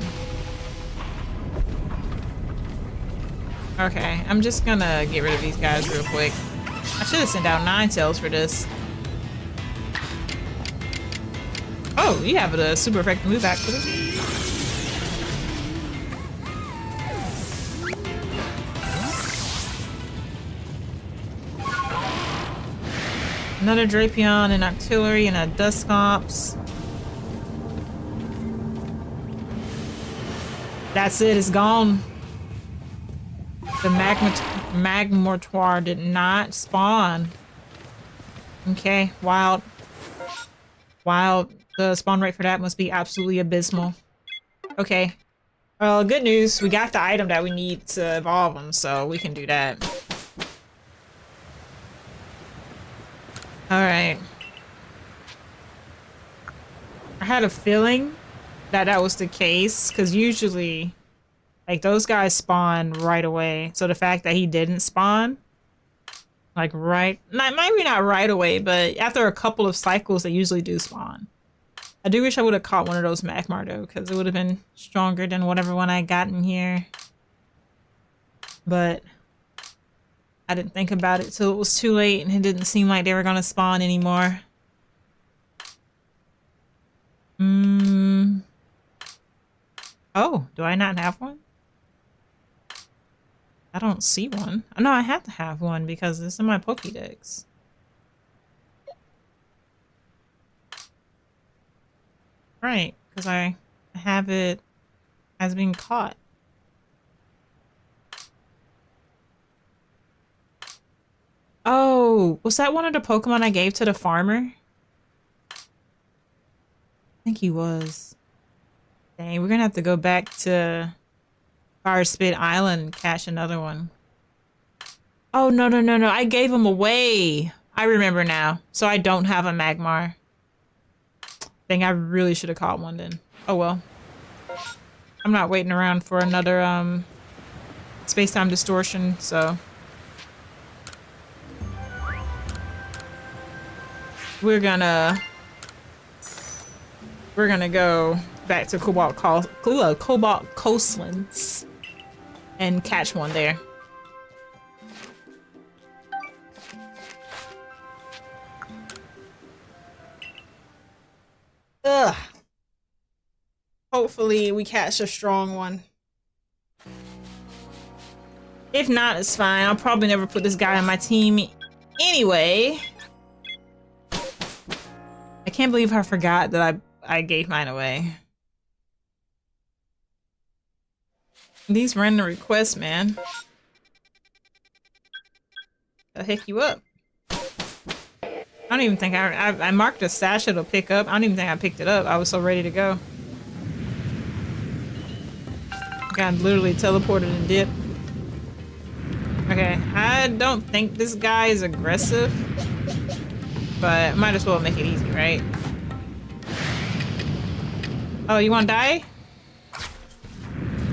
Okay, I'm just gonna get rid of these guys real quick. I should have sent out Ninetales for this. Oh, you have a super effective move actually. Another Drapion, an Artillery, and a Dusclops. That's it, it's gone. The Magmortar did not spawn. Okay, wild. The spawn rate for that must be absolutely abysmal. Okay. Well, good news. We got the item that we need to evolve them, so we can do that. Alright. I had a feeling that that was the case, because usually, like, those guys spawn right away. So the fact that he didn't spawn, like, maybe not right away, but after a couple of cycles, they usually do spawn. I do wish I would have caught one of those Magmar though, because it would have been stronger than whatever one I got in here. But I didn't think about it till it was too late and it didn't seem like they were going to spawn anymore. Oh, do I not have one? I don't see one. Oh, no, I have to have one because it's in my Pokédex. Right, because I have it as being caught. Oh, was that one of the Pokemon I gave to the farmer? I think he was. Dang, we're gonna have to go back to Fire Spit Island and catch another one. Oh, no, no, no, no. I gave him away. I remember now. So I don't have a Magmar. Dang, I really should have caught one then. Oh, well. I'm not waiting around for another, space-time distortion, so... We're gonna go back to Cobalt Coastlands and catch one there. Ugh. Hopefully we catch a strong one. If not, it's fine. I'll probably never put this guy on my team anyway. I can't believe I forgot that I gave mine away. These random requests, man. I'll hook you up. I don't even think I marked a sasha to pick up. I don't even think I picked it up. I was so ready to go. Got literally teleported and dipped. Okay, I don't think this guy is aggressive, but might as well make it easy, right? Oh, you want to die?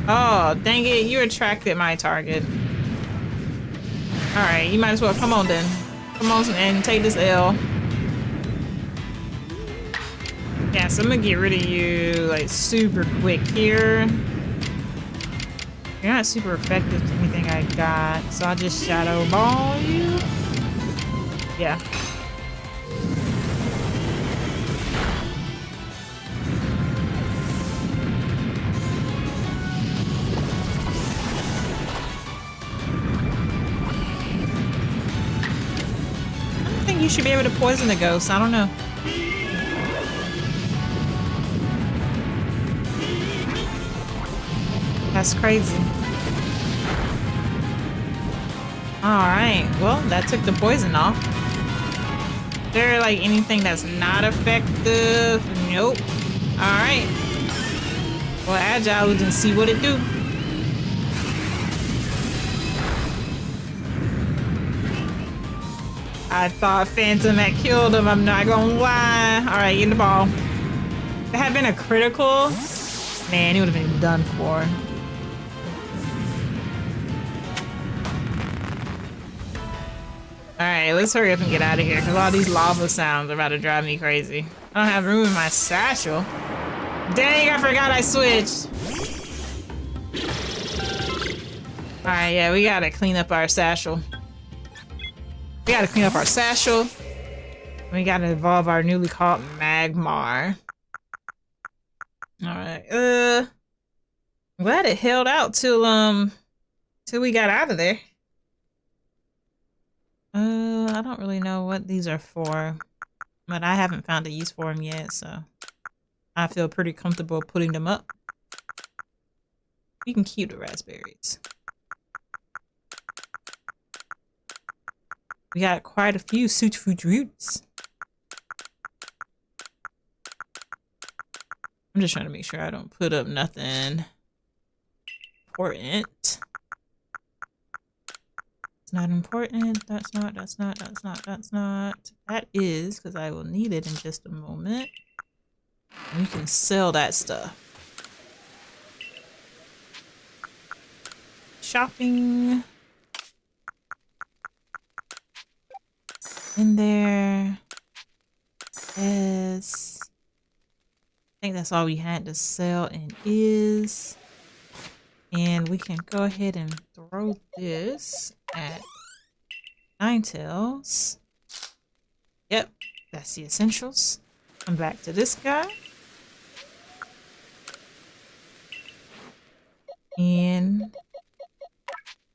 Oh, dang it, you attracted my target. Alright, you might as well come on then. Come on and take this L. Yeah, so I'm gonna get rid of you like super quick here. You're not super effective to anything I got, so I'll just shadow ball you. Yeah. I think you should be able to poison the ghost. I don't know. That's crazy. Alright, well, that took the poison off. Is there like anything that's not effective? Nope. Alright. Well, Agile and see what it do. I thought Phantom had killed him, I'm not gonna lie. Alright, get the ball. If it had been a critical, man, it would have been done for. Alright, let's hurry up and get out of here, because all these lava sounds are about to drive me crazy. I don't have room in my satchel. Dang, I forgot I switched. Alright, yeah, we gotta clean up our satchel. We gotta clean up our satchel. We gotta evolve our newly caught Magmar. Alright, I'm glad it held out till we got out of there. I don't really know what these are for, but I haven't found a use for them yet, so I feel pretty comfortable putting them up. You can keep the raspberries. We got quite a few superfood roots. I'm just trying to make sure I don't put up nothing important. Not important. That's not. That is, because I will need it in just a moment. And you can sell that stuff. Shopping. In there. Yes. I think that's all we had to sell and is. And we can go ahead and throw this at Ninetales. Yep, that's the essentials. Come back to this guy. And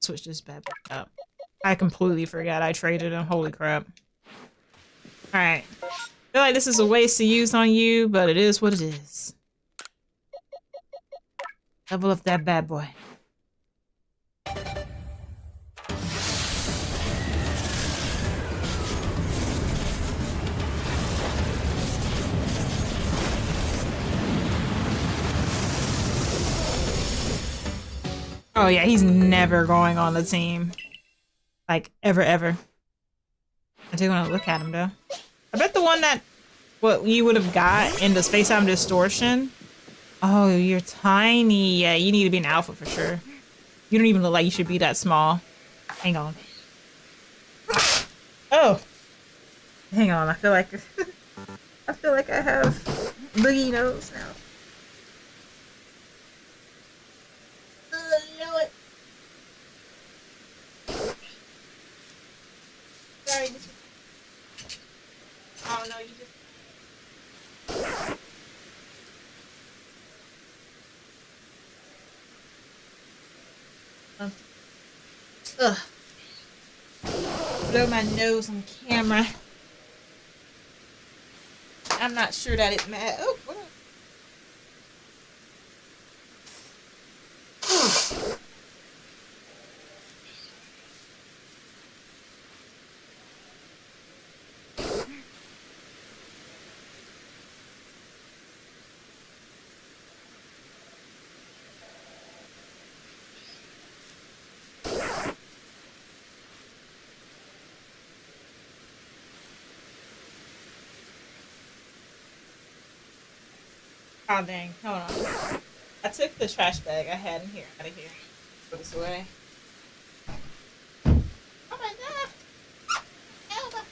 switch this bad boy up. I completely forgot I traded him. Holy crap. Alright. I feel like this is a waste to use on you, but it is what it is. Level up that bad boy. Oh yeah, he's never going on the team. Like, ever, ever. I do want to look at him, though. I bet the one that what you would have got in the space-time distortion. Oh, you're tiny. Yeah, you need to be an alpha for sure. You don't even look like you should be that small. Hang on. Oh. Hang on, I feel like I feel like I have boogie nose now. Lord. Sorry. Oh no, you just. Ugh. Blow my nose on camera. I'm not sure that it matters. Oh, what? Oh dang, hold on. I took the trash bag I had in here out of here. Put this away. Oh my god! Elba.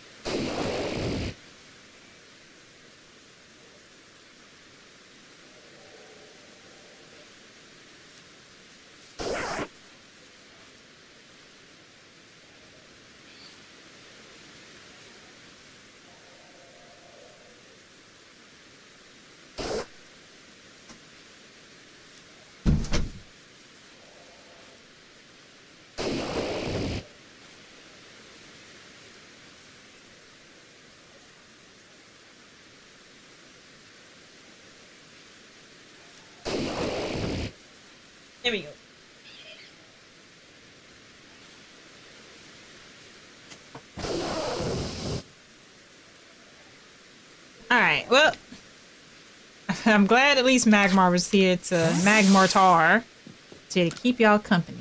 There we go. Alright, well, I'm glad at least Magmar was here to, Magmartar, to keep y'all company.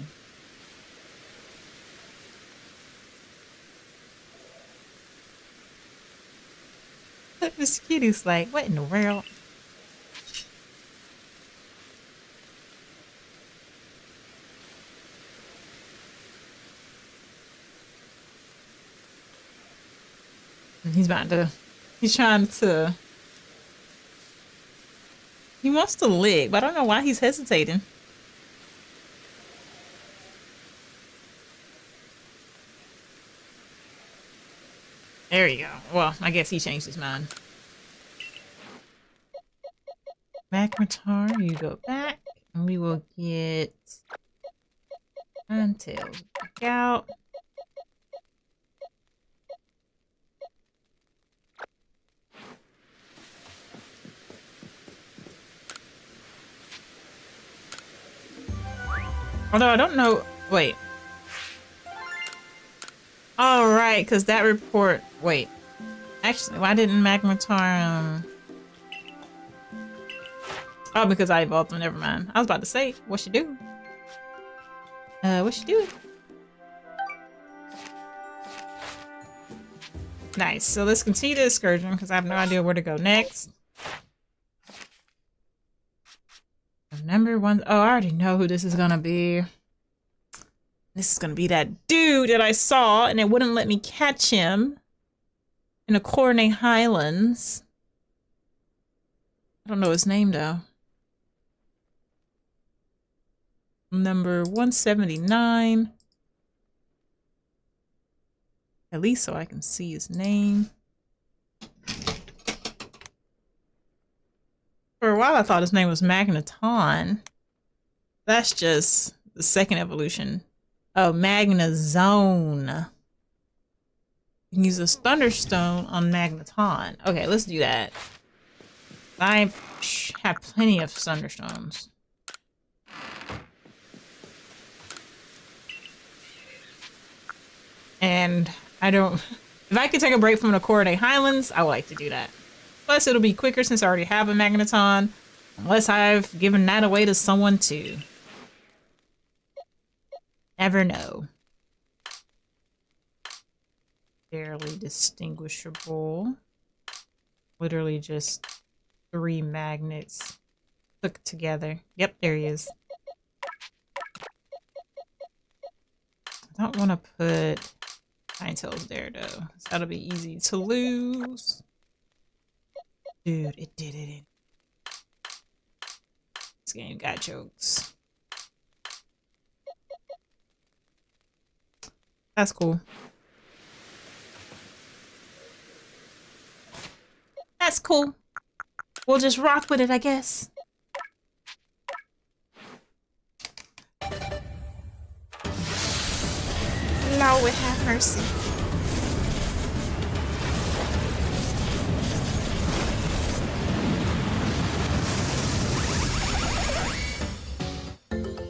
This kitty's like, what in the world? He's trying to, he wants to lick, but I don't know why he's hesitating. There you go. Well, I guess he changed his mind. Magmatar, you go back, and we will get Ninetales back out. Although I don't know. Wait. All right, because that report. Wait. Actually, why didn't Magmatar? Oh, because I evolved him. Never mind. I was about to say, what she do? What she doing? Nice. So let's continue the excursion because I have no idea where to go next. Number one. Oh, I already know who this is gonna be. This is gonna be that dude that I saw and it wouldn't let me catch him in the Cornet Highlands. I don't know his name though. Number 179. At least so I can see his name. For a while, I thought his name was Magneton. That's just the second evolution. Oh, Magnezone. You can use this Thunderstone on Magneton. Okay, let's do that. I have plenty of Thunderstones. And I don't... If I could take a break from the Corday Highlands, I would like to do that. Plus, it'll be quicker since I already have a Magneton. Unless I've given that away to someone too. Never know. Barely distinguishable. Literally just 3 magnets put together. Yep, there he is. I don't want to put Ninetales there though. That'll be easy to lose. Dude, it did it. This game got jokes. That's cool. That's cool. We'll just rock with it, I guess. Lord have mercy.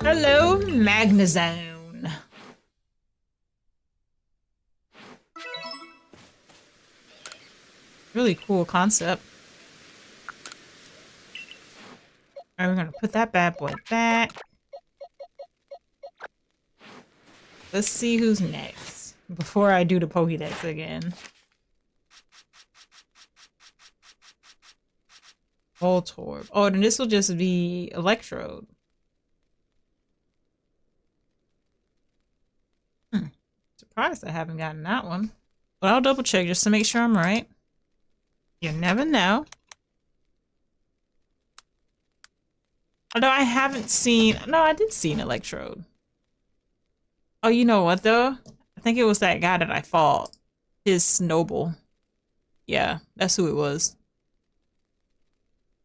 Hello, Magnezone. Really cool concept. Alright, we're gonna put that bad boy back. Let's see who's next before I do the Pokédex again. Voltorb. Oh, then this will just be Electrode. Surprised I haven't gotten that one. But I'll double check just to make sure I'm right. You never know. Although I haven't seen... No, I did see an Electrode. Oh, you know what, though? I think it was that guy that I fought. His Noble. Yeah, that's who it was.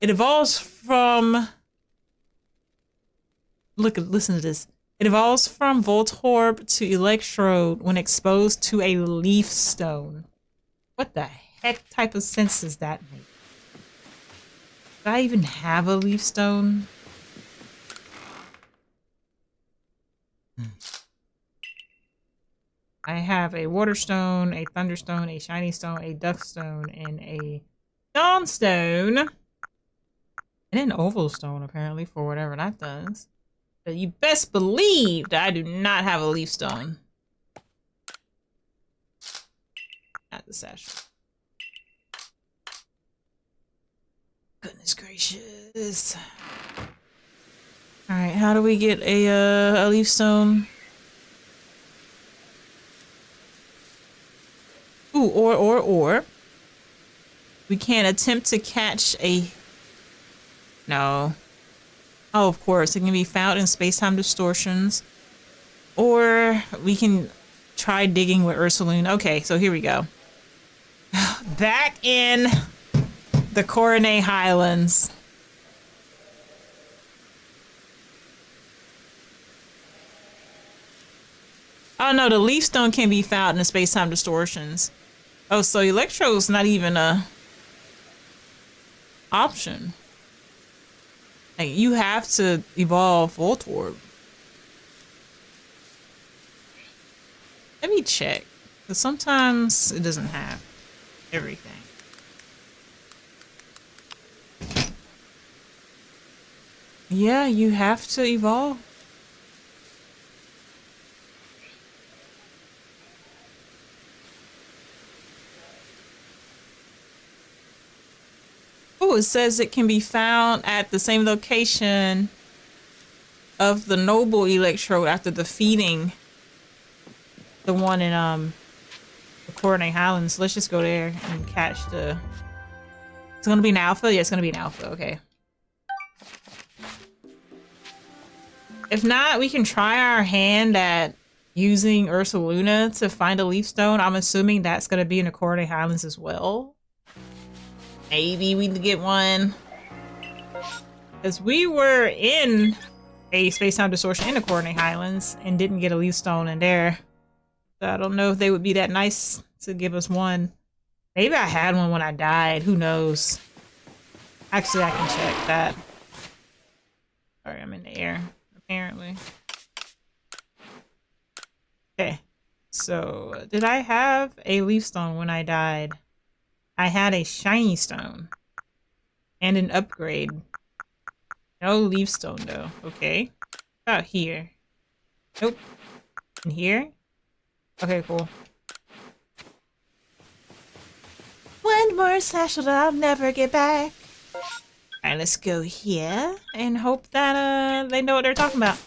It evolves from... Listen to this. It evolves from Voltorb to Electrode when exposed to a Leaf Stone. What the heck type of sense does that make? Do I even have a Leaf Stone? I have a Water Stone, a Thunder Stone, a Shiny Stone, a Duck Stone, and a Dawn Stone. And an Oval Stone, apparently, for whatever that does. But you best believe that I do not have a Leaf Stone. Not the satchel. Goodness gracious. Alright, how do we get a Leaf Stone? Ooh, or. We can attempt to catch a... No. Oh, of course. It can be found in space-time distortions. Or we can try digging with Ursalune. Okay, so here we go. Back in the Coronet Highlands. Oh, no, the Leaf Stone can be found in the space-time distortions. Oh, so Electrode's not even a option. Like, you have to evolve Voltorb. Let me check. Because sometimes it doesn't have everything. Yeah, you have to evolve. Oh, it says it can be found at the same location of the Noble Electrode after defeating the one in the Coronet Highlands. Let's just go there and catch the... It's gonna be an alpha? Yeah, it's gonna be an alpha, okay. If not, we can try our hand at using Ursaluna to find a Leaf Stone. I'm assuming that's gonna be in the Coronet Highlands as well. Maybe we can get one. Because we were in a space-time distortion in the Coronet Highlands and didn't get a Leaf Stone in there. So I don't know if they would be that nice to give us one. Maybe I had one when I died. Who knows? Actually, I can check that. Sorry, I'm in the air, apparently. Okay. So, did I have a Leaf Stone when I died? I had a Shiny Stone. And an upgrade. No Leaf Stone, though. Okay. About here. Nope. In here? Okay, cool. One more satchel that I'll never get back. Alright, let's go here and hope that they know what they're talking about.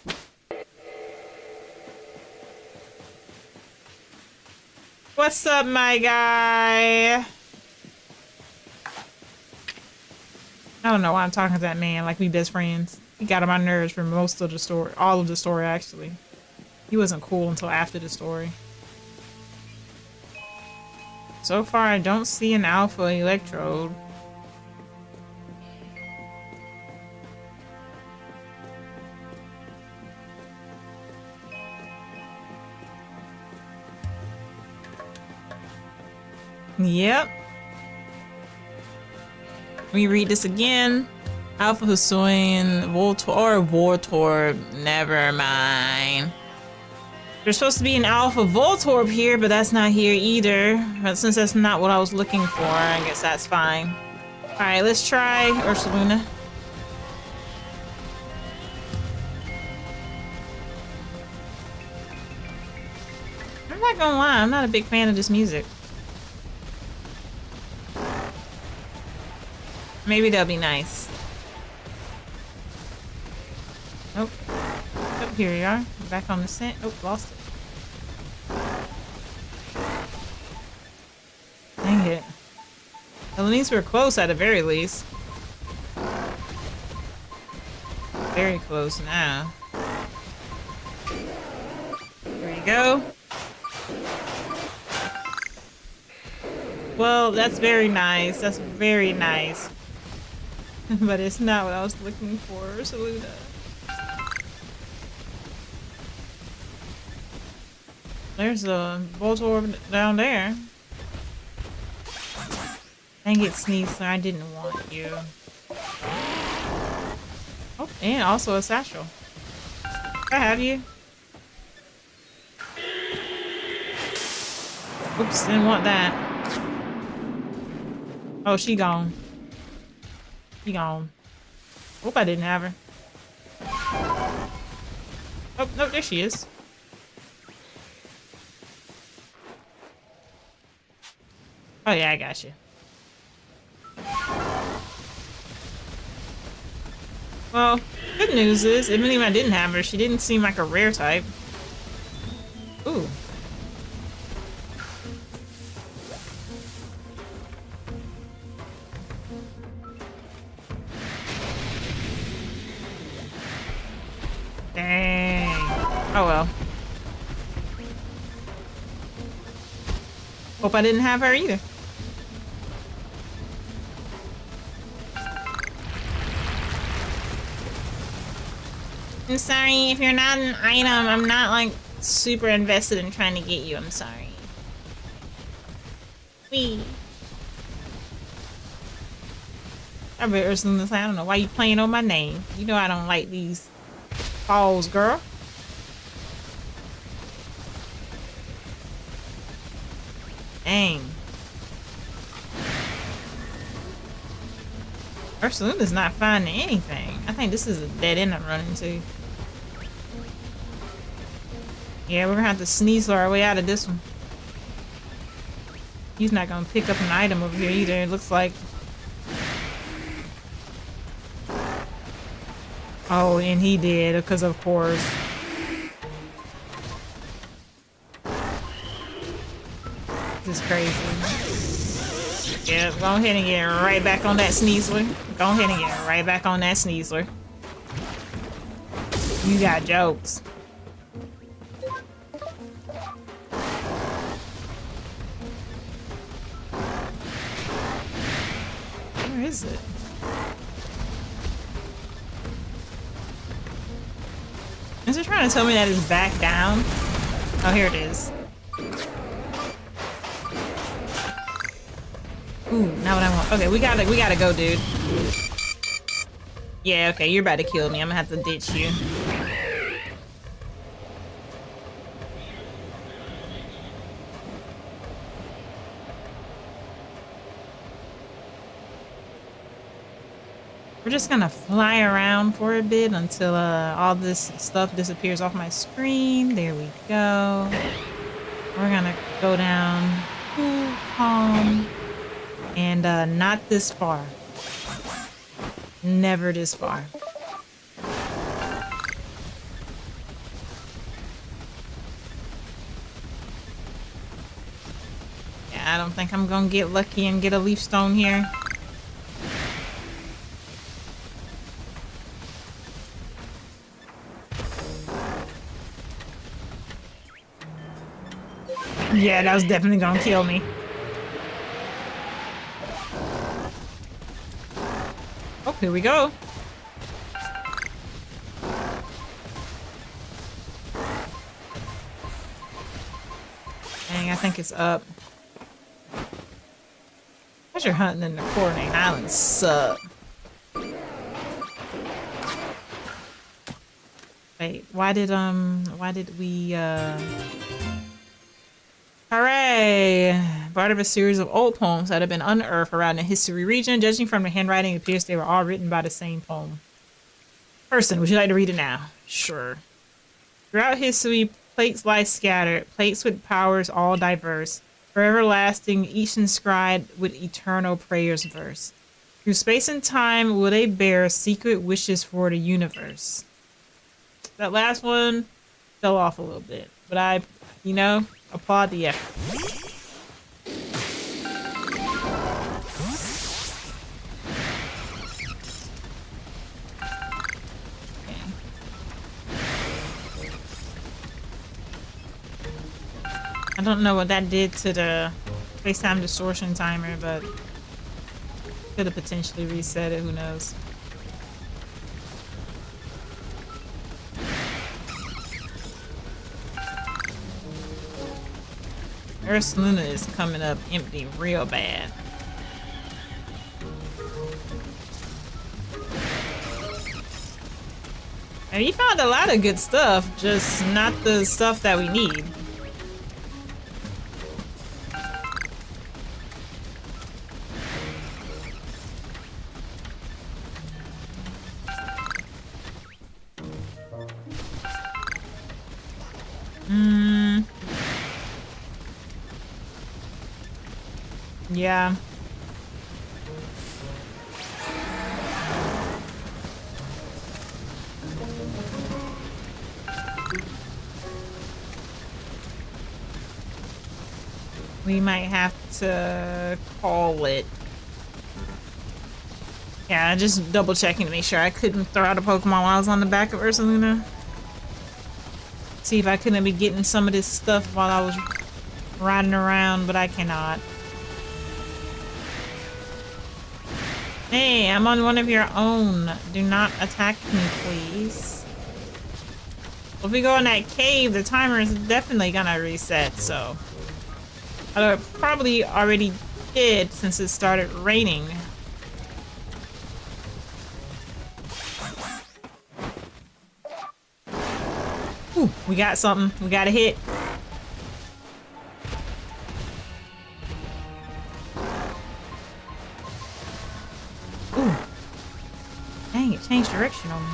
What's up, my guy? I don't know why I'm talking to that man like we best friends. He got on my nerves for most of the story, all of the story actually. He wasn't cool until after the story. So far, I don't see an alpha electrode. Yep. Let me read this again. Alpha Hisuian, Voltorb. Never mind. There's supposed to be an Alpha Voltorb here, but that's not here either. But since that's not what I was looking for, I guess that's fine. Alright, let's try Ursaluna. I'm not gonna lie, I'm not a big fan of this music. Maybe that'll be nice. Oh. Oh, here we are. We're back on the scent. Oh, lost it. Dang it. Well, at least we're close at the very least. Very close now. Here we go. Well, that's very nice. That's very nice. But it's not what I was looking for, Saluda. There's a Voltorb down there. Dang it, Sneasler, I didn't want you. Oh, and also a satchel. I have you. Oops, didn't want that. Oh, she gone. She gone. Hope I didn't have her. Oh, no, there she is. Oh yeah, I got you. Well, good news is, even if I didn't have her, she didn't seem like a rare type. Ooh. Dang. Oh well. Hope I didn't have her either. I'm sorry, if you're not an item, I'm not like super invested in trying to get you. I'm sorry. Wee. I bet Ursula say, I don't know why you playing on my name. You know I don't like these falls, girl. Dang. Ursaluna's not finding anything. I think this is a dead end I'm running to. Yeah, we're gonna have to sneeze our way out of this one. He's not gonna pick up an item over here either, it looks like. Oh, and he did, because of course. This is crazy. Yeah, go ahead and get right back on that Sneasler. Go ahead and get right back on that Sneasler. You got jokes. Where is it? Is it trying to tell me that it's back down? Oh, here it is. Ooh, not what I want. Okay, we gotta go, dude. Yeah, okay, you're about to kill me. I'm gonna have to ditch you. We're just gonna fly around for a bit until all this stuff disappears off my screen. There we go. We're gonna go down cool, calm, and not this far. Never this far. I don't think I'm gonna get lucky and get a leaf stone here. Yeah, that was definitely gonna kill me. Oh, here we go. Dang, I think it's up. Treasure hunting in the Coordinate Islands suck. Wait, why did we, hooray! Part of a series of old poems that have been unearthed around the history region. Judging from the handwriting, it appears they were all written by the same poem person. Would you like to read it now? Sure. Throughout history, plates lie scattered, plates with powers all diverse. Forever lasting, each inscribed with eternal prayers verse. Through space and time will they bear secret wishes for the universe. That last one fell off a little bit, but I, you know, applaud the effort. I don't know what that did to the space-time distortion timer, but could have potentially reset it, who knows. Earth's Luna is coming up empty real bad. And we found a lot of good stuff, just not the stuff that we need. Yeah. We might have to call it. Yeah, just double checking to make sure I couldn't throw out a Pokemon while I was on the back of Ursaluna. See if I couldn't be getting some of this stuff while I was riding around, but I cannot. Hey, I'm on one of your own. Do not attack me, please. If we go in that cave, the timer is definitely gonna reset, so. Although it probably already did since it started raining. Ooh, we got something. We got a hit. Ooh. Dang, it changed direction on me.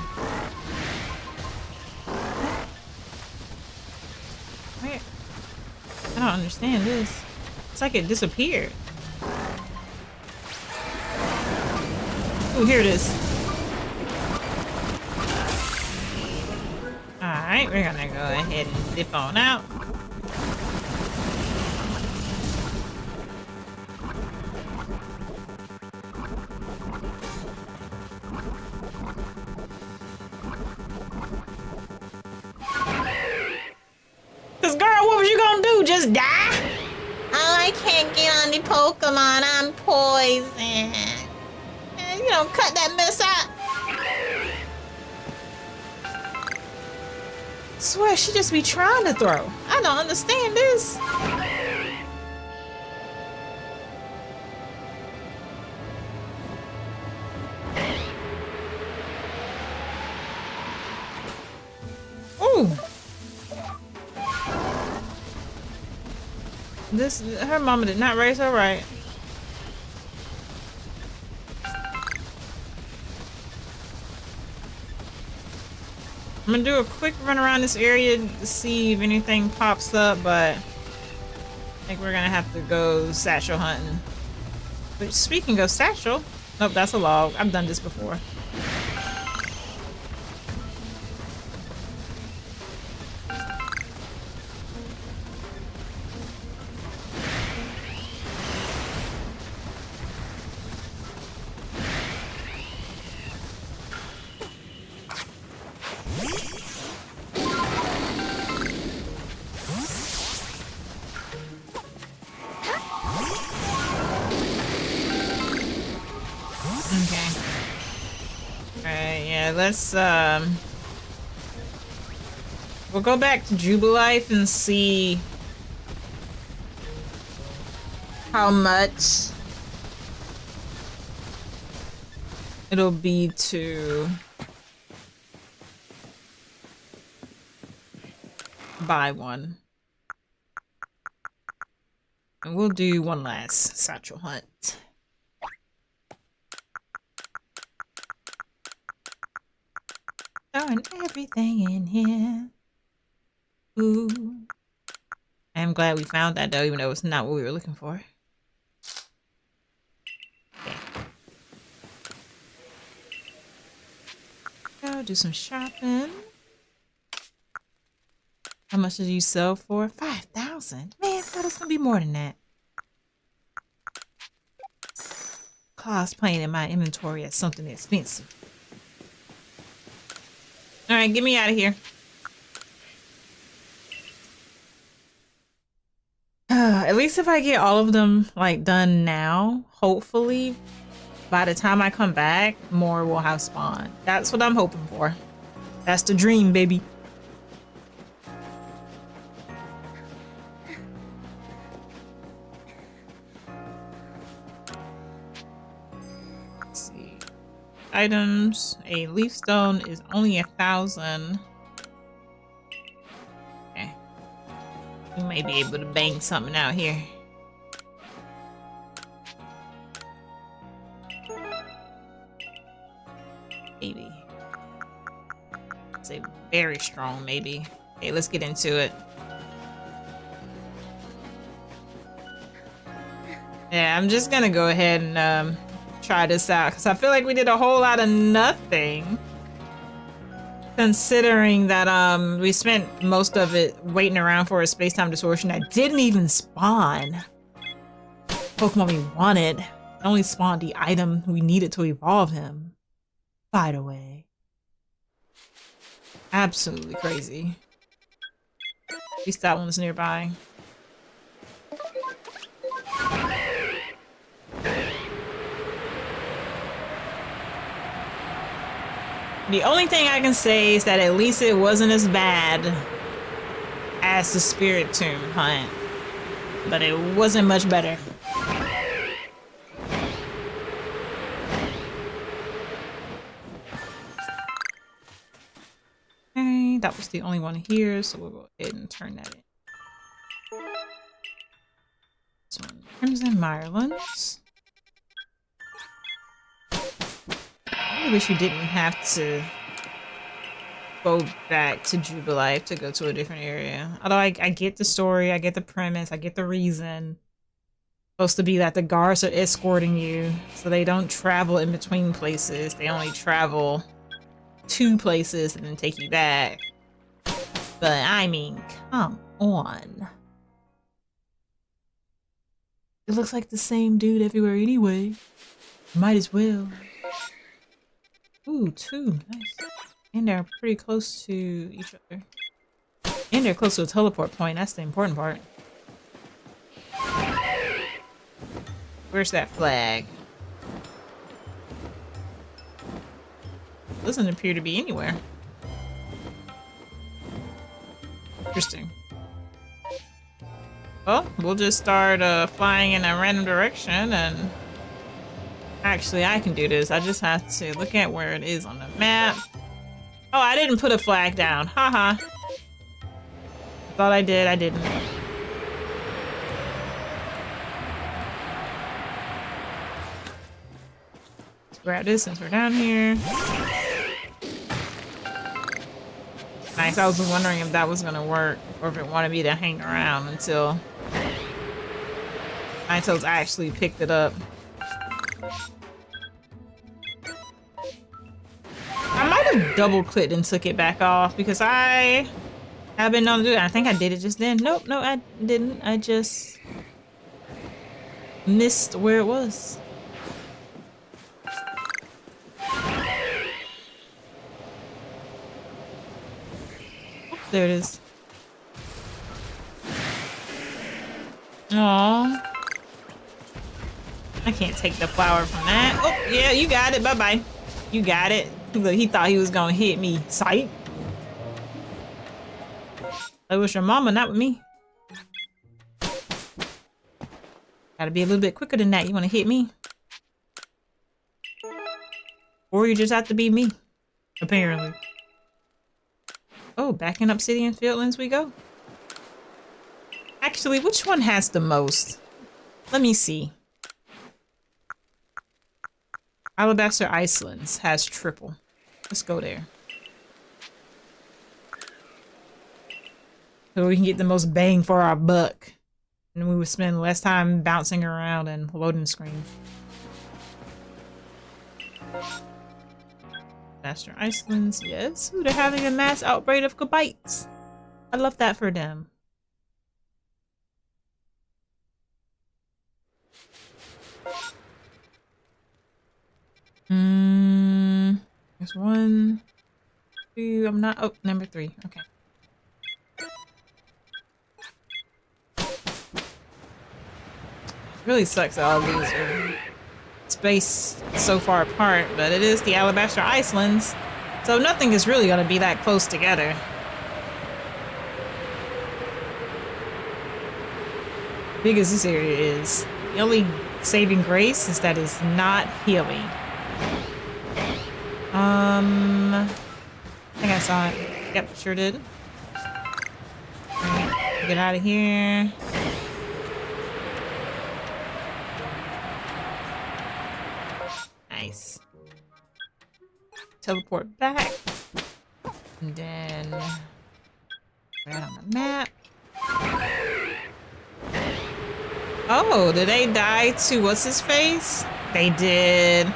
Where? I don't understand this. It's like it disappeared. Ooh, here it is. Alright, we're gonna go ahead and dip on out. Cause girl, what was you gonna do? Just die? Oh, I can't get on the Pokemon. I'm poisoned. You don't cut that mess out. Swear she just be trying to throw. I don't understand this. Ooh. Her mama did not raise her right. I'm gonna do a quick run around this area to see if anything pops up, but I think we're gonna have to go satchel hunting. But speaking of satchel, nope, that's a log. I've done this before. Let's we'll go back to Jubilife and see how much it'll be to buy one. And we'll do one last satchel hunt. Throwing everything in here. Ooh. I'm glad we found that though, even though it's not what we were looking for. Okay. Go do some shopping. How much did you sell for? 5,000? Man, I thought it was gonna be more than that. Cosplaying in my inventory as something expensive. Alright, get me out of here. At least if I get all of them like done now, hopefully by the time I come back, more will have spawned. That's what I'm hoping for. That's the dream, baby. Let's see. Items. A leaf stone is only 1,000. Okay. We may be able to bang something out here. Maybe. It's a very strong maybe. Okay, let's get into it. Yeah, I'm just gonna go ahead and try this out because I feel like we did a whole lot of nothing, considering that we spent most of it waiting around for a space-time distortion that didn't even spawn Pokemon we wanted. It only spawned the item we needed to evolve him. By the way, absolutely crazy. At least that one's nearby. The only thing I can say is that at least it wasn't as bad as the Spirit Tomb hunt, but it wasn't much better. Okay, that was the only one here, so we'll go ahead and turn that in. This one, Crimson Mirelands. I wish you didn't have to go back to Jubilife to go to a different area. Although I get the story, I get the premise, I get the reason. It's supposed to be that the guards are escorting you, so they don't travel in between places. They only travel to places and then take you back. But I mean, come on. It looks like the same dude everywhere anyway. Might as well. Ooh, 2. Nice. And they're pretty close to each other. And they're close to a teleport point. That's the important part. Where's that flag? Doesn't appear to be anywhere. Interesting. Well, we'll just start flying in a random direction and... Actually, I can do this. I just have to look at where it is on the map. Oh, I didn't put a flag down. Haha. Thought I did. I didn't. Let's grab this since we're down here. Nice. I was wondering if that was gonna work or if it wanted me to hang around until Ninetales actually picked it up. I might have double clicked and took it back off because I have been known to do that. I think I did it just then. Nope, no, I didn't. I just missed where it was. There it is. Aww. I can't take the flower from that. Oh, yeah, you got it. Bye-bye. You got it. Look, he thought he was gonna hit me. Sight. It was your mama, not with me. Gotta be a little bit quicker than that. You wanna hit me? Or you just have to be me. Apparently. Oh, back in Obsidian Fieldlands we go. Actually, which one has the most? Let me see. Alabaster Icelands has triple. Let's go there. So we can get the most bang for our buck. And we would spend less time bouncing around and loading screens. Master Icelands, yes. Ooh, they're having a mass outbreak of Kabites. I love that for them. There's 1, 2, I'm not, oh, number 3, okay. Really sucks that all these are spaced so far apart, but it is the Alabaster Icelands, so nothing is really gonna be that close together. Big as this area is, the only saving grace is that it's not healing. I think I saw it. Yep, sure did. Alright, get out of here. Nice. Teleport back. And then right on the map. Oh, did they die to what's his face? They did.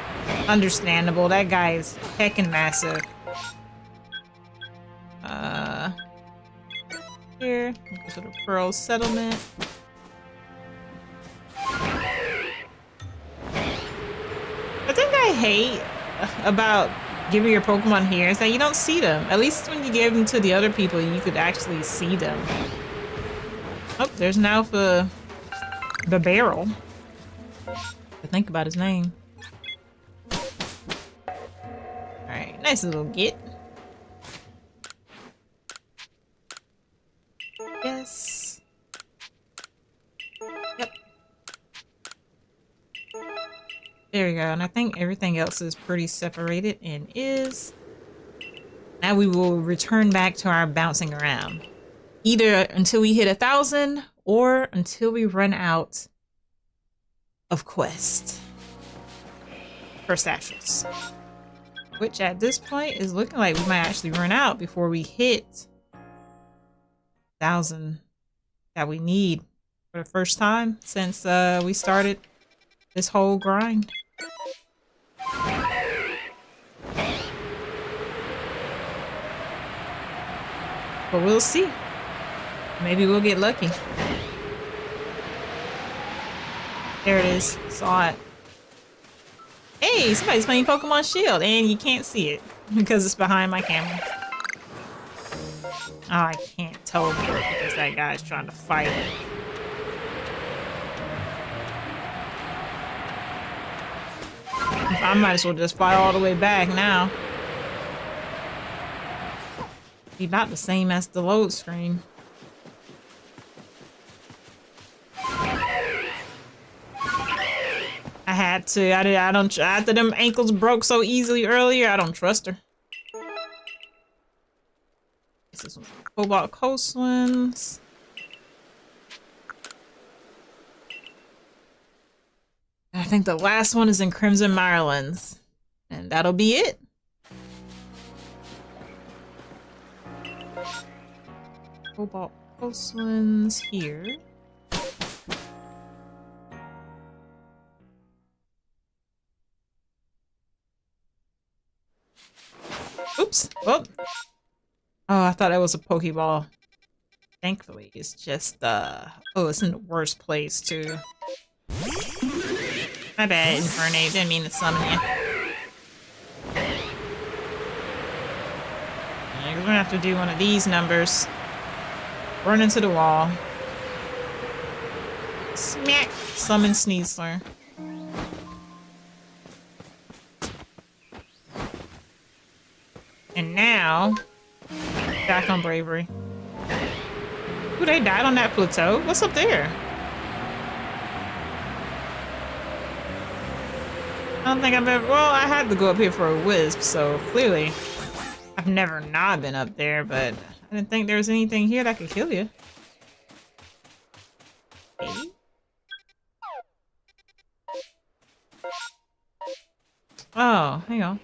Understandable. That guy is heckin' massive. Here. Go to the Pearl Settlement. The thing I hate about giving your Pokemon here is that you don't see them. At least when you gave them to the other people, you could actually see them. Oh, there's an Alpha Barrel. To think about his name. Alright, nice little get. Yes. Yep. There we go, and I think everything else is pretty separated and is. Now we will return back to our bouncing around. Either until we hit 1,000 or until we run out of quest for satchels. Which at this point is looking like we might actually run out before we hit 1,000 that we need for the first time since we started this whole grind. But we'll see. Maybe we'll get lucky. There it is. Saw it. Hey, somebody's playing Pokemon Shield and you can't see it because it's behind my camera. Oh, I can't teleport because that guy's trying to fight it. I might as well just fly all the way back now. Be about the same as the load screen. I had to. I don't. After them ankles broke so easily earlier, I don't trust her. This is Cobalt Coastlands. I think the last one is in Crimson Mirelands, and that'll be it. Cobalt porcelains here. Oops. Oh. Oh, I thought that was a Pokeball. Thankfully, it's just, oh, it's in the worst place, too. My bad, Infernape. Didn't mean to summon you. Yeah, we're gonna have to do one of these numbers. Run into the wall. Smack! Summon Sneasler. And now, back on Bravery. Ooh, they died on that plateau? What's up there? I don't think I've ever... Well, I had to go up here for a wisp, so clearly I've never not been up there, but I didn't think there was anything here that could kill you. Okay. Oh, hang on.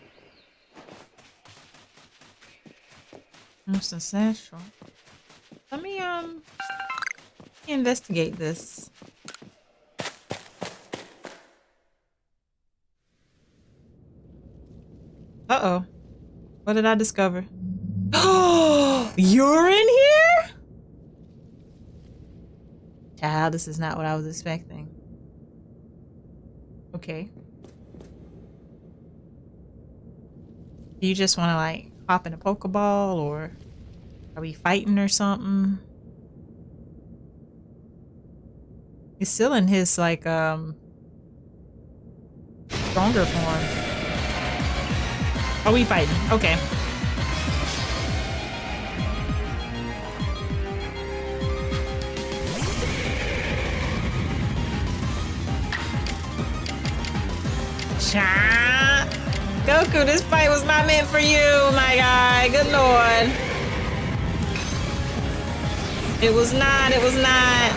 There's a satchel. Let me investigate this. Uh-oh. What did I discover? Oh, you're in here? Child, this is not what I was expecting. Okay. Do you just want to, like, hop in a Pokeball, or are we fighting or something? He's still in his, like, stronger form. Are we fighting? Okay. Cha! Goku, this fight was not meant for you, my guy. Good lord. It was not, it was not.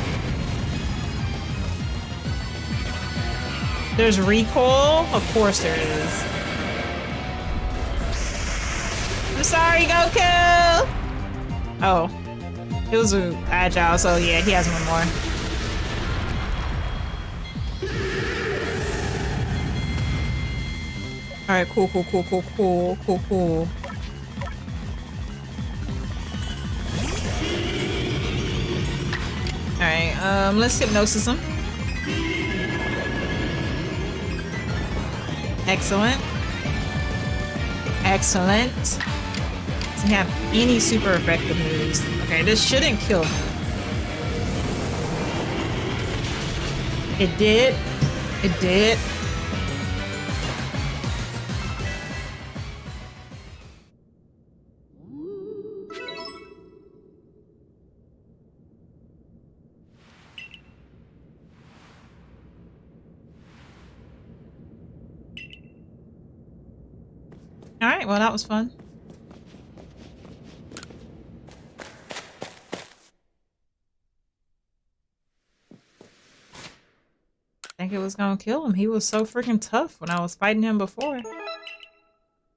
There's recoil? Of course there is. I'm sorry, Goku! Oh. It was agile, so yeah, he has one more. Alright, cool. Alright, let's hypnosis him. Excellent. Excellent. Doesn't have any super effective moves. Okay, this shouldn't kill him. It did. It did. Alright, well that was fun. I think it was gonna kill him. He was so freaking tough when I was fighting him before.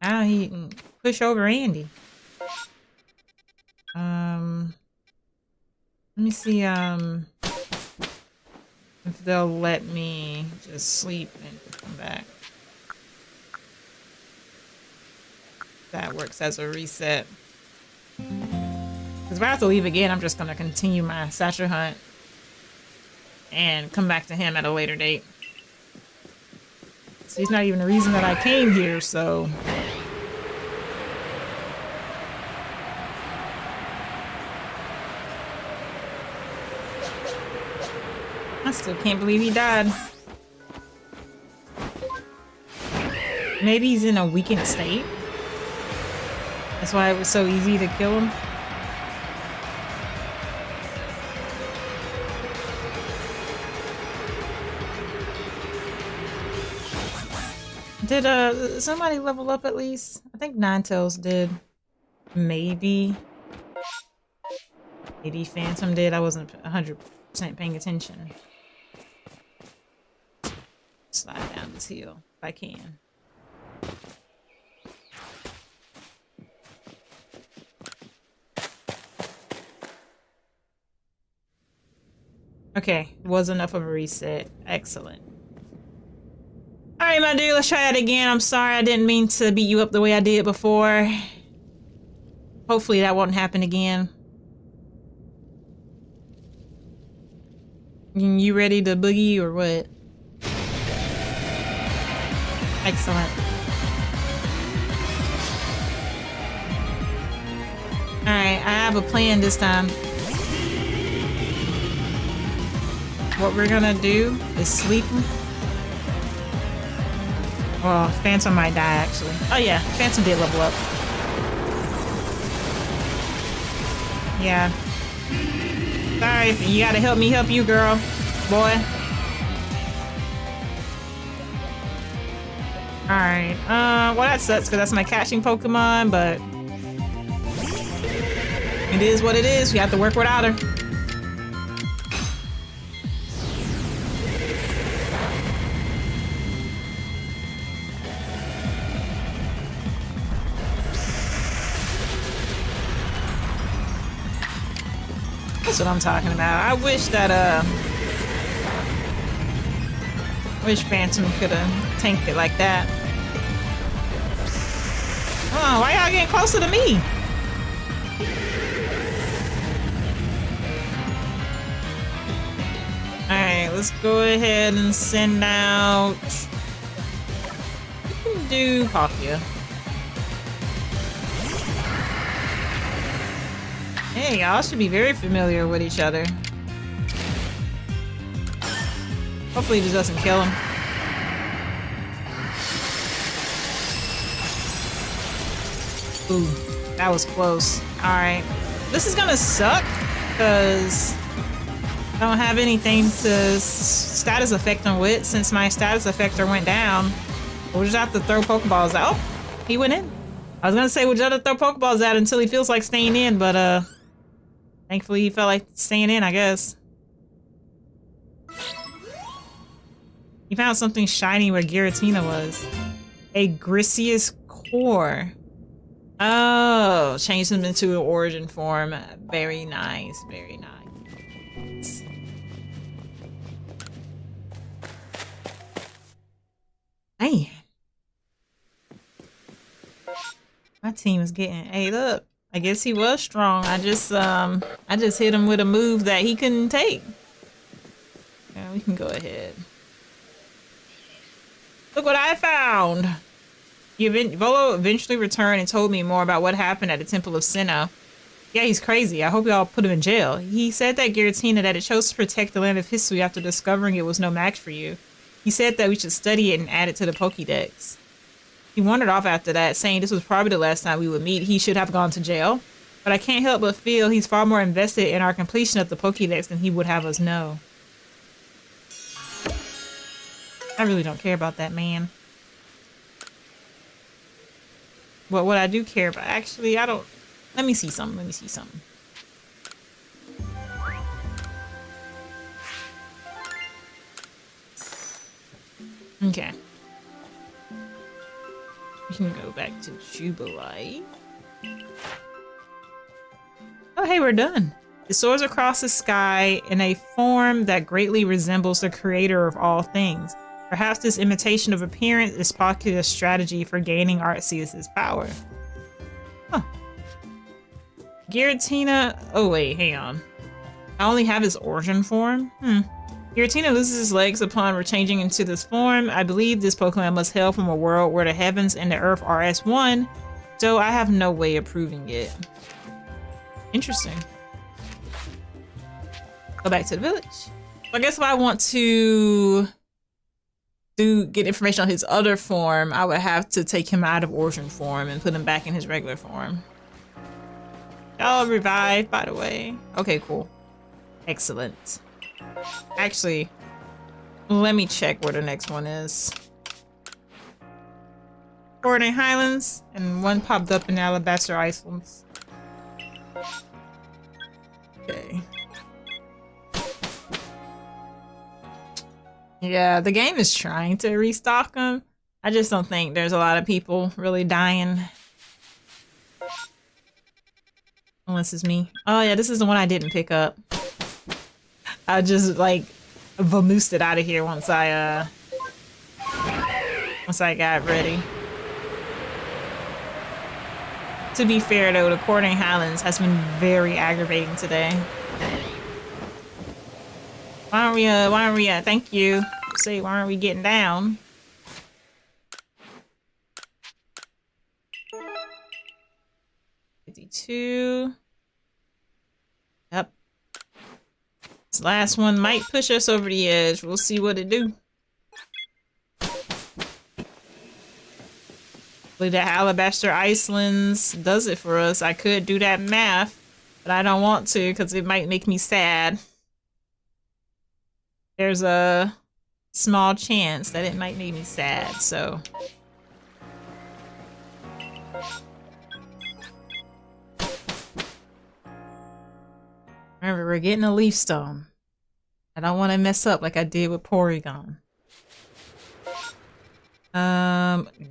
Now he can push over Andy. Let me see, if they'll let me just sleep and come back. That works as a reset. Because if I have to leave again, I'm just going to continue my satchel hunt and come back to him at a later date. So he's not even the reason that I came here, so... I still can't believe he died. Maybe he's in a weakened state. That's why it was so easy to kill him. Did somebody level up at least? I think Ninetales did. Maybe. Maybe Phantom did. I wasn't 100% paying attention. Slide down this hill if I can. Okay, was enough of a reset. Excellent. Alright, my dude, let's try that again. I'm sorry, I didn't mean to beat you up the way I did before. Hopefully that won't happen again. You ready to boogie or what? Excellent. Alright, I have a plan this time. What we're gonna do is sleep him. Well, Phantom might die actually. Oh yeah, Phantom did level up. Yeah. Sorry, you gotta help me help you, girl. Boy. Alright, well that sucks because that's my catching Pokemon, but it is what it is. We have to work without her. That's what I'm talking about. I wish that, wish Phantom could have tanked it like that. Oh, why y'all getting closer to me? Alright, let's go ahead and send out... do Palkia. Hey, y'all should be very familiar with each other. Hopefully this doesn't kill him. Ooh, that was close. Alright. This is gonna suck, because I don't have anything to status effect on with since my status effector went down. We'll just have to throw Pokeballs out. Oh, he went in. I was gonna say we'll just have to throw Pokeballs out until he feels like staying in, but thankfully he felt like staying in, I guess. He found something shiny where Giratina was. A Griseous core. Oh, changed him into an origin form. Very nice, very nice. Man. My team is getting ate up. I guess he was strong. I just hit him with a move that he couldn't take. Yeah, we can go ahead. Look what I found! Volo eventually returned and told me more about what happened at the Temple of Sinnoh. Yeah, he's crazy. I hope y'all put him in jail. He said that Giratina that it chose to protect the land of history after discovering it was no match for you. He said that we should study it and add it to the Pokédex. He wandered off after that, saying this was probably the last time we would meet. He should have gone to jail. But I can't help but feel he's far more invested in our completion of the Pokédex than he would have us know. I really don't care about that man. But what I do care about, actually, I don't... Let me see something. Let me see something. Okay. We can go back to Jubilee. Oh, hey, we're done. It soars across the sky in a form that greatly resembles the creator of all things. Perhaps this imitation of appearance is Palkia's strategy for gaining Arceus' power. Huh. Giratina... Oh, wait, hang on. I only have his origin form? Giratina loses his legs upon changing into this form. I believe this Pokemon must hail from a world where the heavens and the earth are as one, so I have no way of proving it. Interesting. Go back to the village. I guess if I want to get information on his other form, I would have to take him out of origin form and put him back in his regular form. Y'all revived, by the way. Okay, cool. Excellent. Actually, let me check where the next one is. Forwarding Highlands, and one popped up in Alabaster Islands. Okay. Yeah, the game is trying to restock them. I just don't think there's a lot of people really dying. Unless it's me. Oh yeah, this is the one I didn't pick up. I just like vamoosed it out of here once I got ready. To be fair though, the Courting Highlands has been very aggravating today. Why aren't we, thank you. Say, why aren't we getting down? $52. Yep. This last one might push us over the edge. We'll see what it do. Hopefully the Alabaster Icelands does it for us. I could do that math, but I don't want to because it might make me sad. There's a small chance that it might make me sad, so. Remember, we're getting a leaf stone. I don't want to mess up like I did with Porygon.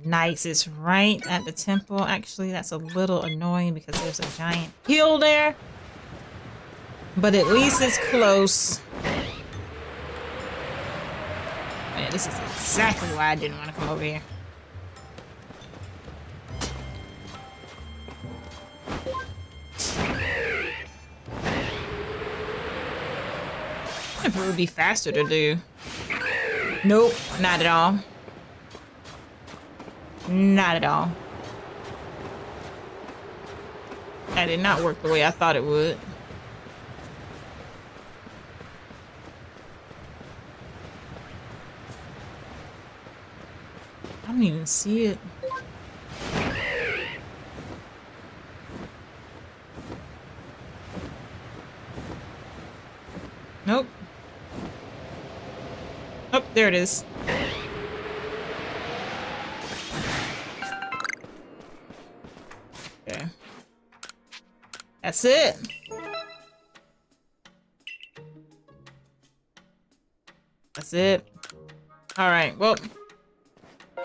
Nice. It's right at the temple. Actually, that's a little annoying because there's a giant hill there. But at least it's close. Man, this is exactly why I didn't want to come over here. If it would be faster to do. Nope, not at all. Not at all. That did not work the way I thought it would. I don't even see it. Nope. Oh, there it is. Okay. That's it. That's it. All right, well.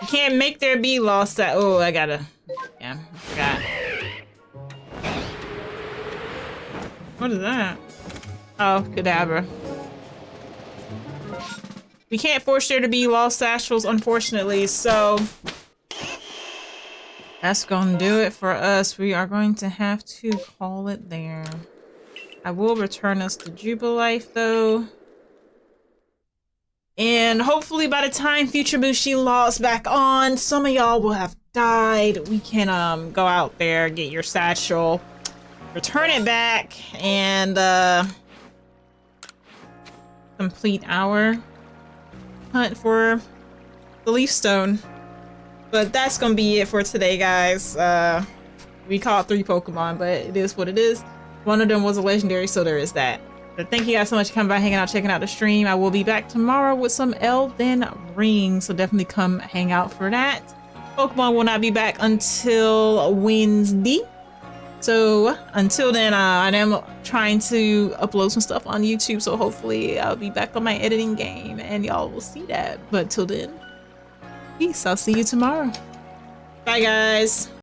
You can't make there be lost that. Oh, I gotta. Yeah, I forgot. What is that? Oh, Kadabra. We can't force there to be lost Astrals, unfortunately, so that's gonna do it for us. We are going to have to call it there. I will return us to Jubilife, though. And hopefully by the time Future Bushi logs back on, some of y'all will have died. We can go out there, get your satchel, return it back, and complete our hunt for the Leaf Stone. But that's gonna be it for today, guys. We caught 3 Pokemon, but it is what it is. One of them was a legendary, so there is that. But thank you guys so much for coming by, hanging out, checking out the stream. I will be back tomorrow with some Elden Ring, so definitely come hang out for that. Pokemon will not be back until Wednesday. So until then, I am trying to upload some stuff on YouTube, so hopefully I'll be back on my editing game and y'all will see that. But till then, peace. I'll see you tomorrow. Bye, guys.